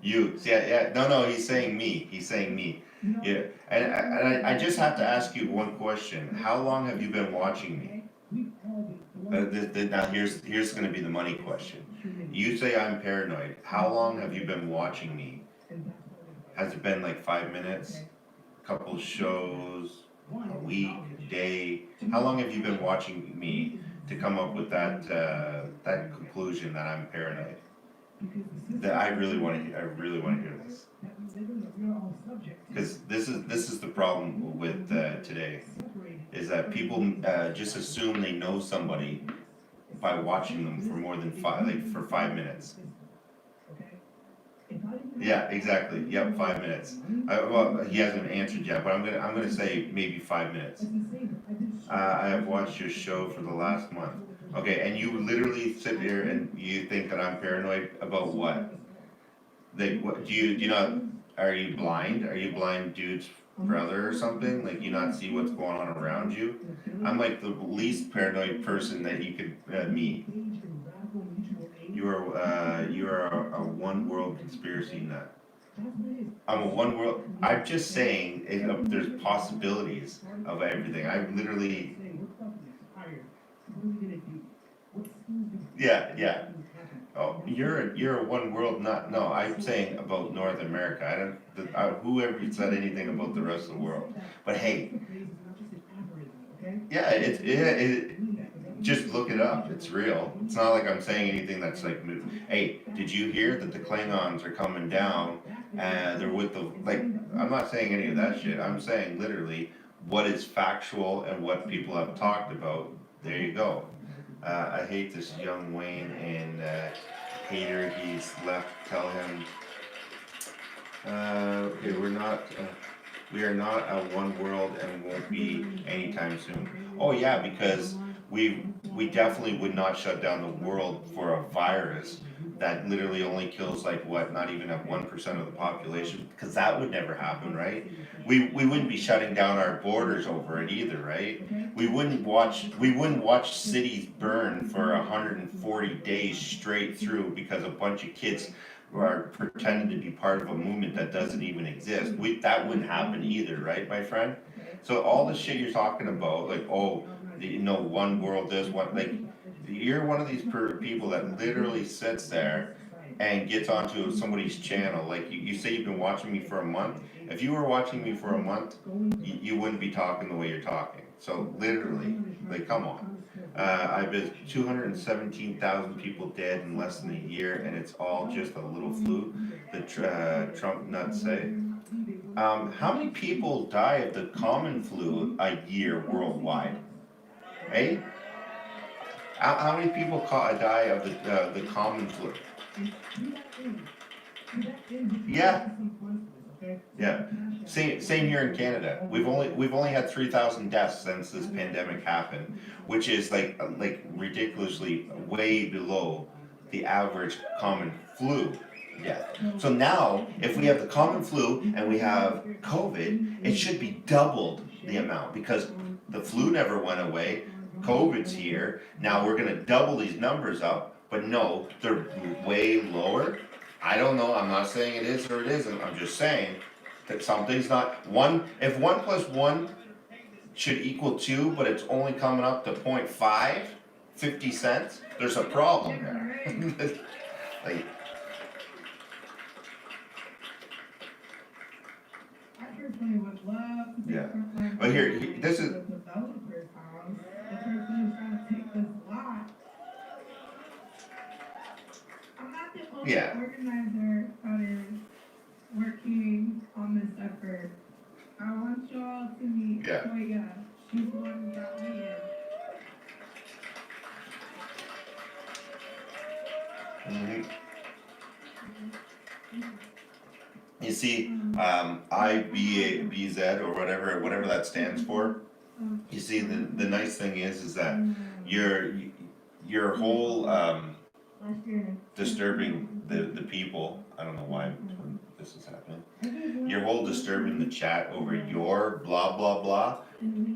You, yeah, no, he's saying me. He's saying me. Yeah, and I just have to ask you one question. How long have you been watching me? Now here's going to be the money question. You say I'm paranoid. How long have you been watching me? Has it been like 5 minutes? A couple shows? A week? A day? How long have you been watching me to come up with that conclusion that I'm paranoid? That I really want to hear this, because this is the problem with today, is that people just assume they know somebody by watching them for more than 5 minutes. Yeah, exactly. Yep, 5 minutes. Well, he hasn't answered yet, but I'm gonna say maybe 5 minutes. I have watched your show for the last month. Okay, and you literally sit here and you think that I'm paranoid about what? What do you not? Are you blind? Are you blind, dude's brother or something? Like you not see what's going on around you? I'm like the least paranoid person that you could meet. You are a one world conspiracy nut. I'm a one world. I'm just saying there's possibilities of everything. I literally. Yeah. Oh, you're a one world nut. No, I'm saying about North America. Whoever said anything about the rest of the world. But hey, yeah, it just look it up. It's real. It's not like I'm saying anything that's like, hey, did you hear that the Klingons are coming down and they're with the, like, I'm not saying any of that shit. I'm saying literally what is factual and what people have talked about. There you go. I hate this young Wayne and hater. He's left. Tell him. Okay, we are not a one world and won't be anytime soon. Oh yeah, because we definitely would not shut down the world for a virus that literally only kills like what, not even at 1% of the population, because that would never happen, right? We wouldn't be shutting down our borders over it either, right? We wouldn't watch cities burn for 140 days straight through because a bunch of kids are pretending to be part of a movement that doesn't even exist. That wouldn't happen either, right, my friend? So all the shit you're talking about, like, oh, one world this, one, like, you're one of these people that literally sits there and gets onto somebody's channel. Like, you say you've been watching me for a month. If you were watching me for a month, you wouldn't be talking the way you're talking. So literally, like, come on. I've been 217,000 people dead in less than a year, and it's all just a little flu, the Trump nuts say. How many people die of the common flu a year worldwide? Eh? How many people die of the common flu? Yeah. Yeah. Same here in Canada. We've only had 3,000 deaths since this pandemic happened, which is like ridiculously way below the average common flu death. So now, if we have the common flu and we have COVID, it should be doubled the amount, because the flu never went away. COVID's here. Now we're gonna double these numbers up, but no, they're way lower. I don't know. I'm not saying it is or it isn't. I'm just saying that something's not one. If 1 + 1 should equal 2, but it's only coming up to 0.5, 50 cents, there's a problem there. Like, I personally would love to yeah. take my But here, this is. to the developer's house. The person who's trying to take this lot. I'm not the only Yeah. organizer that is working on this effort. I want y'all to meet Yeah. Toya. She's the one who got me in. You see, IBZ or whatever that stands for. You see, the nice thing is that your whole disturbing the people. I don't know why this is happening. Your whole disturbing the chat over your blah blah blah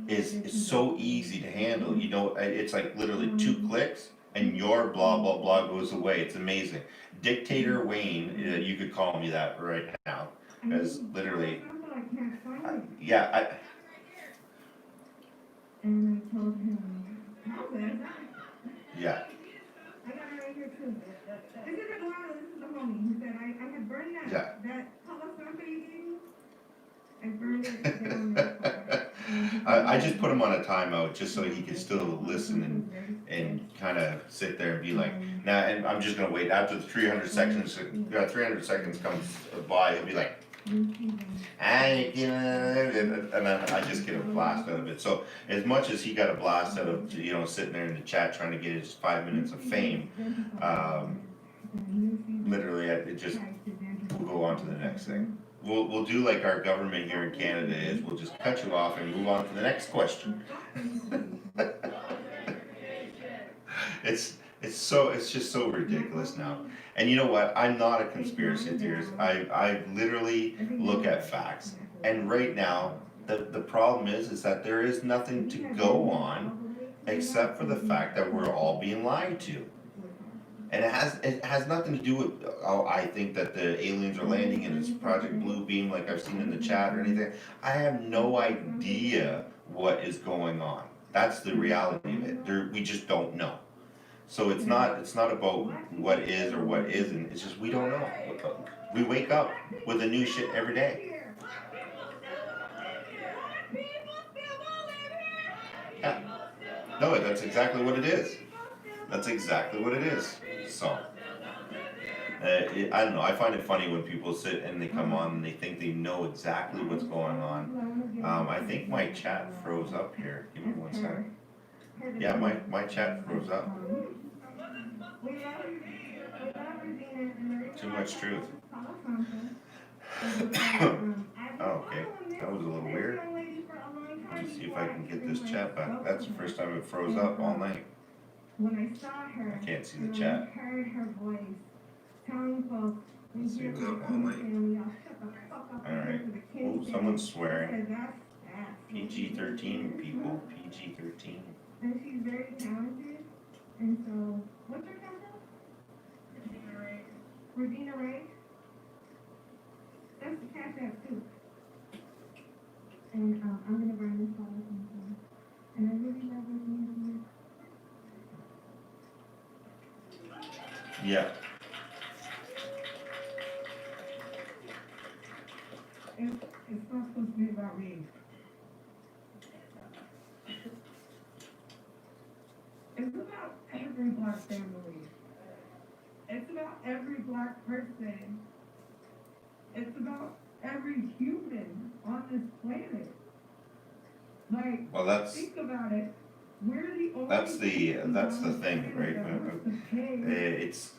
is so easy to handle. You know, it's like literally 2 clicks and your blah blah blah goes away. It's amazing. Dictator Wayne, you could call me that right now, as literally. Yeah. And I told him, Yeah. I got it right here too. This is the one, this is the homie. He said, I had burned that, Yeah. that Palo Santo you gave me. I burned it down there. I just put him on a timeout just so he could still listen and kind of sit there and be like, nah, and I'm just gonna wait after the 300 seconds. 300 seconds comes by, he'll be like, and then I just get a blast out of it. So as much as he got a blast out of sitting there in the chat trying to get his 5 minutes of fame, literally it just we'll go on to the next thing. We'll do like our government here in Canada is. We'll just cut you off and move on to the next question. It's just so ridiculous now. And you know what? I'm not a conspiracy theorist. I literally look at facts. And right now, the problem is that there is nothing to go on except for the fact that we're all being lied to. And it has nothing to do with, I think that the aliens are landing and it's Project Blue Beam like I've seen in the chat or anything. I have no idea what is going on. That's the reality of it. We just don't know. So it's not about what is or what isn't. It's just we don't know. We wake up with a new shit every day. Yeah. No, that's exactly what it is. That's exactly what it is. So, I don't know. I find it funny when people sit and they come on and they think they know exactly what's going on. I think my chat froze up here. Give me 1 second. Yeah, my chat froze up. Too much truth. Oh, okay. That was a little weird. Let me see if I can get this chat back. That's the first time it froze up all night. When I saw her, I can't see the chat. I heard her voice telling folks, Let's see what's up all night. Alright. Oh, someone's swearing. PG-13 people. PG-13. And she's very talented. And so, what's her contact? Regina Ray. That's the Cash App too. And I'm gonna burn this all up in time. And I really love Regina. Yeah. It's not supposed to be about me. It's about every black family. It's about every black person. It's about every human on this planet. Like, Well, that's think about it. We're the only that's the thing, right? It's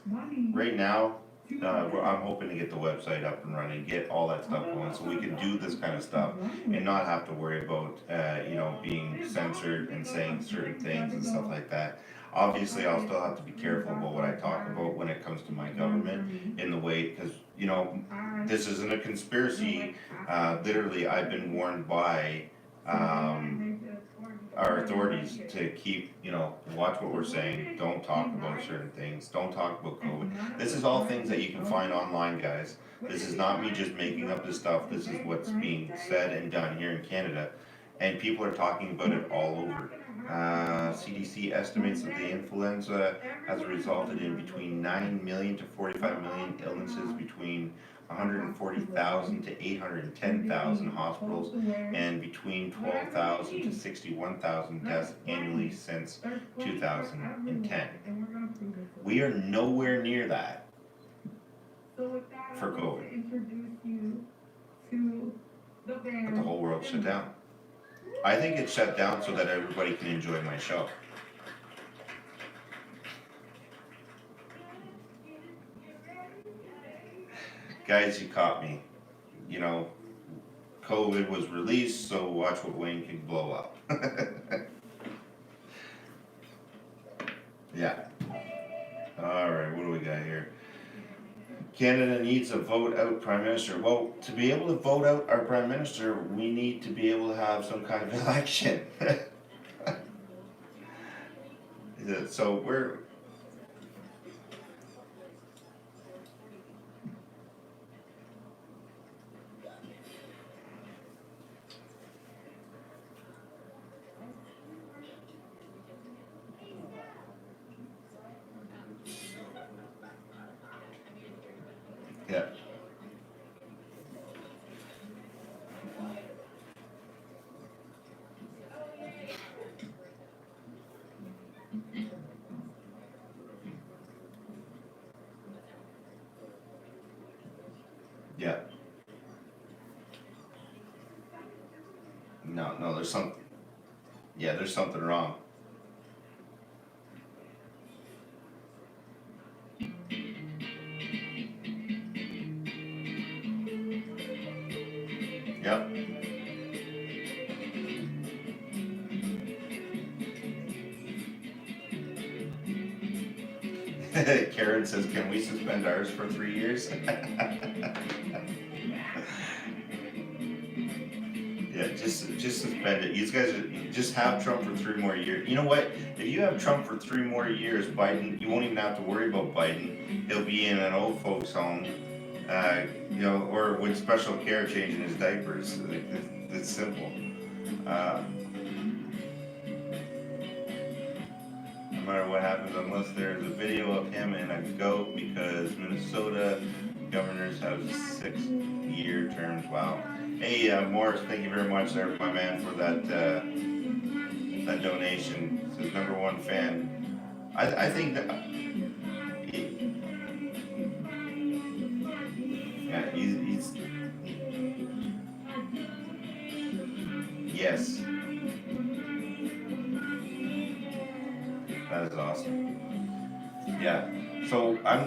right now. I'm hoping to get the website up and running, get all that stuff going, so we can do this kind of stuff and not have to worry about being censored and saying certain things and stuff like that. Obviously, I'll still have to be careful about what I talk about when it comes to my government in the way, because this isn't a conspiracy. Literally, I've been warned by our authorities to keep, watch what we're saying, don't talk about certain things, don't talk about COVID. This is all things that you can find online, guys. This is not me just making up this stuff, this is what's being said and done here in Canada. And people are talking about it all over. CDC estimates that the influenza has resulted in between 9 million to 45 million illnesses, between 140,000 to 810,000 hospitals, and between 12,000 to 61,000 deaths annually since 2010. We are nowhere near that for COVID. But the whole world shut down. I think it's shut down so that everybody can enjoy my show. Guys, you caught me. COVID was released, so watch what Wayne can blow up. Yeah. Alright, what do we got here? Canada needs a vote out Prime Minister. Well, to be able to vote out our Prime Minister, we need to be able to have some kind of election. So we're... Yeah. Yeah. No, there's there's something wrong. Yep. Karen says, can we suspend ours for 3 years? Yeah, just suspend it. You guys just have Trump for 3 more years. You know what? If you have Trump for 3 more years, Biden, you won't even have to worry about Biden. He'll be in an old folks home, or with special care changing his diapers. It's simple. No matter what happens, unless there's a video of him and a goat, because Minnesota governors have 6-year terms. Wow. Hey, Morris, thank you very much there, my man, for that that donation. Says #1 fan. I think that he's yes. That is awesome. Yeah. So I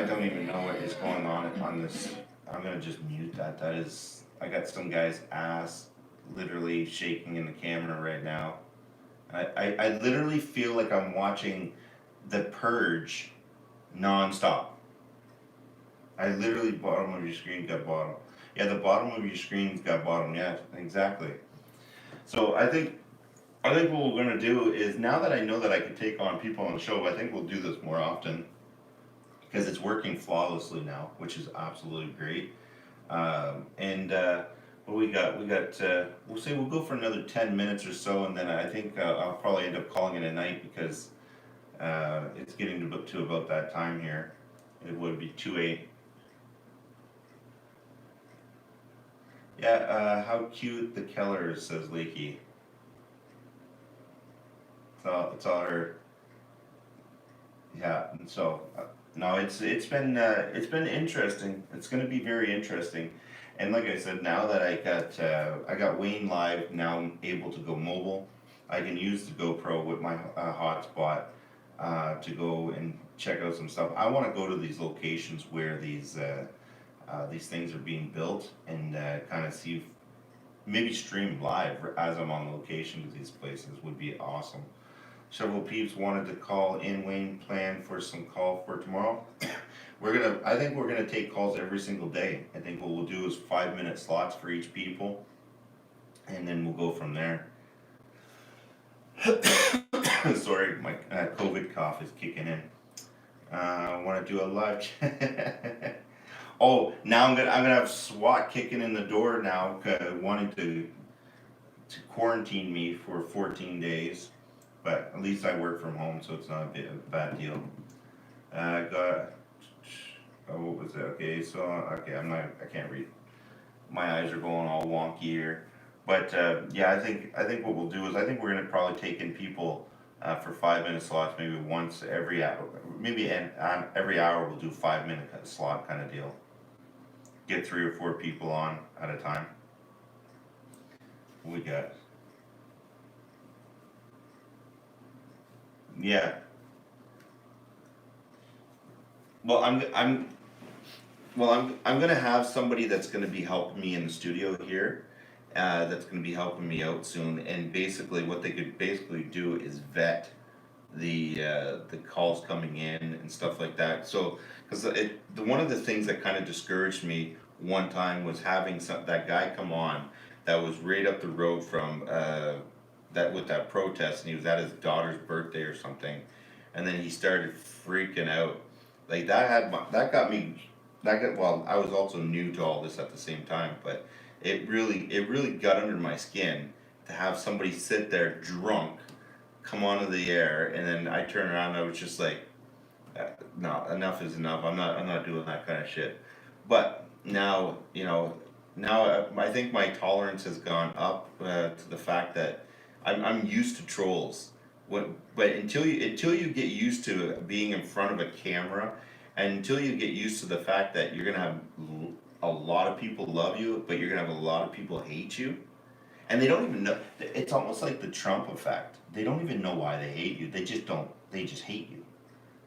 don't even know what is going on this. I'm gonna just mute that. That is. I got some guy's ass literally shaking in the camera right now. I literally feel like I'm watching The Purge non-stop. I literally, bottom of your screen got bottom. Yeah, the bottom of your screen's got bottom. Yeah, exactly. So I think what we're gonna do is, now that I know that I can take on people on the show, I think we'll do this more often. because it's working flawlessly now, which is absolutely great. What we got, we'll say we'll go for another 10 minutes or so, and then I think I'll probably end up calling it a night because it's getting to about that time here. It would be 2:08. Yeah, how cute the Kellers, says Leaky. It's all her. Yeah, and so no, it's been interesting. It's going to be very interesting. And like I said, now that I got Wayne Live, now I'm able to go mobile. I can use the GoPro with my hotspot to go and check out some stuff. I want to go to these locations where these things are being built and kind of see, maybe stream live as I'm on location to these places would be awesome. Several peeps wanted to call in. Wayne plan for some call for tomorrow. I think we're gonna take calls every single day. I think what we'll do is 5-minute slots for each people, and then we'll go from there. Sorry, my COVID cough is kicking in. I want to do a live chat. Oh, now I'm gonna have SWAT kicking in the door now, wanting to quarantine me for 14 days. But at least I work from home, so it's not a bad deal. What was that? Okay, so I can't read. My eyes are going all wonky here. But yeah, I think what we'll do is I think we're gonna probably take in people for 5-minute slots, maybe once every hour, maybe on every hour we'll do 5-minute slot kind of deal. Get 3 or 4 people on at a time. What we got? Yeah. Well, I'm gonna have somebody that's gonna be helping me in the studio here. That's gonna be helping me out soon. And basically, what they could basically do is vet the calls coming in and stuff like that. So, because one of the things that kind of discouraged me one time was having that guy come on that was right up the road from that protest, and he was at his daughter's birthday or something, and then he started freaking out. Like well, I was also new to all this at the same time, but it really got under my skin to have somebody sit there drunk, come onto the air, and then I turn around and I was just like, no, enough is enough. I'm not doing that kind of shit. But now, I think my tolerance has gone up to the fact that I'm used to trolls. But until you get used to being in front of a camera, and until you get used to the fact that you're gonna have a lot of people love you, but you're gonna have a lot of people hate you, and they don't even know. It's almost like the Trump effect. They don't even know why they hate you. They just don't. They just hate you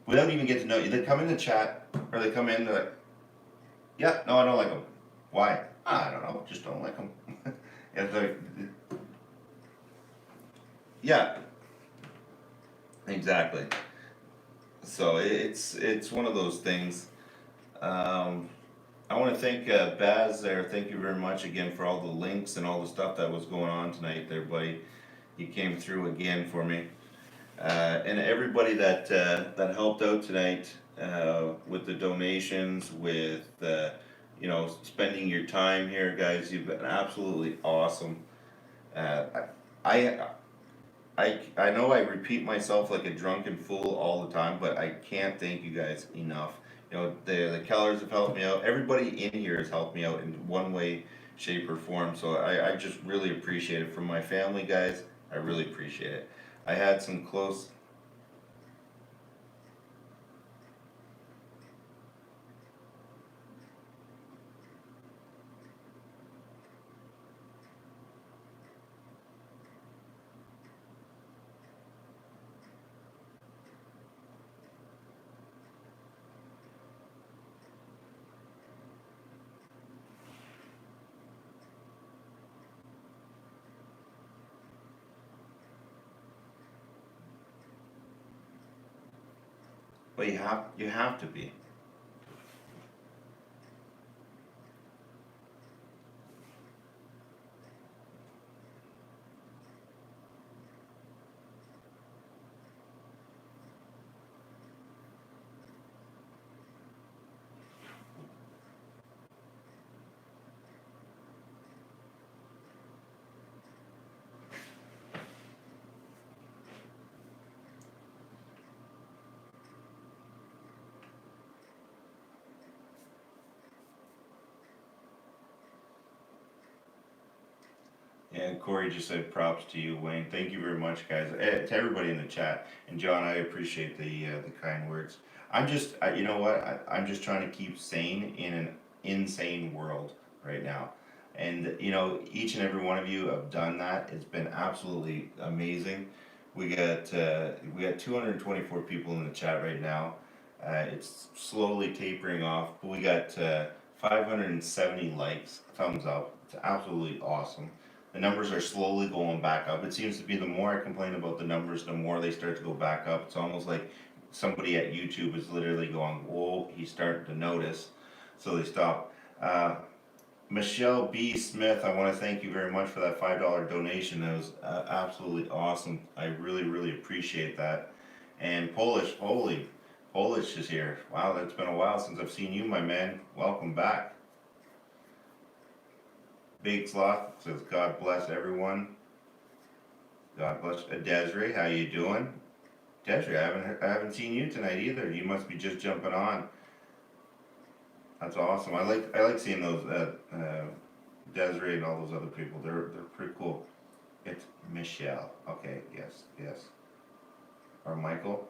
without even getting to know you. They come in the chat, or they come in. They're like, "Yeah, no, I don't like them. Why? I don't know. Just don't like them." It's like, yeah, exactly. So it's one of those things. I want to thank Baz there. Thank you very much again for all the links and all the stuff that was going on tonight there, buddy. You came through again for me. And everybody that helped out tonight with the donations, with spending your time here, guys. You've been absolutely awesome. I know I repeat myself like a drunken fool all the time, but I can't thank you guys enough. The Kellers have helped me out. Everybody in here has helped me out in one way, shape, or form. So I just really appreciate it. From my family, guys, I really appreciate it. I had some close. But you have to be. And Corey just said props to you, Wayne. Thank you very much, guys. To everybody in the chat. And John, I appreciate the kind words. I'm just, you know what? I'm just trying to keep sane in an insane world right now. And you know, each and every one of you have done that. It's been absolutely amazing. We got 224 people in the chat right now. It's slowly tapering off, but we got 570 likes, thumbs up. It's absolutely awesome. The numbers are slowly going back up. It seems to be the more I complain about the numbers, the more they start to go back up. It's almost like somebody at YouTube is literally going, whoa, he's starting to notice. So they stop. Michelle B. Smith, I want to thank you very much for that $5 donation. That was absolutely awesome. I really, really appreciate that. And Polish is here. Wow, that's been a while since I've seen you, my man. Welcome back. Big Sloth says, God bless everyone. God bless. Desiree, how you doing? Desiree, I haven't seen you tonight either. You must be just jumping on. That's awesome. I like seeing those Desiree and all those other people. They're pretty cool. It's Michelle. Okay, yes. Or Michael.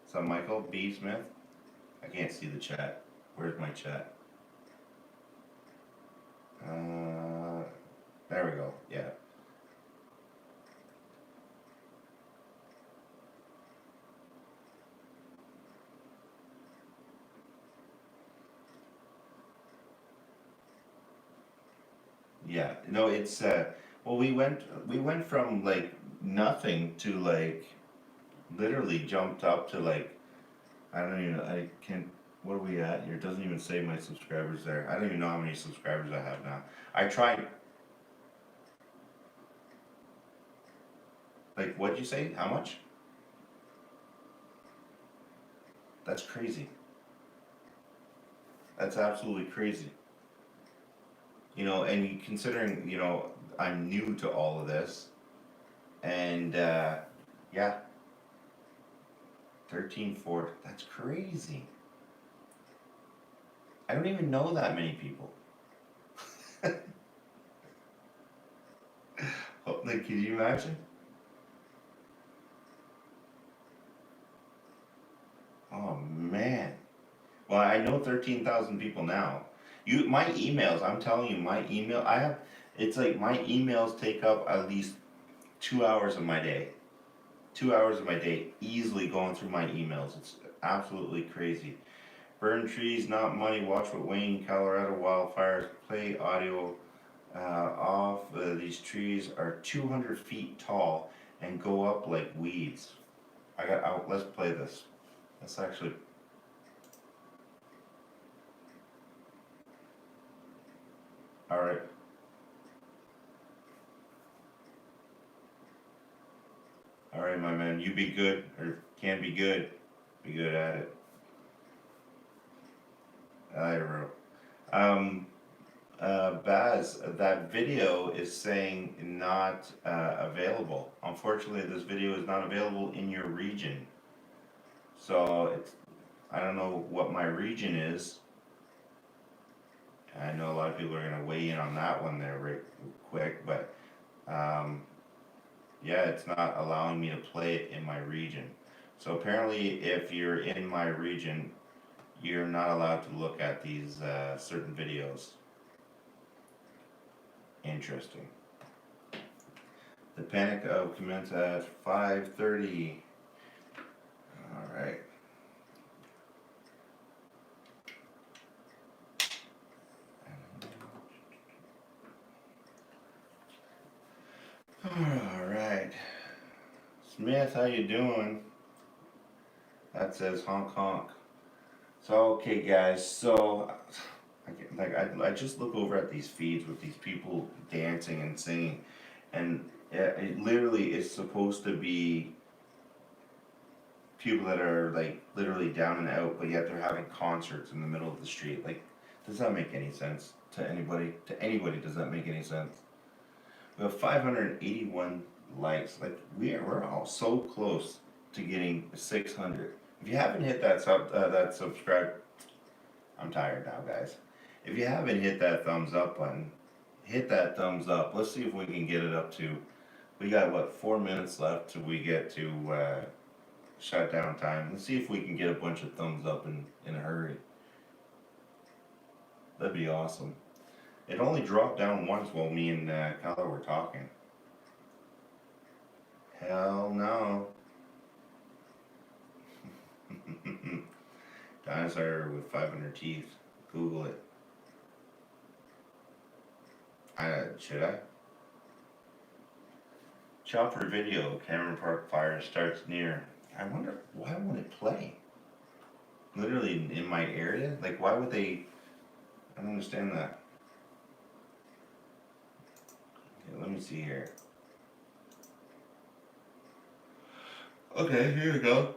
Is that Michael B. Smith? I can't see the chat. Where's my chat? There we go. Yeah. Yeah, no, it's well, we went from like nothing to like literally jumped up to like I can't, what are we at here? It doesn't even say my subscribers there. I don't even know how many subscribers I have now. I tried. Like, what'd you say? How much? That's crazy. That's absolutely crazy. You know, and considering, you know, I'm new to all of this, and yeah, 13.4, that's crazy. I don't even know that many people. Like, can you imagine? Oh man. Well, I know 13,000 people now. My emails, I'm telling you, it's like my emails take up at least 2 hours of my day. 2 hours of my day easily going through my emails. It's absolutely crazy. Burn trees, not money. Watch what Wayne, Colorado wildfires. Play audio off. These trees are 200 feet tall and go up like weeds. Let's play this. Let's actually. All right. All right, my man. You be good, or can be good. Be good at it. I don't know. Baz, that video is saying not available. Unfortunately, this video is not available in your region. So I don't know what my region is. I know a lot of people are going to weigh in on that one there right quick, but yeah, it's not allowing me to play it in my region. So apparently if you're in my region, you're not allowed to look at these certain videos. Interesting. The panic of commenced at 5:30. All right. All right. Smith, how you doing? That says honk honk. So okay, guys. So I just look over at these feeds with these people dancing and singing, and it literally is supposed to be people that are like literally down and out, but yet they're having concerts in the middle of the street. Like, does that make any sense to anybody? To anybody, does that make any sense? We have 581 likes. Like, we're all so close to getting 600. If you haven't hit that subscribe, I'm tired now, guys. If you haven't hit that thumbs up button, hit that thumbs up. Let's see if we can get it up to, we got what, 4 minutes left till we get to shutdown time. Let's see if we can get a bunch of thumbs up in a hurry. That'd be awesome. It only dropped down once while me and Kyler were talking. Hell no. Dinosaur with 500 teeth. Google it. Should I? Chopper video. Cameron Park fire starts near. I wonder, why won't it play? Literally in my area? Like, why would they? I don't understand that. Okay, let me see here. Okay, here we go.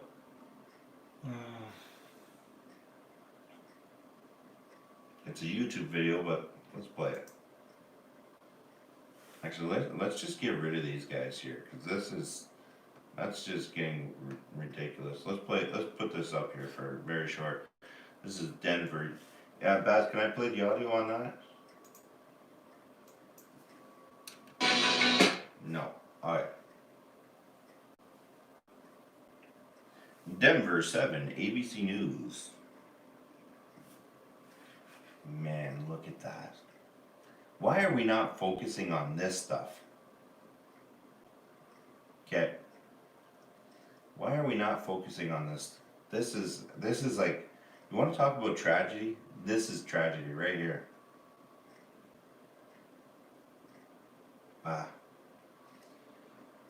It's a YouTube video, but let's play it. Actually, let's just get rid of these guys here, because that's just getting ridiculous. Let's put this up here for very short. This is Denver. Yeah, Baz, can I play the audio on that? No. Alright. Denver 7, ABC News. Man, look at that. Why are we not focusing on this stuff? Okay. Why are we not focusing on this? This is like, you want to talk about tragedy? This is tragedy right here.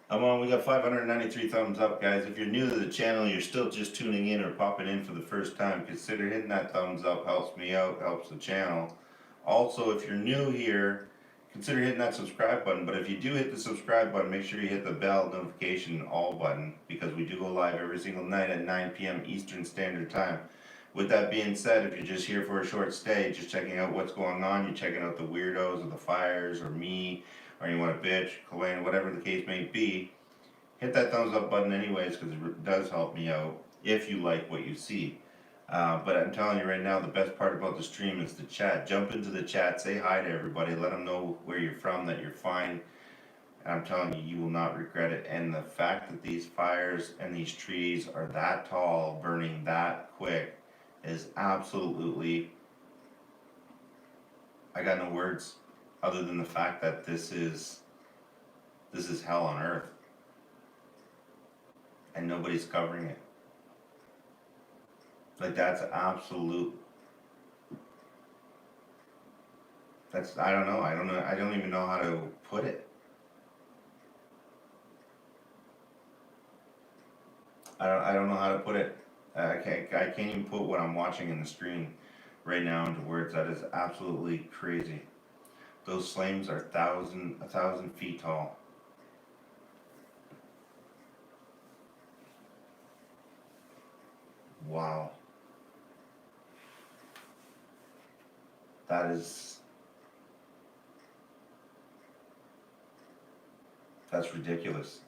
Come on, we got 593 thumbs up, guys. If you're new to the channel, you're still just tuning in or popping in for the first time, consider hitting that thumbs up. Helps me out, helps the channel. Also, if you're new here, consider hitting that subscribe button. But if you do hit the subscribe button, make sure you hit the bell notification all button, because we do go live every single night at 9 p.m. Eastern Standard Time. With that being said, if you're just here for a short stay, just checking out what's going on, you're checking out the weirdos or the fires or me, or you want to bitch, Kalane, whatever the case may be, hit that thumbs up button anyways, because it does help me out if you like what you see. But I'm telling you right now, the best part about the stream is the chat. Jump into the chat, say hi to everybody, let them know where you're from, that you're fine. And I'm telling you, you will not regret it. And the fact that these fires and these trees are that tall, burning that quick, is absolutely, I got no words other than the fact that this is hell on earth. And nobody's covering it. Like, that's absolute. That's, I don't know. I don't even know how to put it. I don't know how to put it. I can't even put what I'm watching in the screen right now into words. That is absolutely crazy. Those flames are 1,000 feet tall. Wow. That's ridiculous.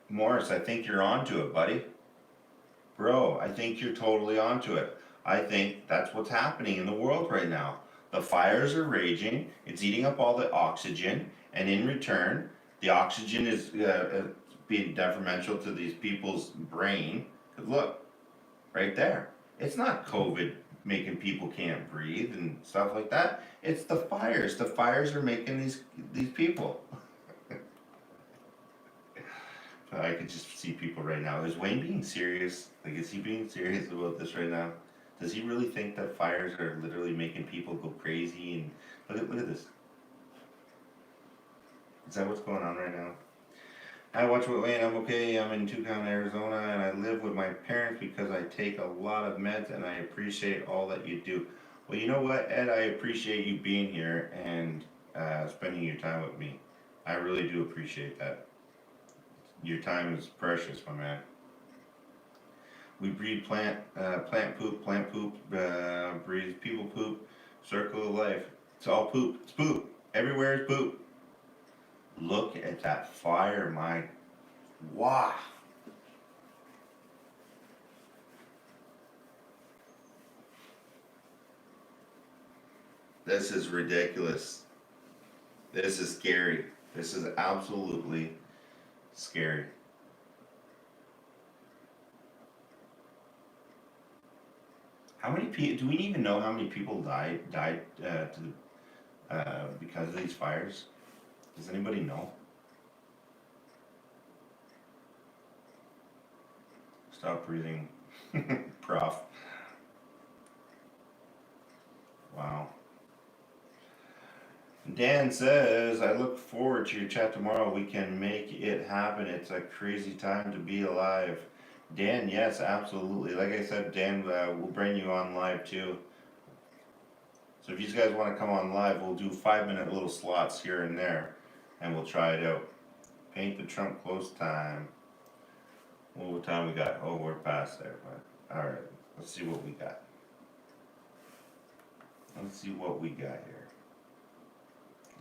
Morris, I think you're onto it, buddy. Bro, I think you're totally onto it. I think that's what's happening in the world right now. The fires are raging, it's eating up all the oxygen, and in return, the oxygen is being detrimental to these people's brain. Look, right there. It's not COVID making people can't breathe and stuff like that. It's the fires. The fires are making these people. I could just see people right now. Is Wayne being serious? Like, is he being serious about this right now? Does he really think that fires are literally making people go crazy? And look at this. Is that what's going on right now? I watch what Wayne. I'm okay. I'm in Tucson, Arizona, and I live with my parents because I take a lot of meds, and I appreciate all that you do. Well, you know what, Ed? I appreciate you being here and spending your time with me. I really do appreciate that. Your time is precious, my man. We breed plant poop, breathe people poop, circle of life. It's all poop. It's poop. Everywhere is poop. Look at that fire, my. Wow. This is ridiculous. This is scary. This is absolutely scary. How many people, do we even know how many people died because of these fires? Does anybody know? Stop breathing, Prof. Wow. Dan says, I look forward to your chat tomorrow. We can make it happen. It's a crazy time to be alive. Dan, yes, absolutely. Like I said, Dan, we'll bring you on live too. So if you guys want to come on live, we'll do 5-minute little slots here and there, and we'll try it out. Paint the Trump close time. What time we got? Oh, we're past there. But all right, let's see what we got. Let's see what we got here.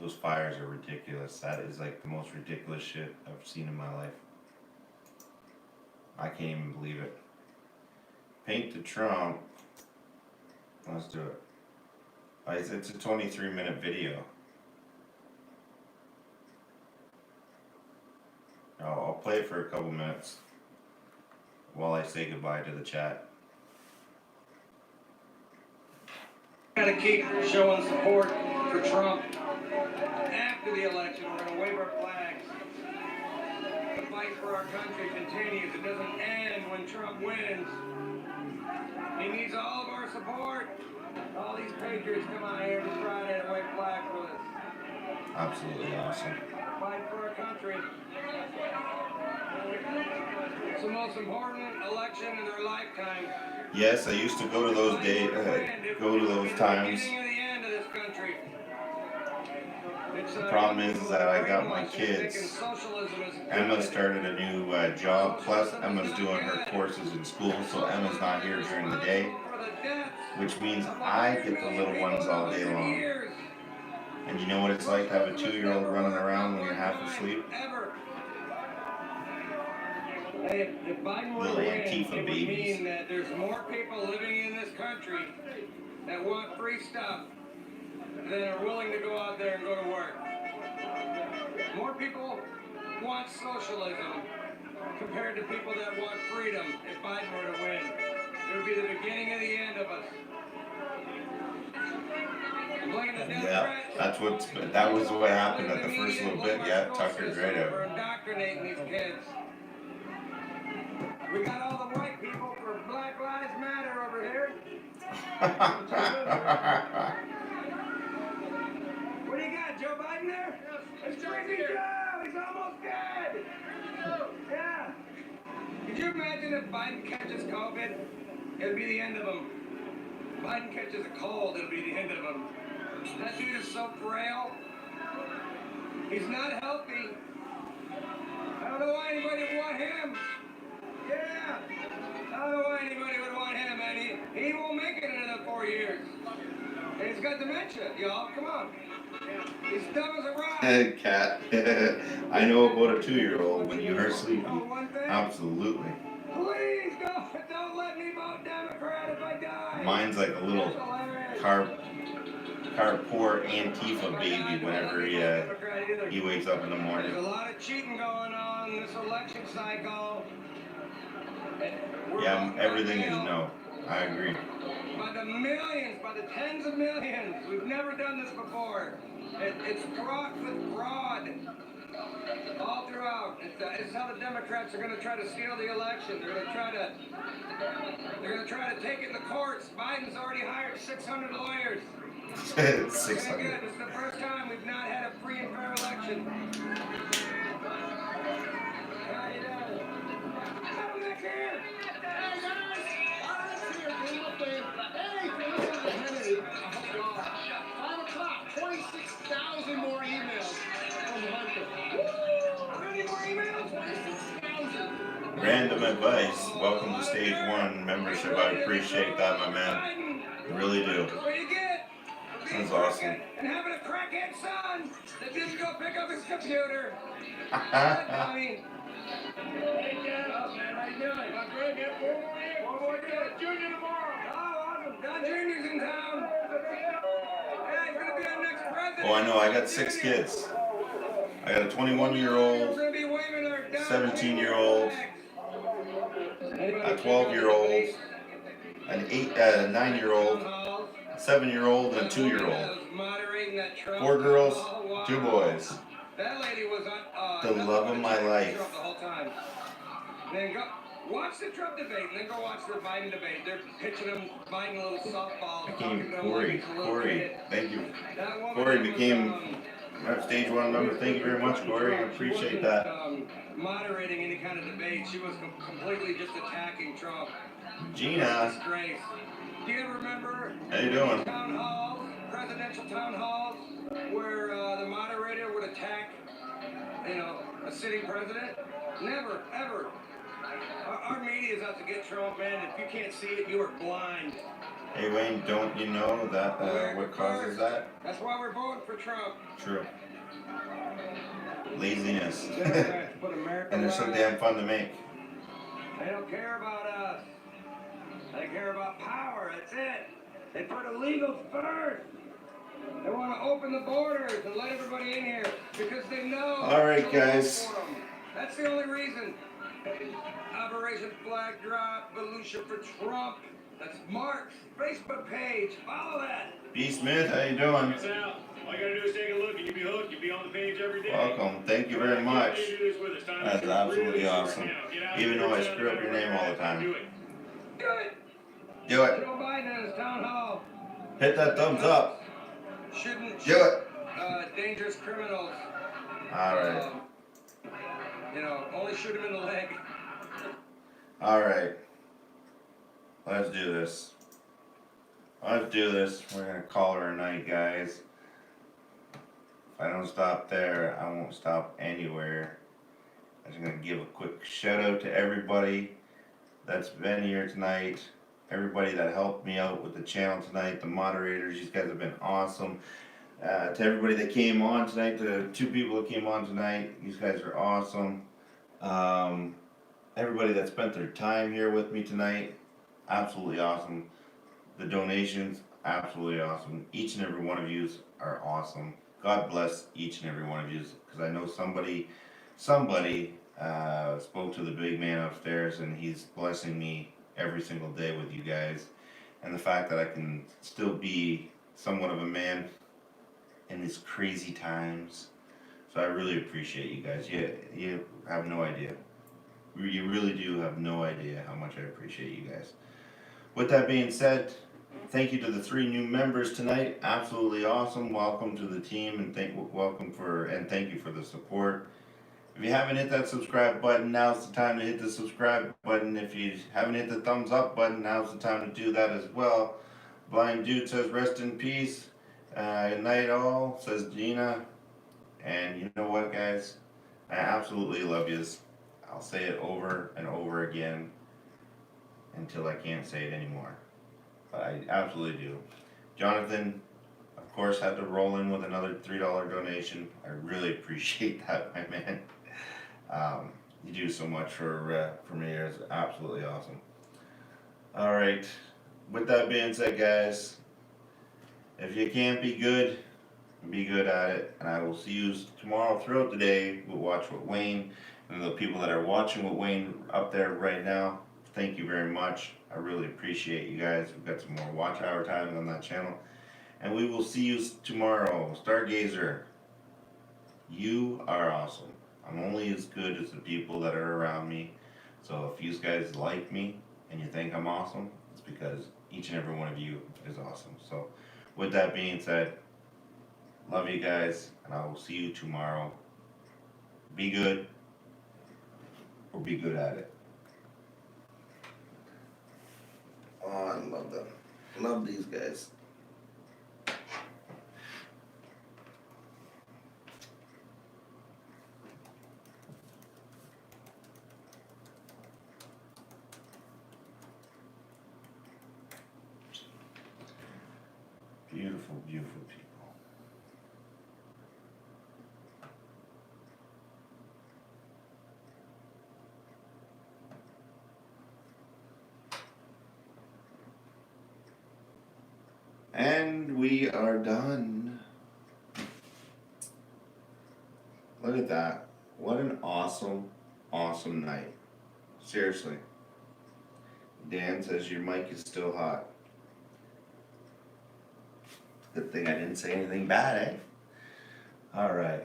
Those fires are ridiculous. That is like the most ridiculous shit I've seen in my life. I can't even believe it. Paint the Trump. Let's do it. It's a 23-minute video. I'll play it for a couple minutes while I say goodbye to the chat. Gotta keep showing support for Trump. After the election, we're gonna wave our flags. The fight for our country continues. It doesn't end when Trump wins. He needs all of our support. All these patriots come out here this Friday and wave flags with us. Absolutely awesome. Fight for our country. It's the most important election in their lifetime. Yes, I used to go to those days, go to those times. The problem is that I got my kids. Emma started a new job, plus Emma's doing her courses in school, so Emma's not here during the day, which means I get the little ones all day long. And you know what it's like to have a 2-year-old running around when you're half asleep? If Biden were to Little win, Antifa it would babies. mean that there's more people living in this country that want free stuff than are willing to go out there and go to work. More people want socialism compared to people that want freedom if Biden were to win. It would be the beginning of the end of us. Yeah, that was what happened at the first little bit. Yeah, Tucker's right out. We're indoctrinating these kids. We got all the white people for Black Lives Matter over here. What do you got, Joe Biden there? It's Crazy Joe! He's almost dead! Yeah. Could you imagine if Biden catches COVID? It'll be the end of him. Biden catches a cold, it'll be the end of him. That dude is so frail. He's not healthy. I don't know why anybody would want him. Yeah. I don't know why anybody would want him, man. He won't make it in another 4 years. And he's got dementia, y'all. Come on. He's dumb as a rock. Cat. I know about a 2-year-old when you are sleeping. Absolutely. Please don't let me vote Democrat if I die. Mine's like a little poor Antifa baby whenever he wakes up in the morning. There's a lot of cheating going on this election cycle. Yeah, everything is no. I agree. By the millions, by the tens of millions. We've never done this before. It's fraught with fraud all throughout. It's how the Democrats are going to try to steal the election. They're going to try to take it in the courts. Biden's already hired 600 lawyers. 600. This is the first time we've not had a free and fair election. How you doing? Come back here. Hey guys. 5 o'clock, 26,000 more emails from Hunter. How many more emails? 26,000. Random advice. Welcome to stage 1 membership. I appreciate that, my man. I really do. That's awesome. And having a crackhead son that didn't go pick up his computer. I mean, hey, Dad. Oh, man, how you doing? I'm great, man. 4 more years. Junior tomorrow. Oh, awesome. Don Junior's in town. Hey, Oh, I know, I got 6 kids. I got a 21-year-old, 17-year-old, a 12-year-old, an 9-year-old, 7-year-old, and a 2-year-old. 4 girls, 2 boys. The love of my life. Then go watch the Trump debate, and then go watch the Biden debate. They're pitching them Biden a little softball. Became Corey, thank you. Corey became stage 1 member. Thank you very much, Corey. I appreciate that. Moderating any kind of debate, she was completely just attacking Trump. Gina. Disgrace. Do you ever remember? How you doing? Town halls, presidential town halls, where the moderator would attack, a sitting president? Never, ever. Our media is out to get Trump, man. If you can't see it, you are blind. Hey Wayne, don't you know that what causes that? That's why we're voting for Trump. True. Laziness. Put America And they're so damn fun to make. They don't care about us. They care about power. That's it. They put illegals first. They want to open the borders and let everybody in here because they know. All right, guys. That's the only reason. Operation Flag Drop, Volusia for Trump. That's Mark's Facebook page. Follow that. B. Smith, how you doing? It's out. All you gotta do is take a look and you'll be hooked. You'll be on the page every day. Welcome. Thank you very much. That's absolutely awesome. Even though I screw up your name all the time. Do it. Do it. Joe Biden in his town hall. Hit that thumbs up. Shouldn't Do it. dangerous criminals. All right. Only shoot him in the leg. All right. Let's do this. We're gonna call her a night, guys. If I don't stop there, I won't stop anywhere. I'm just gonna give a quick shout out to everybody that's been here tonight. Everybody that helped me out with the channel tonight, the moderators, you guys have been awesome. To everybody that came on tonight, the 2 people that came on tonight, these guys are awesome. Everybody that spent their time here with me tonight, absolutely awesome. The donations, absolutely awesome. Each and every one of you are awesome. God bless each and every one of you, because I know somebody spoke to the big man upstairs, and he's blessing me every single day with you guys. And the fact that I can still be somewhat of a man in these crazy times. So I really appreciate you guys. You have no idea. You really do have no idea how much I appreciate you guys. With that being said, thank you to the 3 new members tonight. Absolutely awesome. Welcome to the team, and thank you for the support. If you haven't hit that subscribe button, now's the time to hit the subscribe button. If you haven't hit the thumbs up button, now's the time to do that as well. Blind Dude says rest in peace. Good night all, says Gina. And you know what, guys? I absolutely love yous. I'll say it over and over again until I can't say it anymore. But I absolutely do. Jonathan, of course, had to roll in with another $3 donation. I really appreciate that, my man. You do so much for me. It's absolutely awesome. All right. With that being said, guys, if you can't be good at it. And I will see you tomorrow throughout the day. We'll watch with Wayne. And the people that are watching with Wayne up there right now, thank you very much. I really appreciate you guys. We've got some more watch hour time on that channel. And we will see you tomorrow. Stargazer, you are awesome. I'm only as good as the people that are around me. So if you guys like me and you think I'm awesome, it's because each and every one of you is awesome. So with that being said, love you guys, and I will see you tomorrow. Be good, or be good at it. Oh, I love them. Love these guys. Beautiful, beautiful people. And we are done. Look at that. What an awesome, awesome night. Seriously. Dan says your mic is still hot. Good thing I didn't say anything bad, eh? Alright.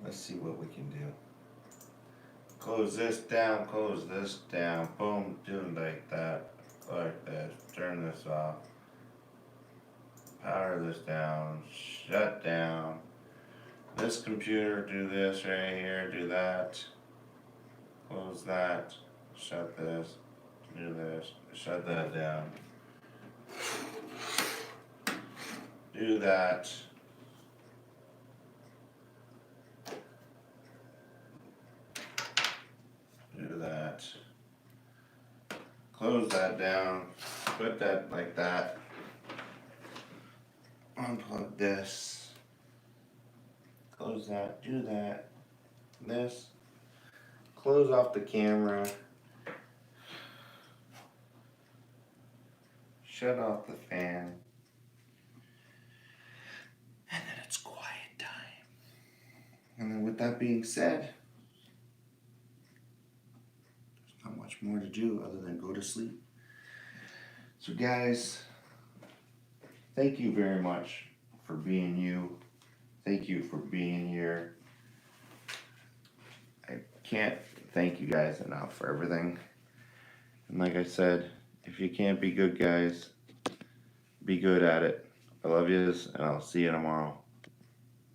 Let's see what we can do. Close this down, boom, do it like that, like this, turn this off, power this down, shut down, this computer, do this right here, do that, close that, shut this, do this, shut that down, do that. Do that. Close that down. Put that like that. Unplug this. Close that. Do that. This. Close off the camera. Shut off the fan. And then it's quiet time. And then with that being said, not much more to do other than go to sleep. So guys, thank you very much for being you. Thank you for being here. I can't thank you guys enough for everything. And like I said, if you can't be good guys, be good at it. I love yous, and I'll see you tomorrow.